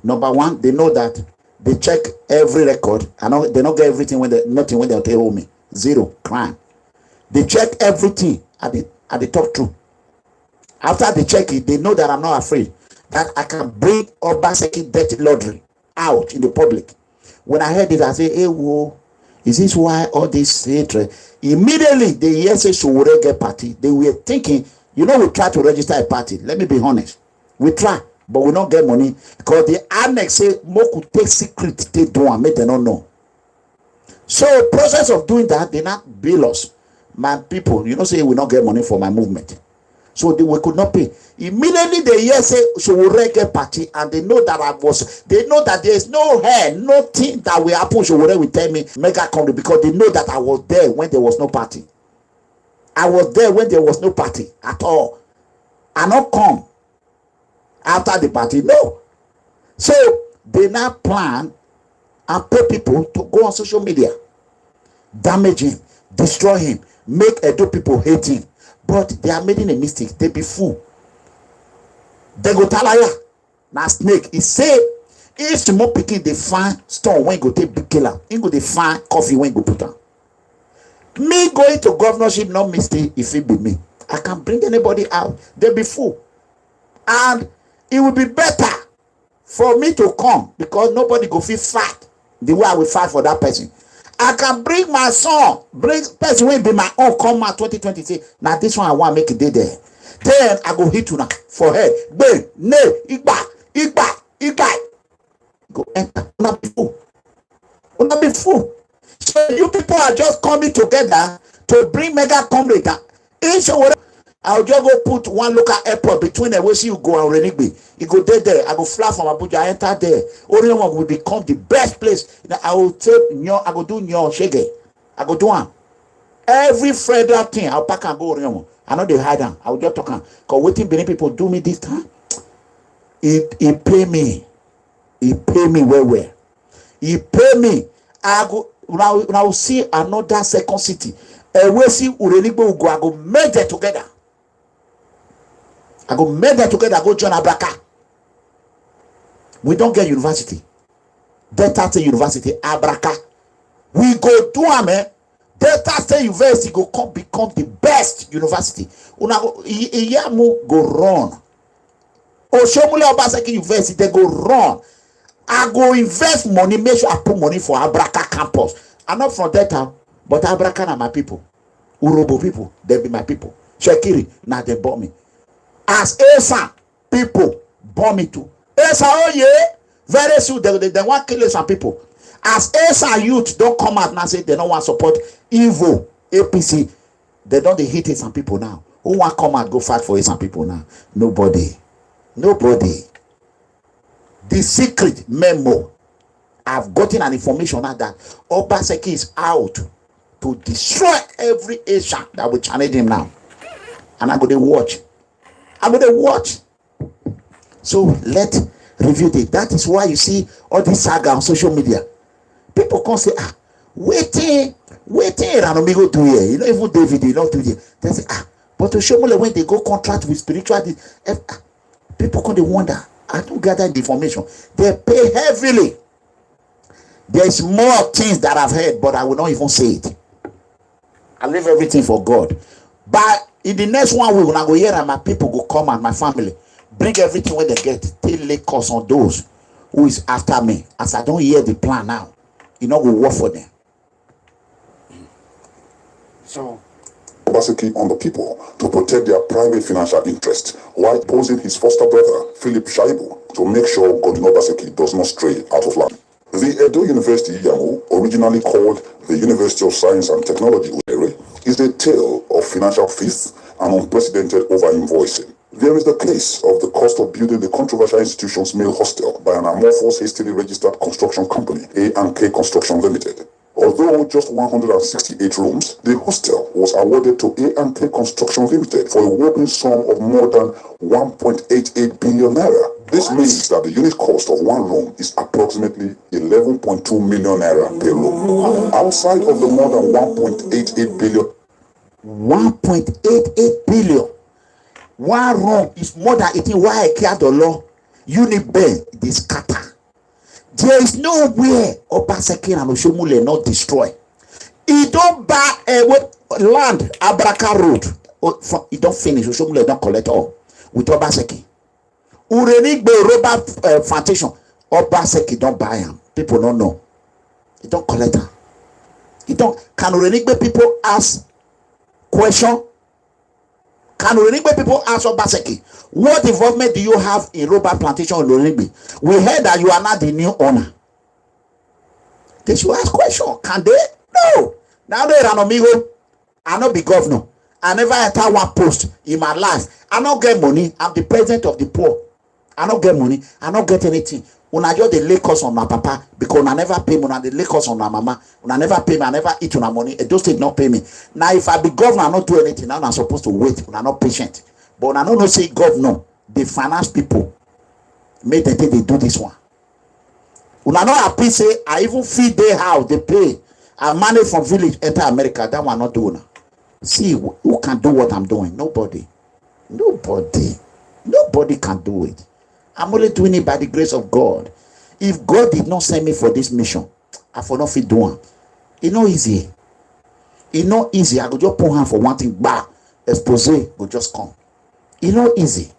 Number one, they know that they check every record. They don't get everything when nothing when they tell me. Zero crime. They check everything at the top true. After they check it, they know that I'm not afraid, that I can bring Obaseki dirty lottery out in the public. When I heard it, I say, hey, whoa, is this why all this hatred? Immediately, they hear say Sowore get party. They were thinking, we try to register a party. Let me be honest. We try, but we don't get money because the annex say more could take secret they do and make them not know. So process of doing that, they not bill us. My people, say we not get money for my movement. So we could not pay. Immediately they hear say Sowore get party, and they know that they know that there is no hair, nothing that will happen. Sowore will tell me MEGACOMRADE, because they know that I was there when there was no party. I was there when there was no party at all. I not come after the party, no. So they now plan and pay people to go on social media, damage him, destroy him, make Edo people hate him. But they are making a mistake. They be fool. They go talaya. Now snake. He say, if the more picking they find stone when go take big killer, he go they find coffee when go put on. Me going to governorship, no mistake. If it be me, I can bring anybody out. They be fool, and it will be better for me to come, because nobody go feel fight the way I will fight for that person. I can bring my son, bring person will be my own, come out 2020. Say, now this one I want to make it there. Then I go hit you now for head. Bang, ne, igba. Go enter. Not be fool. Not be fool. So you people are just coming together to bring MEGACOMRADE down. I'll just go put one local airport between the way you go and Renigbe. You go there. I go fly from Abuja, I enter there. Orion will become the best place. I will take I go do Nyon Shege. I go do one. Every federal thing, I'll pack and go Orion. I know they hide them. I will just talk. Because waiting many people do me this time. He pay me. He pay me well. He pay me. I go now see another second city. And we see Renigbe will go. I go merge them together. I go make them together, I go join Abraka. We don't get university. Delta State University, Abraka. We go do Delta State University go become the best university. Iyamu go run. Oshiomhole Obaseki University, they go run. I go invest money, make sure I put money for Abraka campus. I'm not from Delta, but Abraka are my people. Urobo people, they be my people. Shekiri, now they bought me. As Esa people bomb me too. Esa, oh yeah, very soon they want to kill some people. As Esa youth don't come out and say they don't want to support evil APC, they don't hit some people now. Who want to come out go fight for some people now? Nobody. The secret memo, I've gotten an information now that Obaseki is out to destroy every Asian that will challenge him now, and I'm going to watch. So let's review it. That is why you see all this saga on social media. People can say, waiting, Ranamigo do here. Even David, you don't do it. They say, but Oshiomhole, when they go contract with spiritual, people can wonder. I don't gather the information. They pay heavily. There's more things that I've heard, but I will not even say it. I leave everything for God. But in the next 1 week, when I go here and my people go come and my family, bring everything when they get, take lay cost on those who is after me. As I don't hear the plan now, will work for them. So Obaseki on the people to protect their private financial interests, while posing his foster brother, Philip Shaibu, to make sure Godwin Obaseki does not stray out of line. The Edo University Yamu, originally called the University of Science and Technology UERE, is a tale of financial theft and unprecedented over-invoicing. There is the case of the cost of building the controversial institution's male hostel by an amorphous, hastily registered construction company, A&K Construction Limited. Although just 168 rooms, the hostel was awarded to A&K Construction Limited for a whopping sum of more than 1.88 billion naira. This means that the unit cost of one room is approximately 11.2 million naira per room. Outside of the more than 1.88 billion. 1.88 billion. One room is more than 18. Why I care the law? Unit bed, they scatter. There is nowhere Obaseki and Oshiomhole not destroy. He don't buy land, Abraka Road. He don't finish. Oshiomhole don't collect all with Obaseki. Urenigbe Robert Foundation. Obaseki don't buy him. People don't know. He don't collect them. He don't. Can Urenigbe people ask question? Can Urenigbe people ask Obaseki, what involvement do you have in Robert Plantation in Urenigbe? We heard that you are not the new owner. They should ask question. Can they? No. Now they're an amigo. I not be governor. I never enter one post in my life. I not get money. I'm the president of the poor. I not get money. I not get anything. When I just the lay cost on my papa because I never pay me. When I the lay cost on my mama, when I never pay me, I never eat on my money. Those things not pay me. Now if I be governor, I not do anything. Now I'm supposed to wait. When I'm not patient. But when I don't know say governor, they finance people. Make them think they do this one. When I not happy say I even feed their house, they pay. I manage from village enter America. That one not doing. See who can do what I'm doing? Nobody. Nobody. Nobody can do it. I'm only doing it by the grace of God. If God did not send me for this mission, I for not fit doing. It's not easy. It's not easy. I go just put hand for one thing, bah, expose will just come. It's not easy.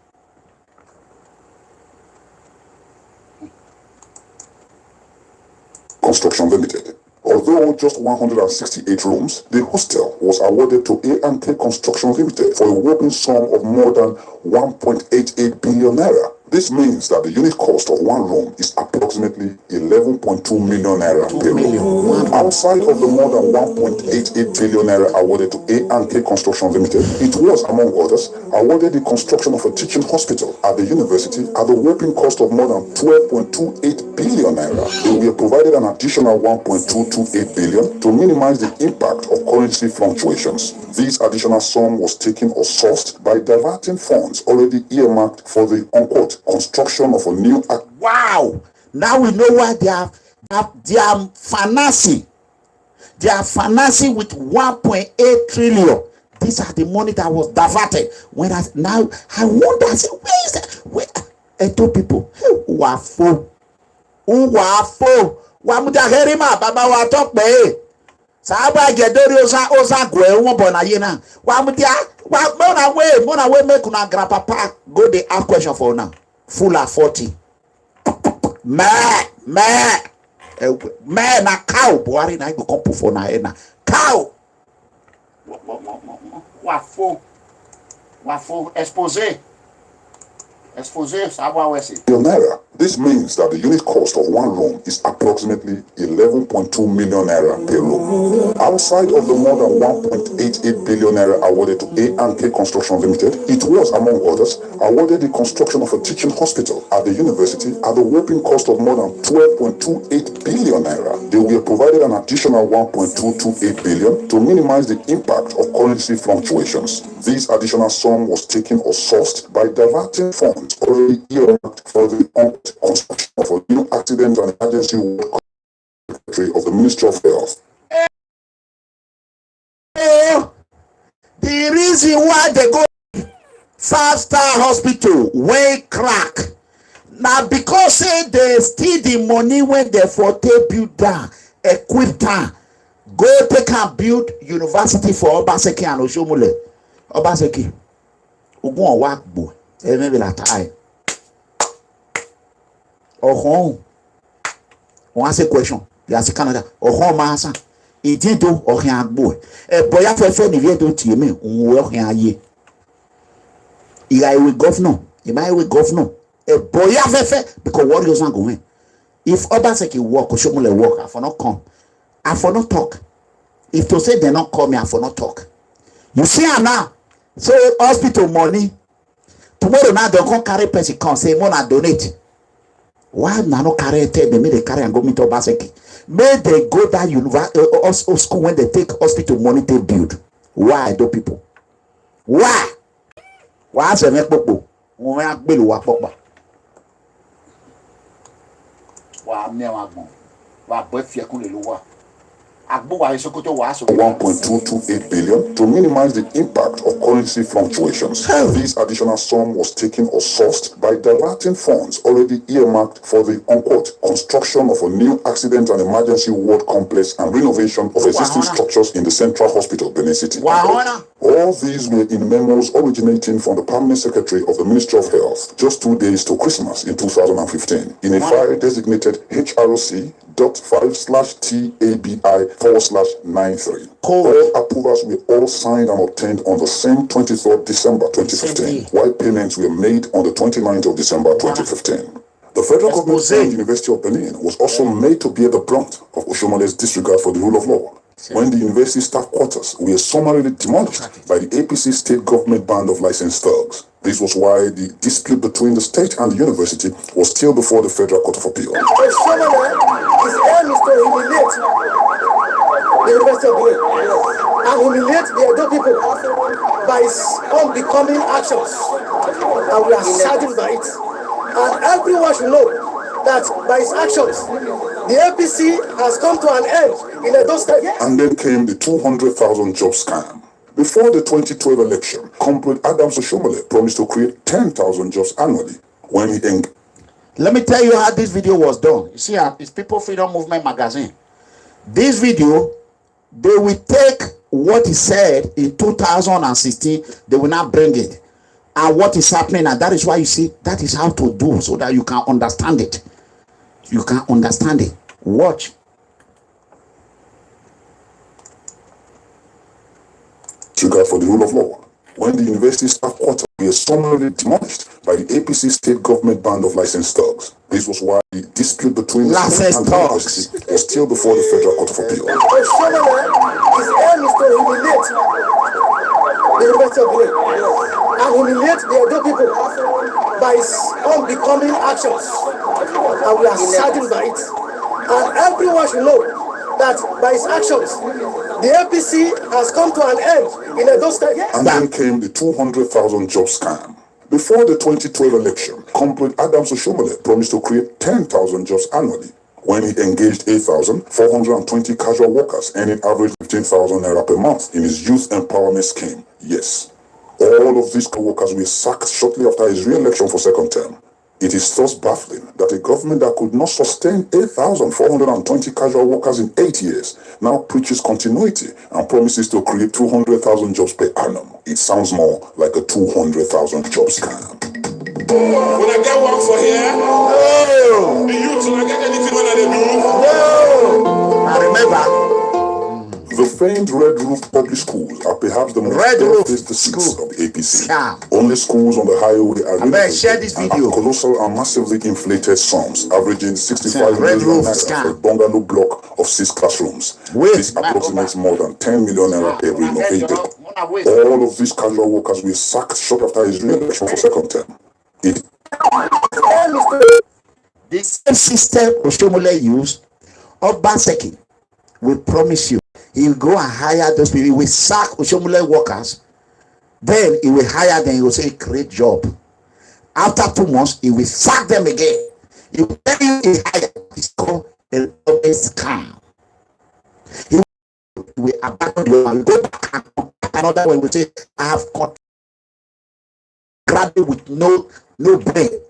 Construction Limited. Although just 168 rooms, the hostel was awarded to A&K Construction Limited for a whopping sum of more than 1.88 billion naira. This means that the unit cost of one room is approximately 11.2 million naira per room. Outside of the more than 1.88 billion naira awarded to A&K Construction Limited, it was, among others, awarded the construction of a teaching hospital at the university at the whopping cost of more than 12.28 billion naira. They were provided an additional 1.228 billion to minimize the impact of currency fluctuations. This additional sum was taken or sourced by diverting funds already earmarked for the unquote construction of a new act. Wow! Now we know why they are financing. They are financing with 1.8 trillion. These are the money that was diverted. When now I wonder, I say, where is that? Where? I told people, hey, who are full? Who are full? Wamudaherima, Baba wa talk me. Saba gedori osa gwe won bona ye na. Wamudia, mona we make una grandpapa go dey ask question for now. Full at 40. Me na cow. Buhari na go come put for na cow. Wafo expose. Naira. This means that the unit cost of one room is approximately 11.2 million naira per room. Outside of the more than 1.88 billion naira awarded to A&K Construction Limited, it was, among others, awarded the construction of a teaching hospital at the university at the whopping cost of more than 12.28 billion naira. They were provided an additional 1.228 billion to minimize the impact of currency fluctuations. This additional sum was taken or sourced by diverting funds already earmarked for the construction of a new accident and emergency ward secretary of the Ministry of Health. The reason why they go 5-star hospital way crack now because say they steal the money when they for take build down, equip down, go take and build university for Obaseki and Oshiomhole. Obaseki, Ogun work boy. Maybe that time. Oh, one say question. You ask Canada. Oh, massa. It didn't do or young boy. A boy after friend if you don't tell me, work ye. I will governor. If I will governor. A boy after because warriors are going. If Obaseki work, Oshiomhole work, I for not come. I for not talk. If to say they not call me, I for not talk. You see her now. So hospital money. Tomorrow now they come carry person come say Mona donate. Why now no carry tell them? May they carry and go meet Obaseki. May they go that university school when they take hospital money they build. Why do people? Why? Why se make popo? Wọ́n á gbé lu wa popa. Wà á mẹ́wàá gbọ̀n. Wà á bọ́ fi ẹkún lè lu wa. 1.228 billion to minimize the impact of currency fluctuations. This additional sum was taken or sourced by diverting funds already earmarked for the unquote construction of a new accident and emergency ward complex and renovation of existing structures in the Central Hospital, Benin City. All these were in memos originating from the Permanent Secretary of the Ministry of Health just 2 days to Christmas in 2015 in a file designated HROC.5/TABI/93. All approvals were all signed and obtained on the same 23rd December 2015, while payments were made on the 29th of December 2015. The federal government and University of Benin was also made to bear the brunt of Oshiomole's disregard for the rule of law, when the university staff quarters were summarily demolished by the APC state government band of licensed thugs. This was why the dispute between the state and the university was still before the Federal Court of Appeal. His aim is to humiliate the University of Benin and humiliate the Edo people by his unbecoming actions. And we are saddened by it. And everyone should know that by his actions, the APC has come to an end in Edo State. And then came the 200,000 job scam. Before the 2012 election, Comrade Oshiomhole promised to create 10,000 jobs annually when he engaged. Let me tell you how this video was done. You see, it's People Freedom Movement magazine. This video, they will take what he said in 2016, they will not bring it. And what is happening, and that is why you see, that is how to do so that you can understand it. You can understand it. Watch. Trigger for the rule of law, when the university staff quarters were summarily demolished by the APC state government band of licensed thugs. This was why the dispute between the state and the university was still before the Federal Court of Appeal. His aim is to humiliate the University of Benin and humiliate the Edo people by his unbecoming actions. And we are saddened by it. And everyone should know that by his actions, the APC has come to an end in Edo State. And then came the 200,000 job scam. Before the 2012 election, Comrade Oshiomhole promised to create 10,000 jobs annually when he engaged 8,420 casual workers earning average 15,000 naira per month in his youth empowerment scheme. Yes, all of these co-workers were sacked shortly after his re-election for second term. It is thus baffling that a government that could not sustain 8,420 casual workers in 8 years now preaches continuity and promises to create 200,000 jobs per annum. It sounds more like a 200,000 job scam. Will I get one for here? No. The youth will I get anything when they do? No. I remember. The famed Red Roof public schools are perhaps the most devastating seats of the APC. Only schools on the highway are renovated and at colossal and massively inflated sums, averaging 65 million naira for a bungalow block of 6 classrooms. This approximates more than 10 million naira per renovated. All of these casual workers were sacked short after his re-election for second term. The same system Oshiomhole used, Obaseki will promise you. He will go and hire those people. He will sack Oshiomhole workers. Then he will hire them. He will say, great job. After 2 months, he will sack them again. He will tell you he hired. It's called a scam. He will abandon you and go back and another one. He will say, I have caught graduate with no brain.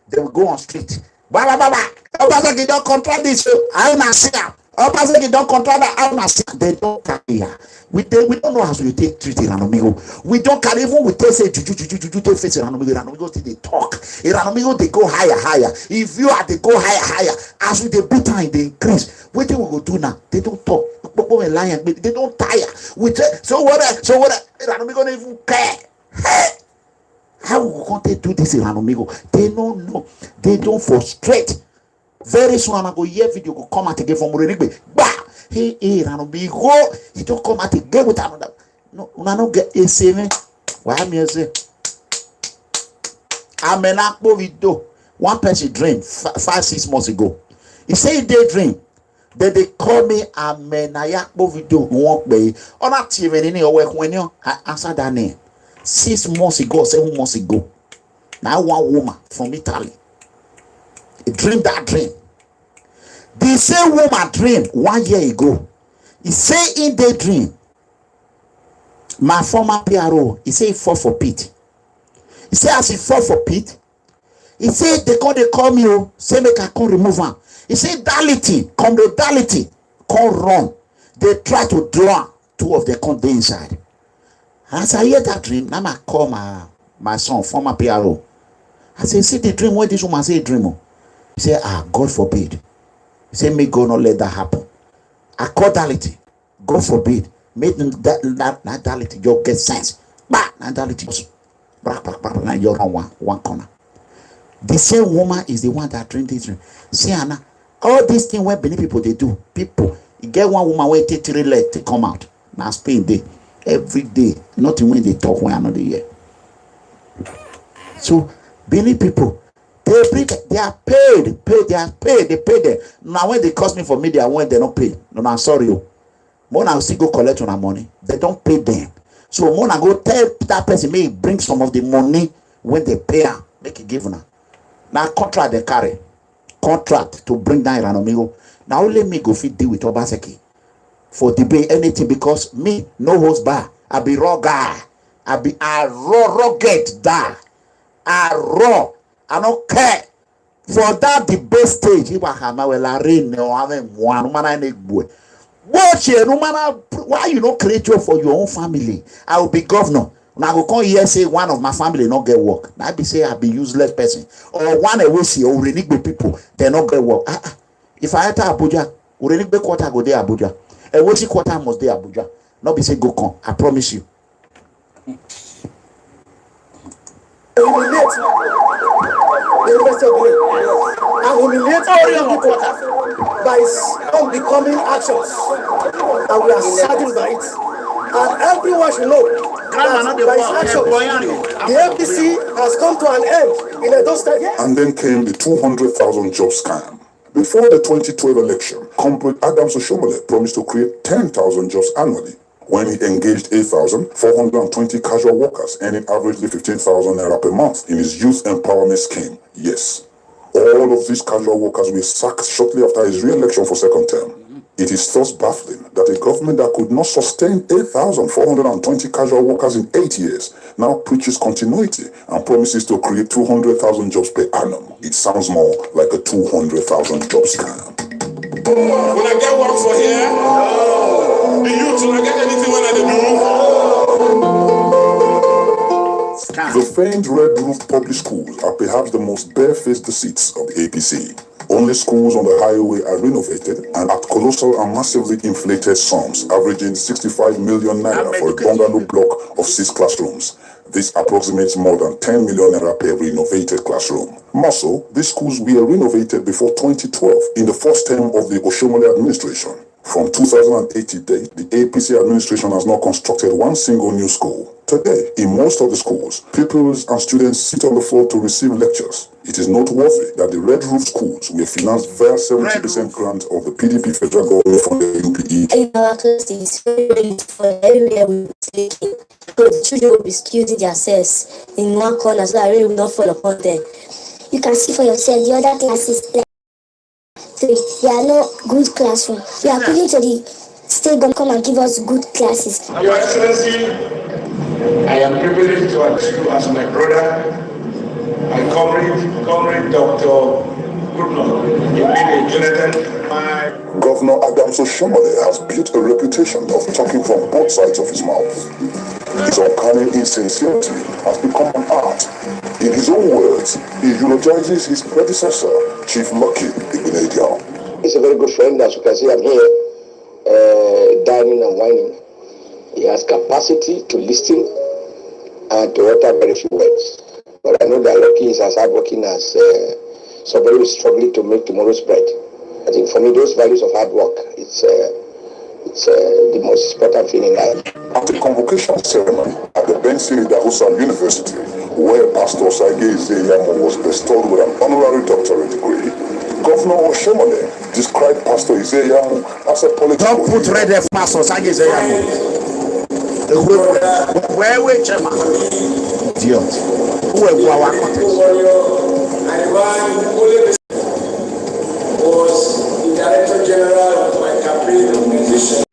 They will go on street. Obaseki don't control this. I don't see him. Obaseki don't control that. I don't see him. They don't carry. We don't know how to treat Iranomigo. We don't carry. Even we take say juju they face Iranomigo. Iranomigo they talk. Iranomigo they go higher. If you are they go higher. As we they beat time they increase. What they will go do now? They don't talk. They don't tire. We say so what? Iranomigo don't even care. Hey. How can't they do this in Iranomigo? They don't know. They don't frustrate. Very soon I go hear video go come out again from Urenigbe. Bah! Hey, and be go. He don't come out again with another. No, no get a saving. Why me say? I'm an akpo video. One person dream 5-6 months ago. He say they dream. Then they call me Amenayakbo video won't be on that TV in your work when you answer that name 6 months ago, 7 months ago. Now one woman from Italy. He dreamed that dream. The same woman dreamed 1 year ago. He say in the dream, my former PRO, he say he fought for Pete. He say as he fought for Pete, he say they call me, say make I come remove him. He say Dality, Dality, come run. They try to draw 2 of them come inside. As I hear that dream, now I call my son, former PRO. I say, see the dream, what this woman say dream. He say, God forbid. He say, may God not let that happen. I call Dality. God forbid. Make that Dality just get sense. Bah, Dality. Now you're on one corner. The same woman is the one that dreamed this dream. See, Anna, all these things where many people they do. People, you get one woman where take 3 legs to come out. Now Spain day. Every day. Nothing when they talk when another year. So many people, they are paid. They pay them. Now when they cost me for media, when they not pay. No, I'm sorry. Mona will still go collect on our money. They don't pay them. So Mona go tell that person, may bring some of the money when they pay her. Make it give her. Now contract they carry. Contract to bring down Iranomigo. Now only me go fit deal with Obaseki for debate anything because me no host bar. I be raw guy. I be a raw get da. I raw. I don't care. For that debate stage, if I have my rain or one man and boy. Watch it, no matter why you not create job for your own family. I will be governor. Now I go come here say one of my family not get work. Now I be say I be useless person. Or one away see or Renigbe people they not get work. If I enter Abuja, Renigbe quarter go there Abuja. A Wosi quarter must there Abuja. Not be say go come. I promise you. Humiliate the University of Benin and humiliate the people by unbecoming actions, and we are saddened by it. And everyone should know that by his actions, the APC has come to an end in Edo State. And then came the 200,000 job scam. Before the 2012 election, Comrade Oshiomhole promised to create 10,000 jobs annually when he engaged 8,420 casual workers, earning averagely 15,000 naira per month in his youth empowerment scheme. Yes, all of these casual workers were sacked shortly after his re-election for second term. It is thus baffling that a government that could not sustain 8,420 casual workers in 8 years now preaches continuity and promises to create 200,000 jobs per annum. It sounds more like a 200,000 job scam. Will I get work for here? No. The youth, will I get anything when I do? The famed Red Roof public schools are perhaps the most barefaced deceits of the APC. Only schools on the highway are renovated and at colossal and massively inflated sums, averaging 65 million naira for a bungalow block of 6 classrooms. This approximates more than 10 million naira per renovated classroom. More so, these schools were renovated before 2012 in the first term of the Oshiomhole administration. From 2008 to date, the APC administration has not constructed one single new school. Today, in most of the schools, pupils and students sit on the floor to receive lectures. It is noteworthy that the Red Roof schools were financed via 70% grant of the PDP federal government from the UPE. In our classes, for everywhere we will be taking, so the children will be using their cells in one corner so that rain will not fall upon them. You can see for yourself the other classes. There are no good classrooms. We are appealing to the state government come and give us good classes. Your Excellency, I am privileged to address you as my brother, my comrade Dr. Governor Oshiomhole has built a reputation of talking from both sides of his mouth. His uncanny insincerity has become an art. In his own words, he eulogizes his predecessor, Chief Lucky Igbenedion. He's a very good friend. As you can see, I'm here dining and whining. He has capacity to listen and to utter very few words. But I know that Lucky is as hardworking as somebody who is struggling to make tomorrow's bread. I think for me, those values of hard work, it's the most important thing in life. At the convocation ceremony at the Bensi Dahusan University, where Pastor Sage Izeyamo was bestowed with an honorary doctorate degree, Governor Oshiomhole described Pastor Izeyamo as a political. Don't put red there, Pastor Sage Izeyamo. Where we chairman? Idiot. Who are our was the Director General of my campaign organization.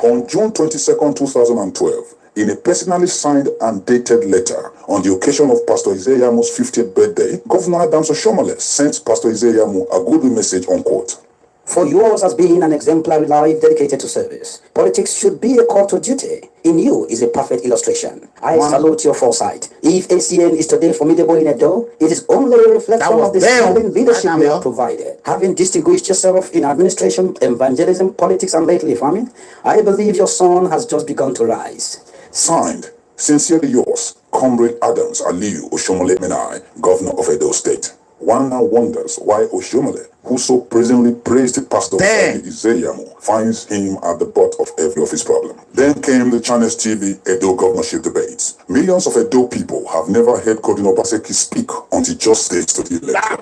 On June 22nd, 2012, in a personally signed and dated letter on the occasion of Pastor Izeyamu's 50th birthday, Governor Oshiomhole sent Pastor Izeyamu a GODWIN message, unquote. For yours has been an exemplary life dedicated to service. Politics should be a call to duty. In you is a perfect illustration. I salute your foresight. If ACN is today formidable in Edo, it is only a reflection of the sterling leadership you have provided. Having distinguished yourself in administration, evangelism, politics, and lately farming, I believe your sun has just begun to rise. Signed, sincerely yours, Comrade Adams ALIYU Oshiomhole Menai, Governor of Edo State. One now wonders why Oshiomhole, who so brazenly praised Pastor Izeyamu, finds him at the butt of every of his problem. Then came the Channels TV Edo governorship debates. Millions of Edo people have never heard Godwin Obaseki speak until just days to the election.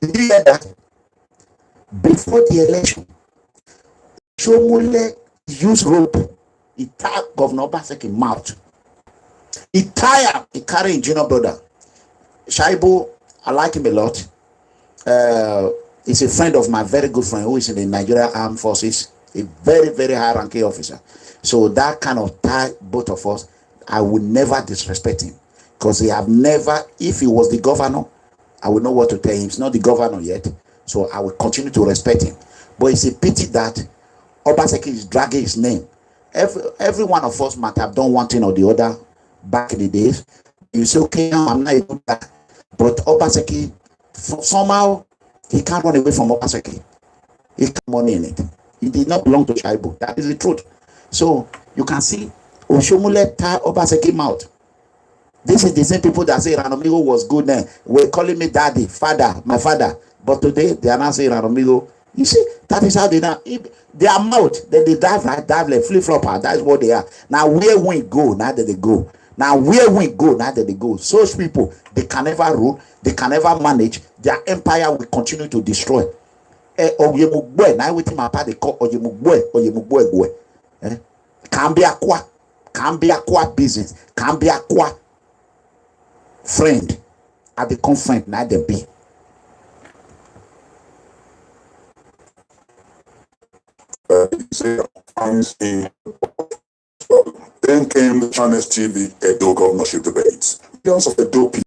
Did you hear that? Before the election, Oshiomhole used rope. He tied Governor Obaseki mouth. He tired. He carried junior brother. Shaibu, I like him a lot. He's a friend of my very good friend who is in the Nigerian Armed Forces. A very, very high ranking officer. So that kind of tie both of us, I would never disrespect him. Because he have never, if he was the governor, I would know what to tell him. He's not the governor yet. So I will continue to respect him. But it's a pity that Obaseki is dragging his name. Every one of us might have done one thing or the other back in the days. You say, okay, I'm not doing that. But Obaseki, somehow, he can't run away from Obaseki. He can't money in it. He did not belong to Shaibu. That is the truth. So, you can see, Oshiomhole tie Obaseki mouth. This is the same people that say Ranomigo was good then. We're calling me daddy, father, my father. But today, they are not saying Ranomigo. You see, that is how they now, they are mouth, then they dive right, dive like flip-flopper. That is what they are. Now, where we go, now that they go. Now, where we go, now that they go. Such people, they can never rule, they can never manage. Their empire will continue to destroy. Now, with my part, they call Oyemugwe. Can be aqua business, can be aqua friend. At the conference, now they be. Then came the Channels TV Edo governorship debates. Millions of Edo people.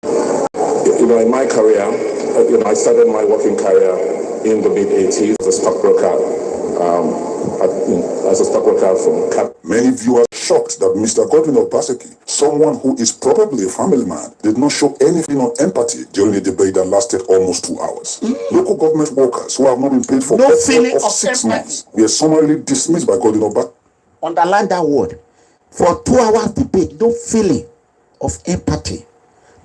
In my career, I started my working career in the mid-80s as a stockbroker. From Cap. Many viewers shocked that Mr. Godwin Obaseki, someone who is probably a family man, did not show anything of empathy during the debate that lasted almost 2 hours. Local government workers who have not been paid for no feeling of 6 months were summarily dismissed by Godwin Obaseki. Underline that word. For 2 hours debate, no feeling of empathy.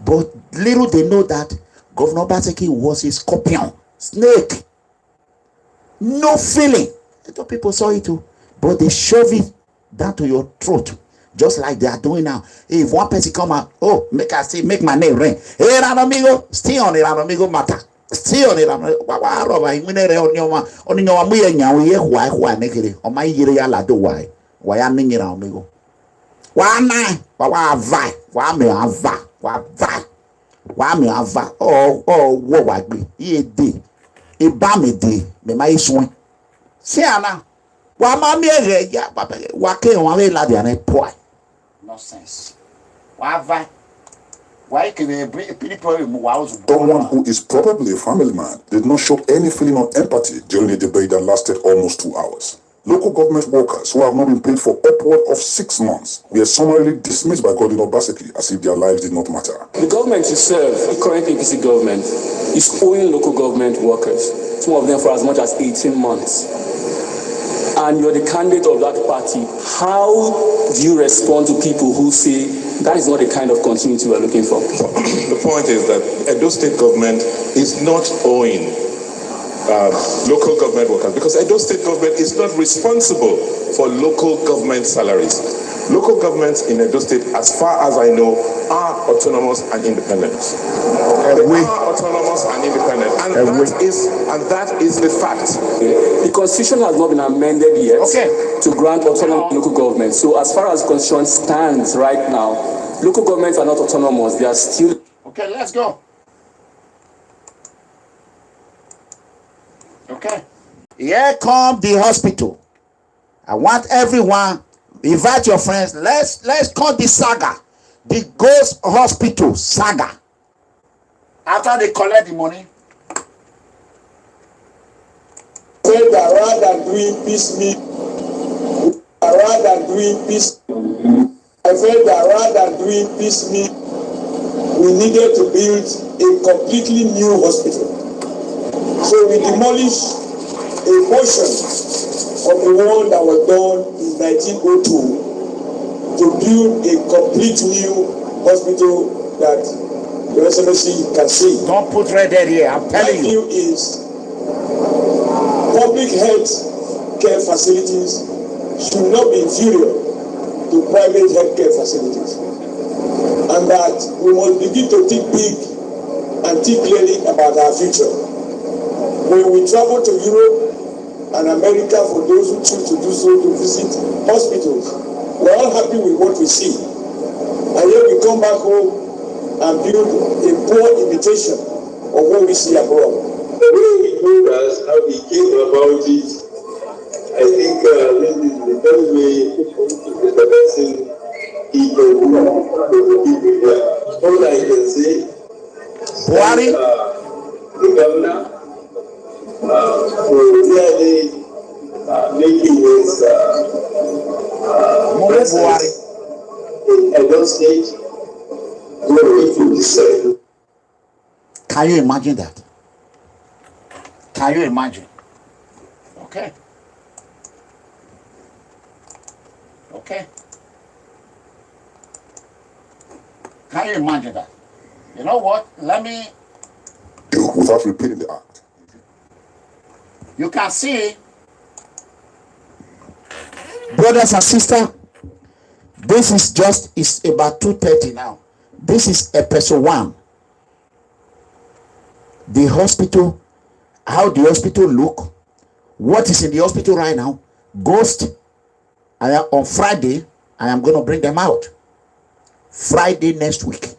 But little they know that Governor Obaseki was a scorpion, snake. No feeling. I thought people saw it too. But they shove it down to your throat. Just like they are doing now. If one person come out, oh, make my name ring. Hey, Ranomigo, still on the Ranomigo matter. Still on the Ranomigo. Why am I Ranomigo? Why me ava? Oh, what I be? Ye day. A bammy day. Me my swing. See, Anna. Why, mammy, yeah, papa, what came one way, lady, and a boy? Nonsense. Why can they bring people someone who is probably a family man did not show any feeling of empathy during the debate that lasted almost 2 hours. Local government workers who have not been paid for upward of 6 months were summarily dismissed by Godwin Obaseki as if their lives did not matter. The government itself, the current APC government, is owing local government workers, some of them for as much as 18 months. and you're the candidate of that party, how do you respond to people who say that is not the kind of continuity we're looking for? The point is that Edo State government is not owing local government workers, because Edo State government is not responsible for local government salaries. Local governments in Edo State, as far as I know, are autonomous and independent. They are autonomous and independent, and that is the fact. The constitution has not been amended yet to grant autonomy to local governments. So as far as the constitution stands right now, local governments are not autonomous. They are still... Okay, let's go. Okay. Here come the hospital. I want everyone, invite your friends. Let's call this saga the Ghost Hospital Saga. After they collect the money, said that rather than doing piecemeal, rather than doing peace, I said that rather than doing piecemeal, we needed to build a completely new hospital. So we demolished a portion of the one that was done in 1902 to build a complete new hospital that the SMSC can see. Don't put red there here, I'm telling you. My view is public health care facilities should not be inferior to private health care facilities. And that we must begin to think big and think clearly about our future. When we travel to Europe and America, for those who choose to do so, to visit hospitals, we're all happy with what we see. And yet we come back home and build a poor imitation of what we see abroad. The way he told us how he came about it, I think this is the best way Mr. Benson he can do for the people here. All I can say, BUHARI, the governor, for really making this BUHARI in Edo State going to decide. Can you imagine that? Can you imagine? Okay. Okay. Can you imagine that? You know what? Let me... Without repeating the act. You can see, brothers and sisters, this is just, it's about 2:30 now. This is episode 1. The hospital, how the hospital look, what is in the hospital right now. Ghost, on Friday, I am going to bring them out. Friday next week.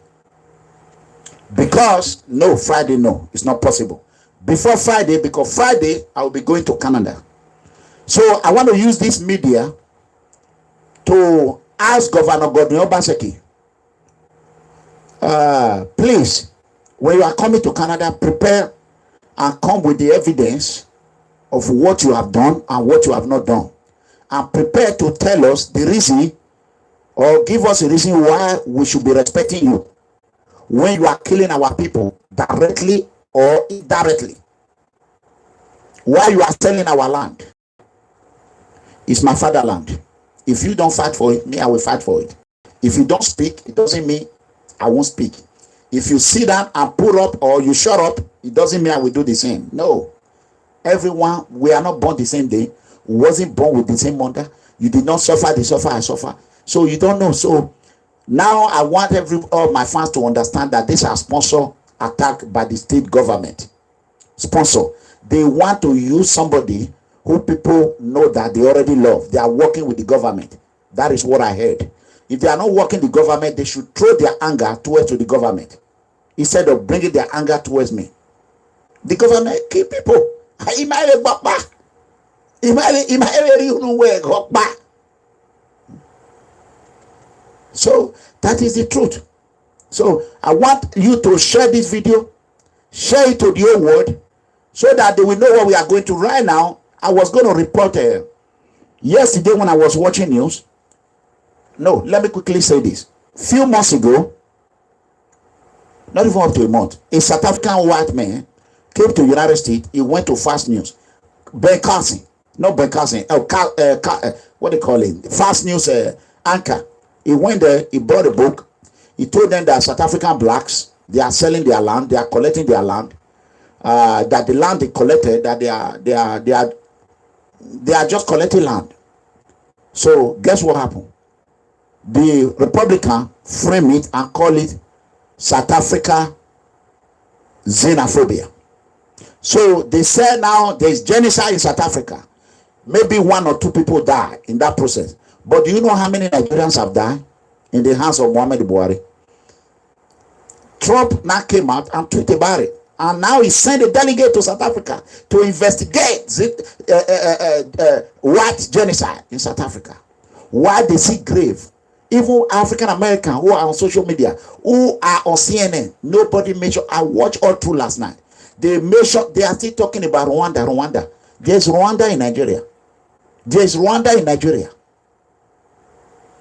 Because, no, Friday, no, it's not possible. Before Friday, because Friday, I will be going to Canada. So, I want to use this media to ask Governor GODWIN Obaseki, please, when you are coming to Canada, prepare and come with the evidence of what you have done and what you have not done. And prepare to tell us the reason or give us a reason why we should be respecting you when you are killing our people directly or indirectly. Why you are selling our land. It's my fatherland. If you don't fight for it, me, I will fight for it. If you don't speak, it doesn't mean I won't speak. If you sit down and pull up or you shut up, it doesn't mean I will do the same. No. Everyone, we are not born the same day. We wasn't born with the same mother. You did not suffer the suffer I suffer. So you don't know. So now I want all my fans to understand that this is a sponsor attack by the state government. Sponsor. They want to use somebody who people know that they already love. They are working with the government. That is what I heard. If they are not working the government, they should throw their anger towards the government instead of bringing their anger towards me. The government kill people. So that is the truth. So I want you to share this video, share it to the whole world, so that they will know what we are going to right now. I was going to report yesterday when I was watching news. No, let me quickly say this. Few months ago, not even up to a month, a South African white man came to the United States. He went to Fast News. Ben Carson. not broadcasting. What they call it? Fast news anchor. He went there. He bought a book. He told them that South African blacks, they are selling their land. They are collecting their land. That the land they collected, that they are just collecting land. So guess what happened? The Republican frame it and call it South Africa xenophobia. So they say now there's genocide in South Africa. Maybe 1 or 2 people die in that process. But do you know how many Nigerians have died in the hands of Muhammadu Buhari? Trump now came out and tweeted about it. And now he sent a delegate to South Africa to investigate white genocide in South Africa. Why they see grave? Even African American who are on social media, who are on CNN, nobody mentioned. I watched all through last night. They mentioned, they are still talking about Rwanda. There's Rwanda in Nigeria. There's Rwanda in Nigeria.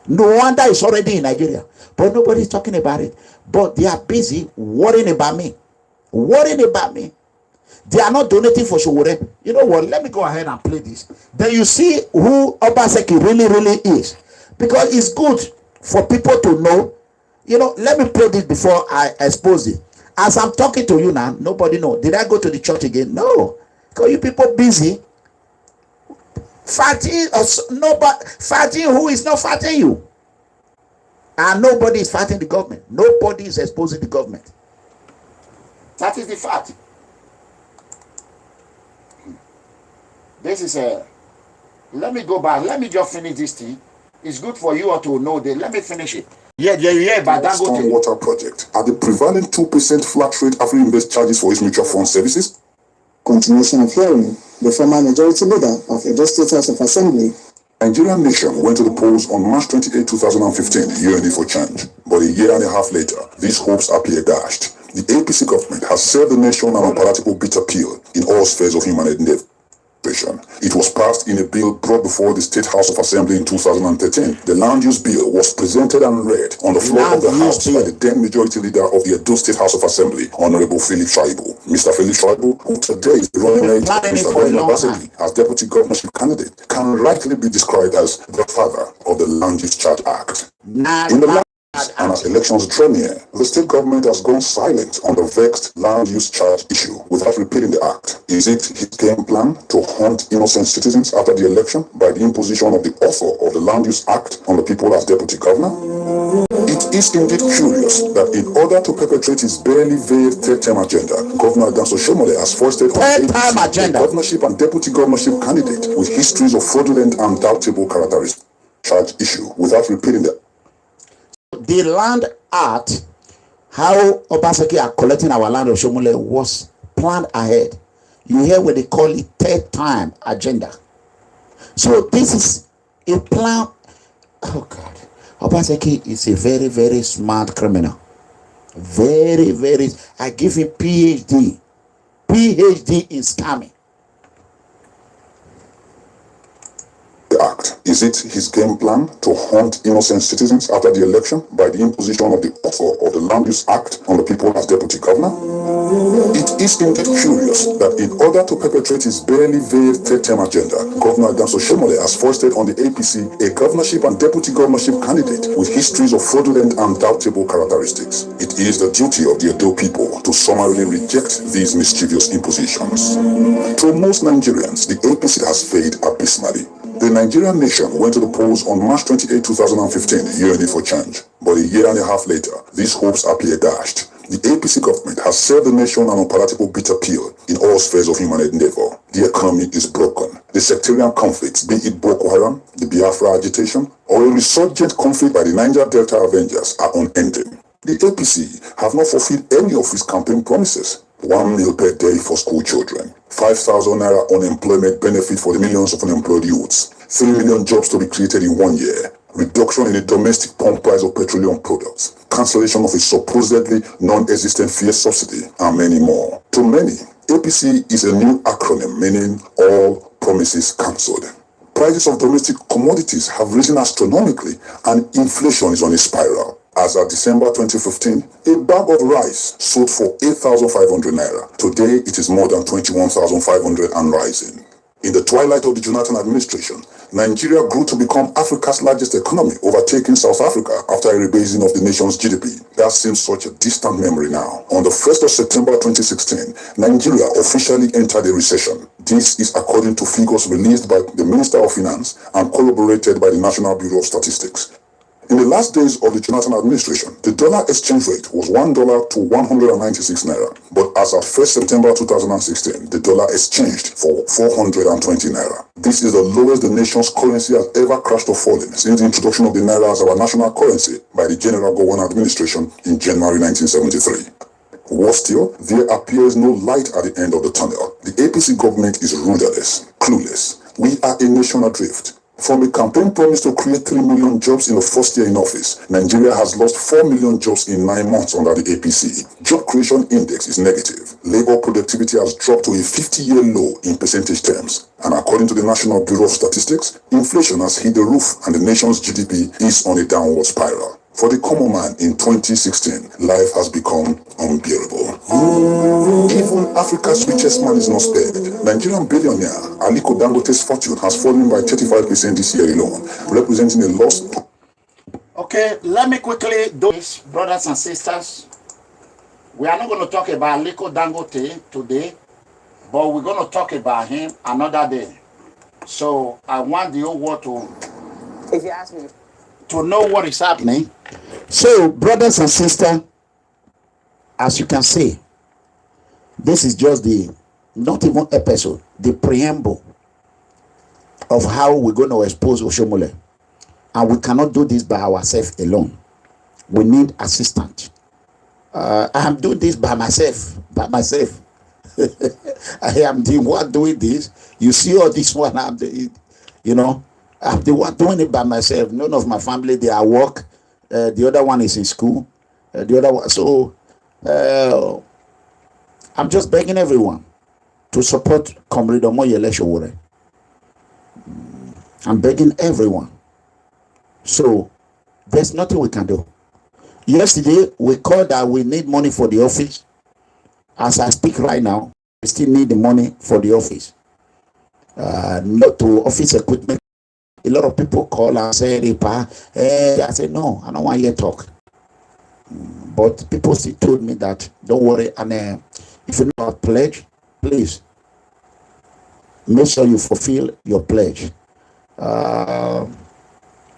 Rwanda is already in Nigeria, but nobody's talking about it. But they are busy worrying about me. Worrying about me. They are not donating for Sowore. You know what? Let me go ahead and play this. Then you see who Obaseki really is. Because it's good for people to know. You know, let me play this before I expose it. As I'm talking to you now, nobody knows. Did I go to the church again? No. Because you people busy fighting who is not fighting you. And nobody is fighting the government. Nobody is exposing the government. That is the fact. This is a... Let me go back. Let me just finish this thing. It's good for you all to know that. Let me finish it. But that Stormwater project. Are the prevailing 2% flat rate Afri-Invest charges for its mutual fund services? Continuation of hearing. The former majority leader of Edo State House of Assembly. Nigerian nation went to the polls on March 28, 2015, yearning for change. But a year and a half later, these hopes appear dashed. The APC government has served the nation an unpalatable bitter pill in all spheres of human endeavor. It was passed in a bill brought before the State House of Assembly in 2013. The land use bill was presented and read on the floor of the House by the then majority leader of the Edo State House of Assembly, Honorable Philip Shaibu. Mr. Philip Shaibu, who today is running mate Mr. Obaseki as deputy governorship candidate, can rightly be described as the father of the Land Use Charge Act. In the land and as elections draw near, the state government has gone silent on the vexed land use charge issue without repealing the act. Is it his game plan to hunt innocent citizens after the election by the imposition of the author of the Land Use Act on the people as deputy governor? It is indeed curious that in order to perpetrate his barely veiled third-term agenda, Governor Oshiomhole has foisted on a governorship and deputy governorship candidate with histories of fraudulent and doubtable characteristics charge issue without repealing the The Land Act, how Obaseki are collecting our land of Oshiomhole was planned ahead. You hear what they call it third time agenda. So this is a plan. Oh God, Obaseki is a very, very smart criminal. Very, very. I give him PhD in scamming. Act. Is it his game plan to hunt innocent citizens after the election by the imposition of the author of the Land Use Act on the people as deputy governor? It is indeed curious that in order to perpetrate his barely veiled third-term agenda, Governor Oshiomhole has foisted on the APC a governorship and deputy governorship candidate with histories of fraudulent and doubtable characteristics. It is the duty of the Edo people to summarily reject these mischievous impositions. To most Nigerians, the APC has failed abysmally. The Nigerian nation went to the polls on March 28, 2015, yearning for change. But a year and a half later, these hopes appear dashed. The APC government has served the nation an unpalatable bitter pill in all spheres of human endeavor. The economy is broken. The sectarian conflicts, be it BOKO HARAM, the Biafra agitation, or a resurgent conflict by the Niger Delta Avengers are unending. The APC have not fulfilled any of its campaign promises. 1 meal per day for school children, 5,000 naira unemployment benefit for the millions of unemployed youths, 3 million jobs to be created in 1 year, reduction in the domestic pump price of petroleum products, cancellation of a supposedly non-existent fuel subsidy, and many more. To many, APC is a new acronym meaning all promises cancelled. Prices of domestic commodities have risen astronomically and inflation is on a spiral. As of December 2015, a bag of rice sold for 8,500 naira. Today, it is more than 21,500 and rising. In the twilight of the Jonathan administration, Nigeria grew to become Africa's largest economy, overtaking South Africa after a rebasing of the nation's GDP. That seems such a distant memory now. On the 1st of September 2016, Nigeria officially entered a recession. This is according to figures released by the Minister of Finance and corroborated by the National Bureau of Statistics. In the last days of the Jonathan administration, the dollar exchange rate was $1 to 196 naira. But as of 1st September 2016, the dollar exchanged for 420 naira. This is the lowest the nation's currency has ever crashed or fallen since the introduction of the naira as our national currency by the General GODWIN administration in January 1973. Worse still, there appears no light at the end of the tunnel. The APC government is rudderless, clueless. We are a nation adrift. From a campaign promise to create 3 million jobs in the first year in office, Nigeria has lost 4 million jobs in 9 months under the APC. Job creation index is negative. Labor productivity has dropped to a 50-year low in percentage terms. And according to the National Bureau of Statistics, inflation has hit the roof and the nation's GDP is on a downward spiral. For the common man in 2016, life has become unbearable. Even Africa's richest man is not spared. Nigerian billionaire Aliko Dangote's fortune has fallen by 35% this year alone, representing a loss. Okay, let me quickly do this, brothers and sisters. We are not going to talk about Aliko Dangote today, but we're going to talk about him another day. So I want the whole world to, if you ask me, to know what is happening. So, brothers and sisters, as you can see, this is just the, not even episode, the preamble of how we're going to expose Oshiomhole. And we cannot do this by ourselves alone. We need assistance. I am doing this by myself. I am the one doing this. You see all this one, I'm the, you know, I'm the one doing it by myself. None of my family, they are at work. The other one is in school. The other one. So I'm just begging everyone to support Comrade OMOYELE. I'm begging everyone. So there's nothing we can do. Yesterday, we called that we need money for the office. As I speak right now, we still need the money for the office. Not to office equipment. A lot of people call and say, I said, no, I don't want you to talk. But people still told me that, don't worry, and if you know a pledge, please, make sure you fulfill your pledge.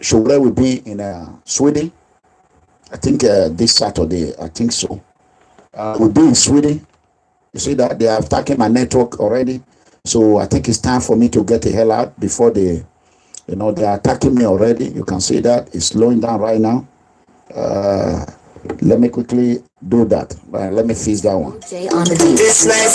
Shore will be in Sweden, I think this Saturday, I think so. We'll be in Sweden. You see that they are attacking my network already. So I think it's time for me to get the hell out before they, you know, they're attacking me already. You can see that it's slowing down right now. Let me quickly do that. Let me fix that one. It's like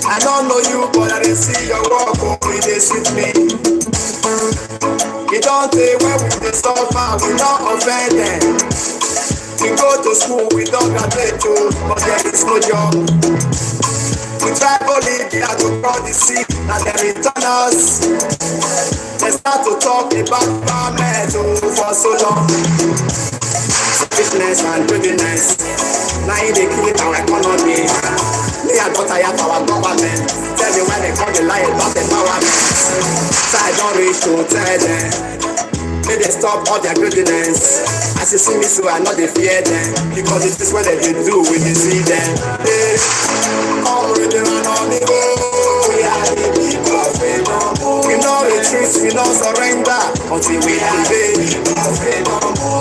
I don't know you, but I didn't see your walk over this with me. You don't say where we dey suffer, we not offend them. We go to school, we don't graduate too, but there is no job. We try to live here to cross the sea, and they return us. They start to talk about farmers for so long. Selfishness and greediness, now they kill our economy. Me and daughter have our government. Tell me why they call the lie about empowerment. So I don't reach to tell them. May they stop all their greediness. As you see me, so I know they fear them. Because it is what they do, we see them. Hey, come with them and on the go. We are the people of freedom. We know retreat, we don't surrender until we elevate.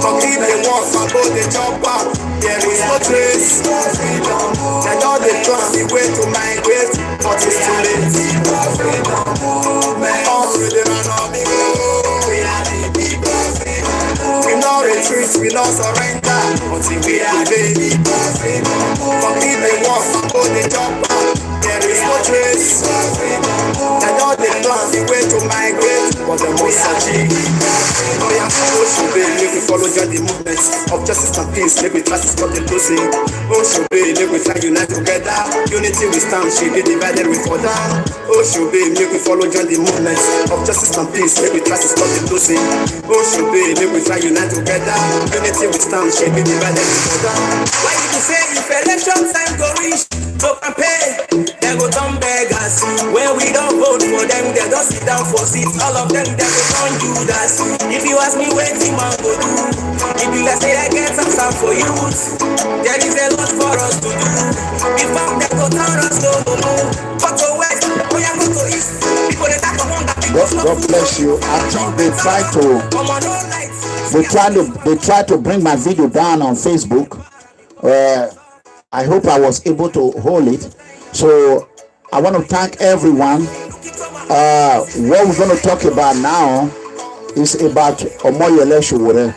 Complete the work, and go the job out. There is no trace. They know they plan the way to migrate, but it's too late. Come with them and on the go. We are the people of freedom. We know retreat, we don't surrender until we elevate. Complete the work, and go the job out. There is no trace. They know they plan the way to migrate, but the most achieve. Oh yeah, we should be looking follow join the movement of justice and peace. Make we try to stop the losing. Oh, should be, make we try unite together. Unity we stand, should be divided we fall down. Oh, should be, make we follow join the movement of justice and peace. Make we try to stop the losing. Oh, should be, make we try unite together. Unity we stand, should be divided we fall down. Why did you say if election time go reach to campaign, they go turn beggars. When we don't vote for them, they don't sit down for seats. All of them, they go turn Judas. If you ask me what the man go do, if you let's say I get some stuff for youth, there is a lot for us to do. Before they go turn us no. Go to west, go to east. People they talk on that. God bless you. I think they try to bring my video down on Facebook. I hope I was able to hold it. So I want to thank everyone. What we're going to talk about now is about OMOYELE.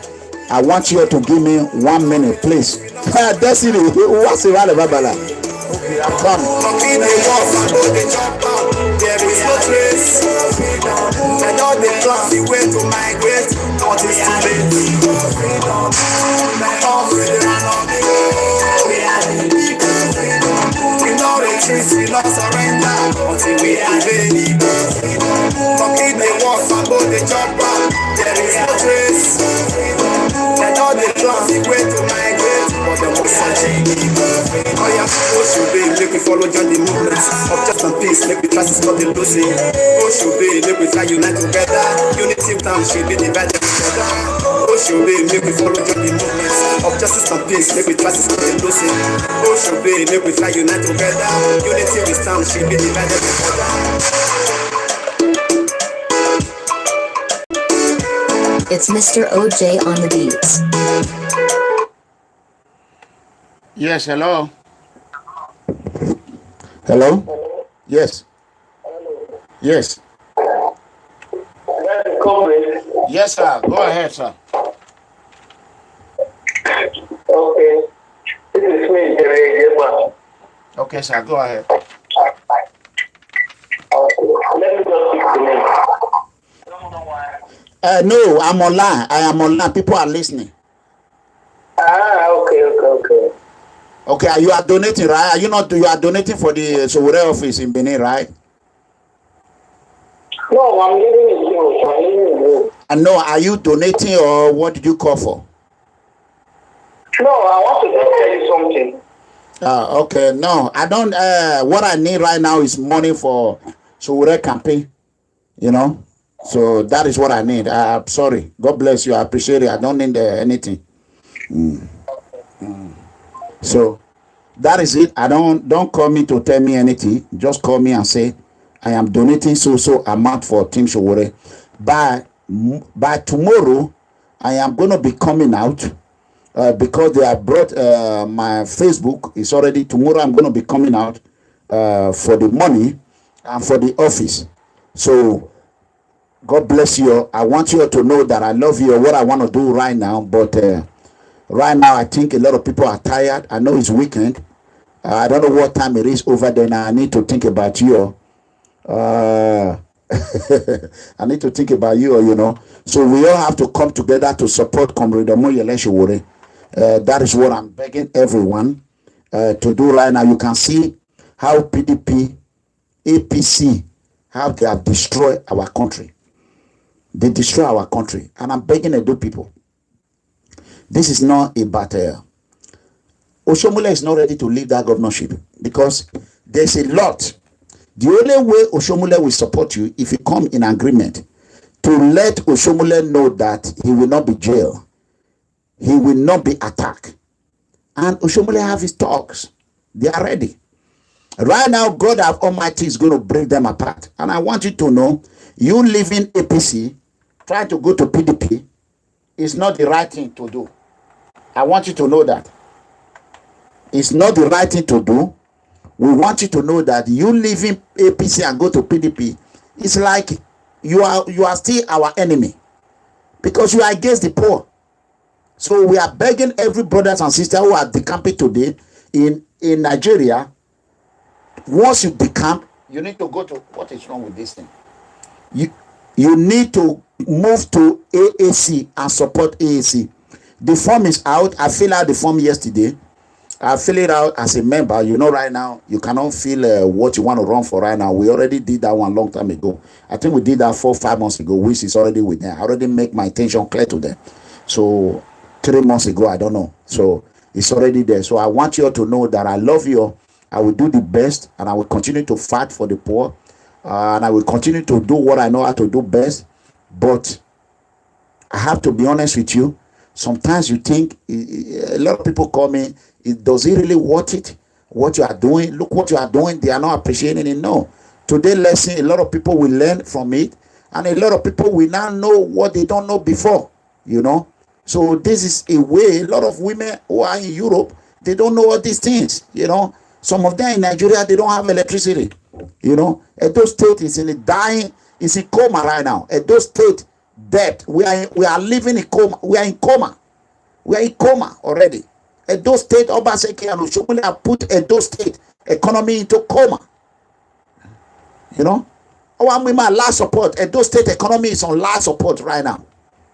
I want you to give me 1 minute, please. Destiny, what's the right babala? Okay, I'm coming. There is no trace. I know the plan, the way to migrate. What is too late? We know retreat, we not surrender until we prevail. Talking the walk and go the chopper. There is no trace. I know the plan, the way to migrate. But the most searching. Oh yeah, oh should be, make we follow join the movement of justice and peace. Make we try to stop the losing. Oh should be, make we try unite together. Unity time should be divided together. Oh should be, make we follow join the movement of justice and peace. Make we try to stop the losing. Oh should be, make we try unite together. Unity we stand should be divided together. It's Mr. OJ on the beats. Yes, hello. Hello? Yes. Yes. Yes, sir. Go ahead, sir. Okay. This is me, Jerry. Okay, sir. Go ahead. Let me just speak to me. No, I'm online. I am online. People are listening. Okay. Okay, you are donating, right? Are you not? You are donating for the ZENITH office in Benin, right? No, I'm giving it to you. And no, are you donating or what did you call for? No, I want to just tell you something. Okay, no, I don't. What I need right now is money for ZENITH campaign. You know, so that is what I need. I'm sorry. God bless you. I appreciate it. I don't need anything. So that is it. I don't call me to tell me anything. Just call me and say I am donating so amount for Team ZENITH. By tomorrow, I am going to be coming out because they have brought my Facebook. It's already tomorrow. I'm going to be coming out for the money and for the office. So God bless you. I want you to know that I love you. What I want to do right now, but right now I think a lot of people are tired. I know it's weekend. I don't know what time it is over there now. I need to think about you. I need to think about you, you know. So we all have to come together to support Comrade OMOYELE. That is what I'm begging everyone to do right now. You can see how PDP, APC, how they have destroyed our country. They destroy our country. And I'm begging Edo people. This is not about Oshiomhole is not ready to leave that governorship because there's a lot. The only way Oshiomhole will support you if you come in agreement to let Oshiomhole know that he will not be jailed. He will not be attacked. And Oshiomhole have his talks. They are ready. Right now, God Almighty is going to break them apart. And I want you to know, you leaving APC, trying to go to PDP, is not the right thing to do. I want you to know that. It's not the right thing to do. We want you to know that you leaving APC and go to PDP, it's like you are still our enemy because you are against the poor. So we are begging every brothers and sisters who are decamping today in Nigeria. Once you decamp, you need to go to, what is wrong with this thing? You need to move to AAC and support AAC. The form is out. I filled out the form yesterday. I fill it out as a member. You know, right now, you cannot feel what you want to run for right now. We already did that one long time ago. I think we did that 4 or 5 months ago, which is already with them. I already make my intention clear to them. So 3 months ago, I don't know. So it's already there. So I want you all to know that I love you. I will do the best, and I will continue to fight for the poor. And I will continue to do what I know how to do best. But I have to be honest with you. Sometimes you think, a lot of people call me, does it really worth it? What you are doing? Look what you are doing. They are not appreciating it. No. Today lesson, a lot of people will learn from it. And a lot of people will now know what they don't know before. You know. So this is a way, a lot of women who are in Europe, they don't know all these things. You know. Some of them in Nigeria, they don't have electricity. You know. Edo State is in a dying, is in coma right now. Edo State debt. We are living in coma. We are in coma. We are in coma already. Edo State, Obaseki and Oshiomhole have put Edo State economy into coma. You know? Our women last support. Edo State economy is on last support right now.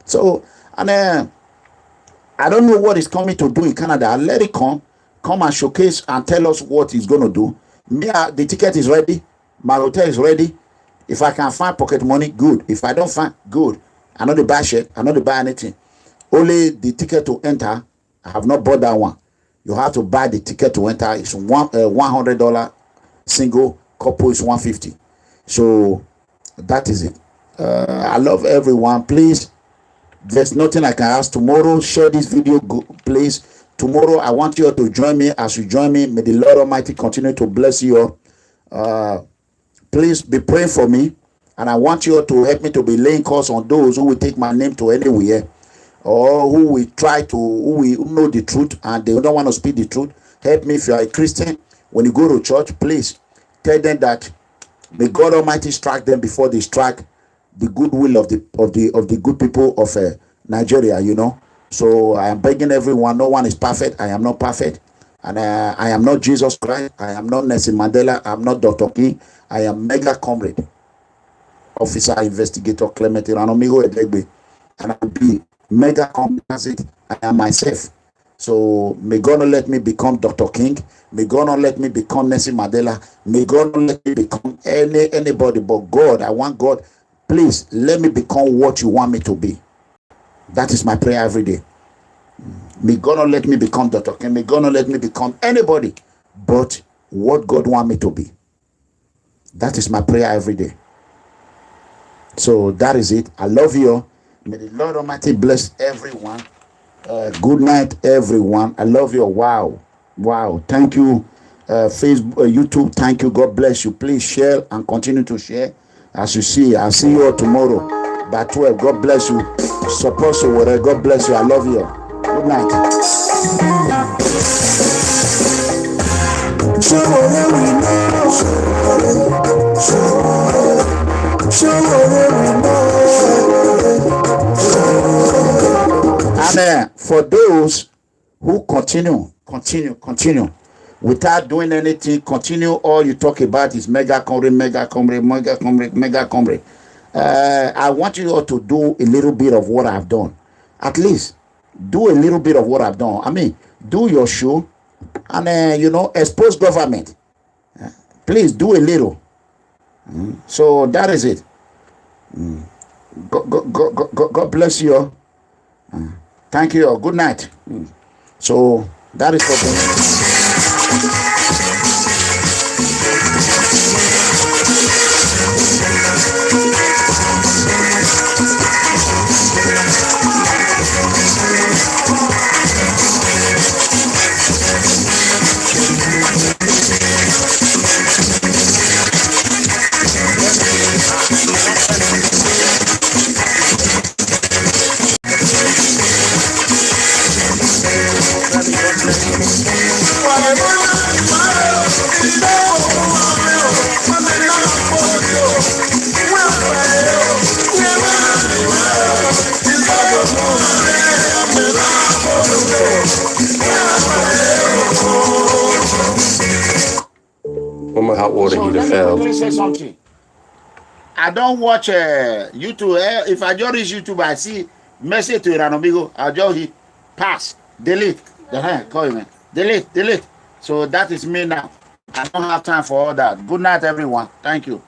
So, and I don't know what it's coming to do in Canada. I'll let it come and showcase and tell us what it's going to do. Me, the ticket is ready. My hotel is ready. If I can find pocket money, good. If I don't find, good. I know the buy shit. I know the buy anything. Only the ticket to enter. I have not bought that one. You have to buy the ticket to enter. It's $100 single. Couple is $150. So that is it. I love everyone. Please, there's nothing I can ask. Tomorrow, share this video, please. Tomorrow, I want you all to join me. As you join me, may the Lord Almighty continue to bless you all. Please be praying for me. And I want you all to help me to be laying calls on those who will take my name to anywhere, or who will try to, who will know the truth and they don't want to speak the truth. Help me. If you are a Christian, when you go to church, please tell them that may God Almighty strike them before they strike the goodwill of the good people of Nigeria. You know. So I am begging everyone. No one is perfect. I am not perfect, and I am not Jesus Christ. I am not Nelson Mandela. I am not Dr. King. I am Mega Comrade, Officer Investigator Clement Iranomigo Edegbe, and I will be Mega Comrade. I am myself. So may God not let me become Dr. King. May God not let me become Nelson Mandela. May God not let me become anybody but God. I want God. Please let me become what you want me to be. That is my prayer every day. May God not let me become Dr. King. May God not let me become anybody but what God want me to be. That is my prayer every day. So that is it. I love you. May the Lord Almighty bless everyone. Good night, everyone. I love you. Wow. Wow. Thank you, Facebook, YouTube. Thank you. God bless you. Please share and continue to share. As you see, I'll see you all tomorrow by 12. God bless you. Support ZENITH. God bless you. I love you. Good night. And for those who continue without doing anything, continue. All you talk about is mega comrade. I want you all to do a little bit of what I've done. At least do a little bit of what I've done. I mean, do your show and you know, expose government. Please do a little. So that is it. God bless you. Thank you. Good night. So that is for One hot water heater failed. I don't watch YouTube. If I just reach YouTube, I see message to Iranomigo. I just hit. pass, delete. Call me. Delete. So that is me now. I don't have time for all that. Good night, everyone. Thank you.